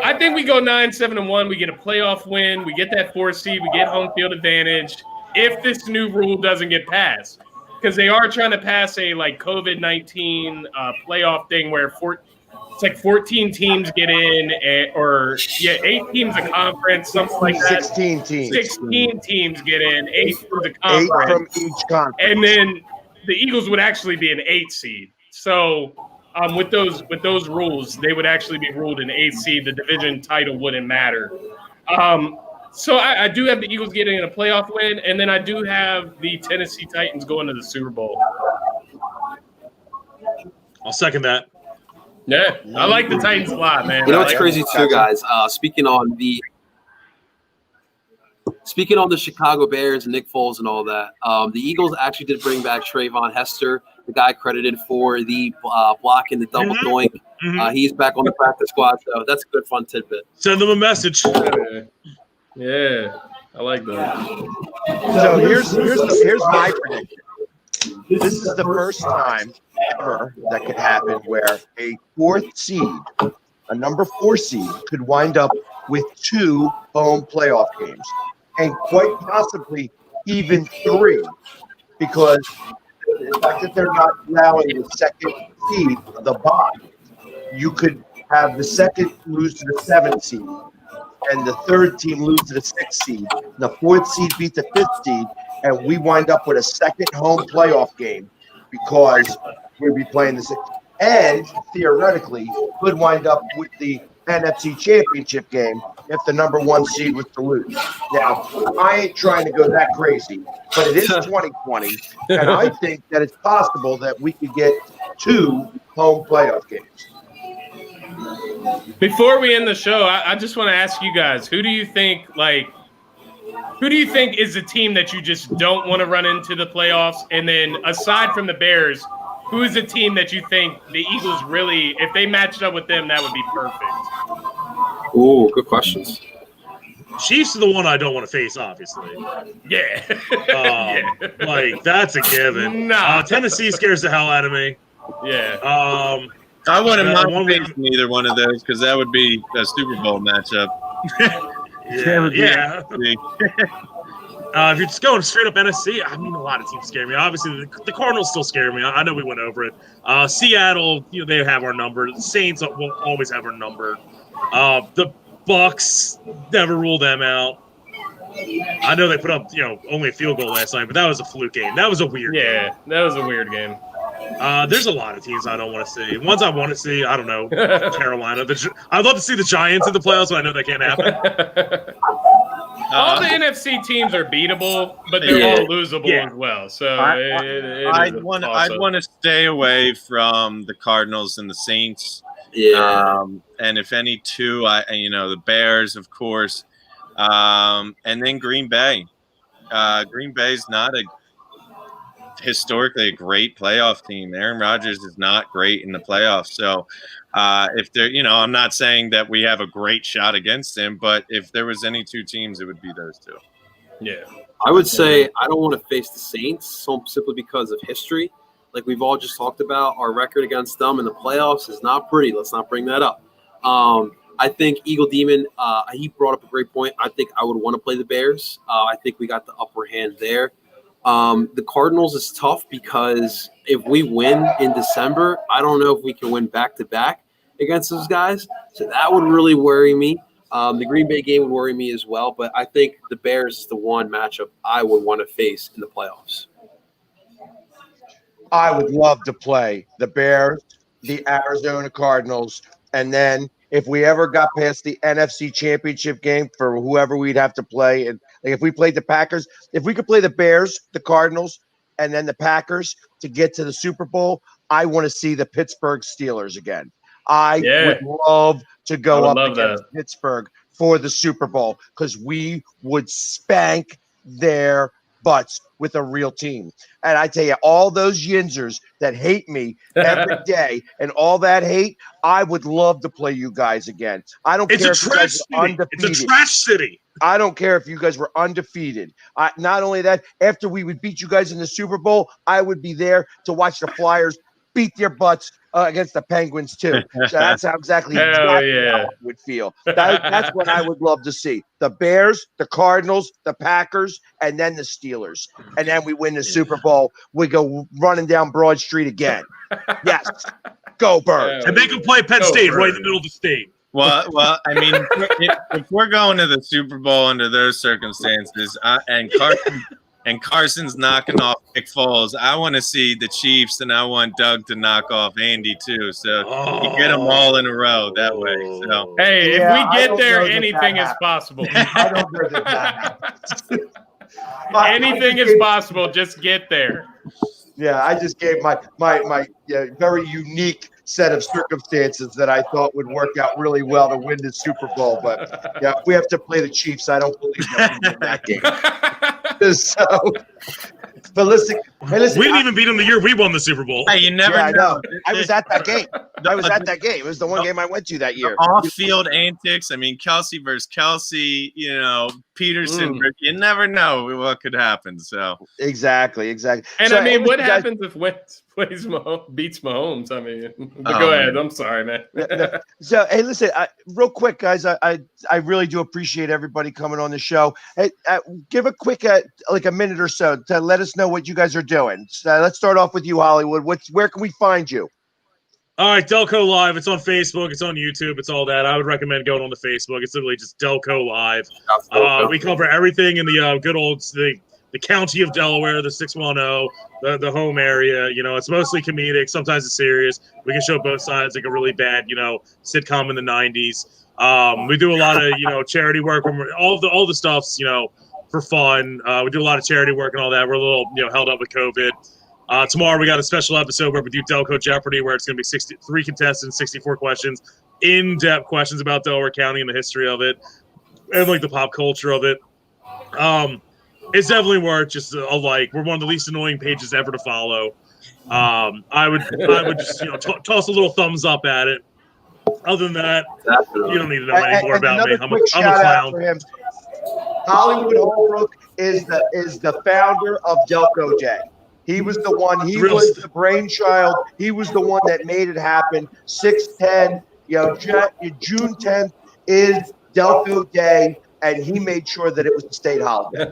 I think we go 9-7-1. We get a playoff win. We get that 4 seed. We get home field advantage if this new rule doesn't get passed. Because they are trying to pass a COVID-19 playoff thing where it's like 14 teams get in, 8 teams a conference, something like that. 16 teams. 16 teams get in, 8 teams a conference. 8 from each conference. And then the Eagles would actually be an 8 seed. So with those rules, they would actually be ruled an 8 seed. The division title wouldn't matter. So I do have the Eagles getting a playoff win, and then I do have the Tennessee Titans going to the Super Bowl. I'll second that. Yeah, I like the Titans a lot, man. You know what's crazy too, guys? Speaking on the Chicago Bears and Nick Foles and all that, the Eagles actually did bring back Trayvon Hester, the guy credited for the block and the double doink. He's back on the practice squad, so that's a good fun tidbit. Send them a message. Yeah, I like that. So here's my prediction. This is the first time ever that could happen where a 4th seed, a number 4 seed, could wind up with 2 home playoff games, and quite possibly even 3, because the fact that they're not allowing the 2nd seed, the bye, you could have the 2nd lose to the 7th seed, and the 3rd team lose to the 6th seed, the 4th seed beat the 5th seed, and we wind up with a 2nd home playoff game because we'd be playing the 6th. And theoretically, could wind up with the NFC Championship game if the number 1 seed was to lose. Now, I ain't trying to go that crazy, but it is 2020, and I think that it's possible that we could get 2 home playoff games. Before we end the show, I just want to ask you guys, who do you think is the team that you just don't want to run into the playoffs? And then aside from the Bears, who is the team that you think the Eagles really, if they matched up with them, that would be perfect? Ooh, good questions. Chiefs are the one I don't want to face, obviously. Yeah. Like, that's a given. Nah. Tennessee scares the hell out of me. Yeah. I wouldn't mind facing either one of those because that would be a Super Bowl matchup. Yeah. If you're just going straight up NFC, I mean, a lot of teams scare me. Obviously, the Cardinals still scare me. I know we went over it. Seattle, they have our number. The Saints will always have our number. The Bucks, never rule them out. I know they put up, only a field goal last night, but that was a fluke game. That was a weird game. Yeah, that was a weird game. There's a lot of teams I don't want to see. Ones I want to see, I don't know, Carolina. I'd love to see the Giants in the playoffs, but I know that can't happen. All the NFC teams are beatable, but they're all losable as well. So I'd want to stay away from the Cardinals and the Saints. Yeah. And if any 2, the Bears, of course, and then Green Bay. Green Bay's not historically a great playoff team. Aaron Rodgers is not great in the playoffs. So if they're, I'm not saying that we have a great shot against him, but if there was any 2 teams, it would be those 2. Yeah. I would say I don't want to face the Saints simply because of history. Like we've all just talked about, our record against them in the playoffs is not pretty. Let's not bring that up. I think Eagle Demon, he brought up a great point. I think I would want to play the Bears. I think we got the upper hand there. The Cardinals is tough because if we win in December, I don't know if we can win back-to-back against those guys. So that would really worry me. The Green Bay game would worry me as well, but I think the Bears is the one matchup I would want to face in the playoffs. I would love to play the Bears, the Arizona Cardinals, and then if we ever got past the NFC Championship game for whoever we'd have to play, and like if we played the Packers, if we could play the Bears, the Cardinals, and then the Packers to get to the Super Bowl, I want to see the Pittsburgh Steelers again. I would love to go up against Pittsburgh for the Super Bowl because we would spank their butts with a real team. And I tell you, all those yinzers that hate me every day and all that hate, I would love to play you guys again. I don't care if you guys are undefeated. It's a trash city. I don't care if you guys were undefeated. Not only that, after we would beat you guys in the Super Bowl, I would be there to watch the Flyers beat their butts against the Penguins too. So that's how exactly how I would feel. That's what I would love to see. The Bears, the Cardinals, the Packers, and then the Steelers. And then we win the Super Bowl. We go running down Broad Street again. Yes. Go Birds. And they can play Penn State right in the middle of the state. Well, I mean, if we're going to the Super Bowl under those circumstances, and Carson's knocking off Nick Foles, I want to see the Chiefs, and I want Doug to knock off Andy too. So you get them all in a row that way. So hey, if we get there, anything is possible. I don't know that. Anything is possible. Just get there. Yeah, I just gave my very unique set of circumstances that I thought would work out really well to win the Super Bowl. But yeah, if we have to play the Chiefs, I don't believe that we win that game. So, but listen, we didn't even beat them the year we won the Super Bowl. Hey, you never know. I know. I was at that game. It was the one game I went to that year. Off-field antics. I mean, Kelsey versus Kelsey. Peterson. You never know what could happen. So exactly. And so, I mean, what happens if Wentz beats Mahomes? I mean, but go ahead. I'm sorry, man. So, hey, listen, real quick, guys. I really do appreciate everybody coming on the show. Hey, give a quick, like a minute or so to let us know what you guys are doing. So let's start off with you, Hollywood. Where can we find you? All right, Delco Live. It's on Facebook. It's on YouTube. It's all that. I would recommend going on to Facebook. It's literally just Delco Live. We cover everything in the good old the county of Delaware, the 610, the home area. It's mostly comedic. Sometimes it's serious. We can show both sides, like a really bad, sitcom in the 90s. We do a lot of, charity work. All the stuff's, for fun. We do a lot of charity work and all that. We're a little, held up with COVID. Tomorrow we got a special episode where we do Delco Jeopardy, where it's going to be 63 contestants, 64 questions, in-depth questions about Delaware County and the history of it, and like the pop culture of it. It's definitely worth just a like. We're one of the least annoying pages ever to follow. I would just toss a little thumbs up at it. Other than that, you don't need to know any more about me. I'm a clown. For him. Hollywood Holbrook is the founder of Delco Day. He was the one. He was the brainchild. He was the one that made it happen. 6/10. June 10th is Delco Day, and he made sure that it was a state holiday.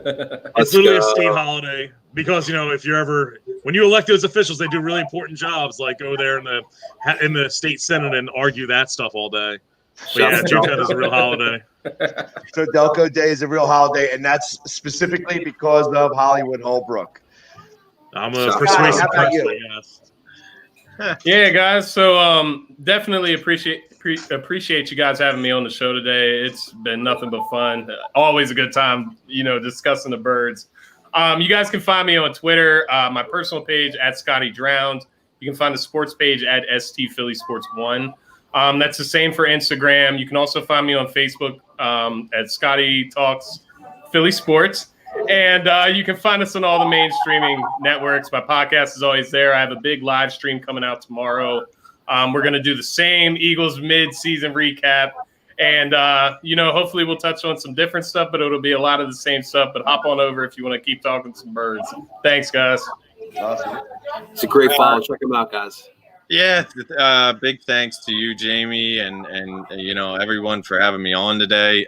It's literally a state holiday because if you're ever when you elect those officials, they do really important jobs like go there in the state senate and argue that stuff all day. But yeah, June 10th is a real holiday. So Delco Day is a real holiday, and that's specifically because of Hollywood Holbrook. I'm a persuasive person, yes. Yeah, guys. So definitely appreciate you guys having me on the show today. It's been nothing but fun. Always a good time, discussing the birds. You guys can find me on Twitter, my personal page at Scotty Drowned. You can find the sports page at ST Philly Sports 1. That's the same for Instagram. You can also find me on Facebook at Scotty Talks Philly Sports. And you can find us on all the main streaming networks. My podcast is always there. I have a big live stream coming out tomorrow. We're going to do the same Eagles mid-season recap. And, hopefully we'll touch on some different stuff, but it'll be a lot of the same stuff. But hop on over if you want to keep talking some birds. Thanks, guys. Awesome. It's a great follow. Check them out, guys. Yeah, big thanks to you, Jamie, and everyone for having me on today.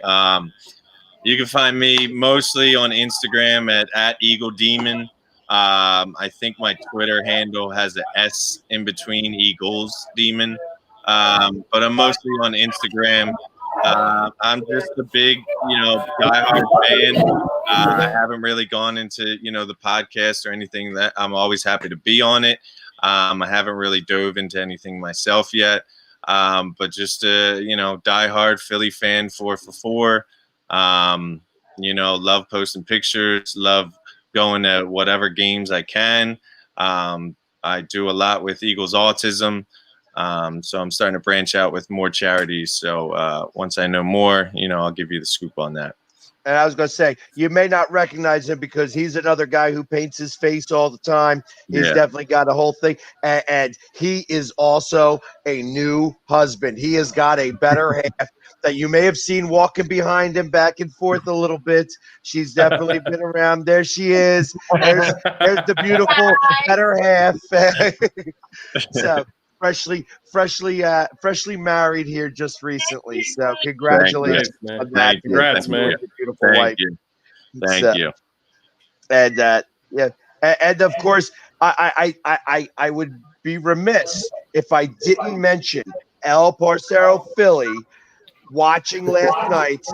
You can find me mostly on Instagram at Eagle Demon. I think my Twitter handle has an S in between Eagles Demon. But I'm mostly on Instagram I'm just a big, diehard fan. I haven't really gone into, the podcast or anything. That I'm always happy to be on it. I haven't really dove into anything myself yet. But just a, diehard Philly fan 4 for 4. Love posting pictures, love going to whatever games I can. I do a lot with Eagles Autism. So I'm starting to branch out with more charities. So once I know more, I'll give you the scoop on that. And I was going to say, you may not recognize him because he's another guy who paints his face all the time. He's definitely got a whole thing. And he is also a new husband. He has got a better half that you may have seen walking behind him back and forth a little bit. She's definitely been around. There she is. There's the beautiful better half. So freshly married here just recently. So congratulations on that. Congrats, man. Beautiful wife. Thank you. And and of course, I would be remiss if I didn't mention El Parcero Philly watching last night.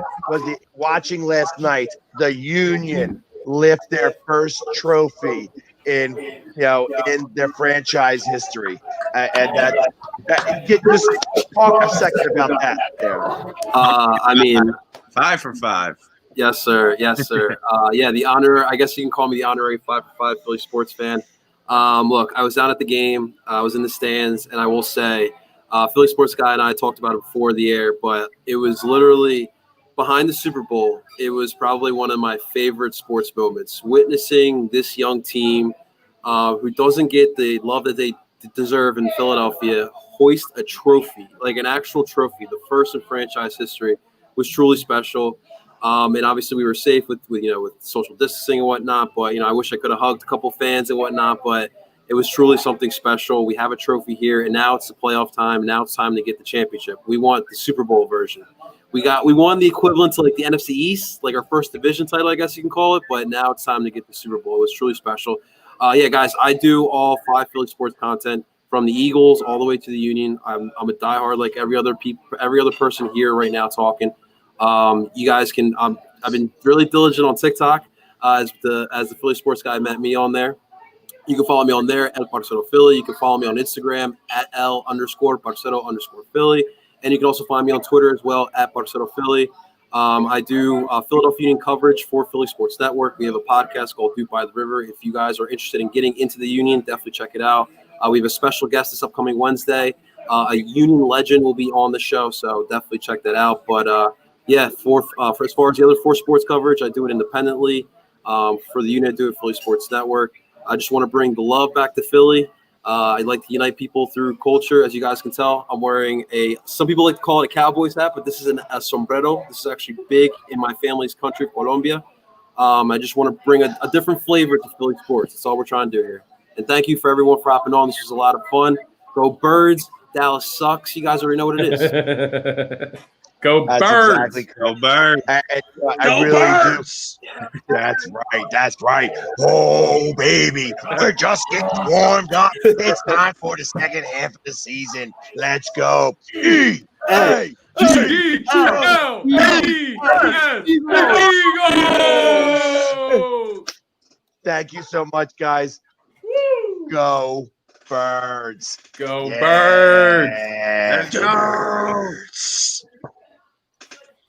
The Union lift their first trophy in their franchise history, and just talk a second about that. There, I mean, 5 for 5. Yes, sir. The honor. I guess you can call me the honorary 5 for 5 Philly sports fan. Look, I was down at the game. I was in the stands, and I will say, Philly sports guy and I talked about it before the air, but it was literally behind the Super Bowl. It was probably one of my favorite sports moments. Witnessing this young team who doesn't get the love that they deserve in Philadelphia hoist a trophy, like an actual trophy, the first in franchise history, was truly special. And obviously we were safe with social distancing and whatnot, but I wish I could have hugged a couple fans and whatnot, but it was truly something special. We have a trophy here, and now it's the playoff time. Now it's time to get the championship. We want the Super Bowl version. We won the equivalent to like the NFC East, like our first division title, I guess you can call it, but now it's time to get the Super Bowl. It was truly special. Guys, I do all 5 Philly sports content from the Eagles all the way to the Union. I'm a diehard like every other person here right now talking. You guys can. I've been really diligent on TikTok as the Philly sports guy met me on there. You can follow me on there at Parcero Philly. You can follow me on Instagram at L_Parcero_Philly. And you can also find me on Twitter as well at Parcero Philly. I do Philadelphia Union coverage for Philly Sports Network. We have a podcast called Duke by the River. If you guys are interested in getting into the Union, definitely check it out. We have a special guest this upcoming Wednesday. A Union legend will be on the show, so definitely check that out. But for as far as the other 4 sports coverage, I do it independently. For the Union, I do it Philly Sports Network. I just want to bring the love back to Philly. I like to unite people through culture. As you guys can tell, I'm wearing some people like to call it a Cowboys hat, but this is a sombrero. This is actually big in my family's country, Colombia. I just want to bring a different flavor to Philly sports. That's all we're trying to do here. And thank you for everyone for hopping on. This was a lot of fun. Go Birds. Dallas sucks. You guys already know what it is. Go Birds. Go Birds. I really do. That's right. Oh, baby. We're just getting warmed up. It's time for the second half of the season. Let's go. Thank you so much, guys. Go Birds. Go Birds. Birds.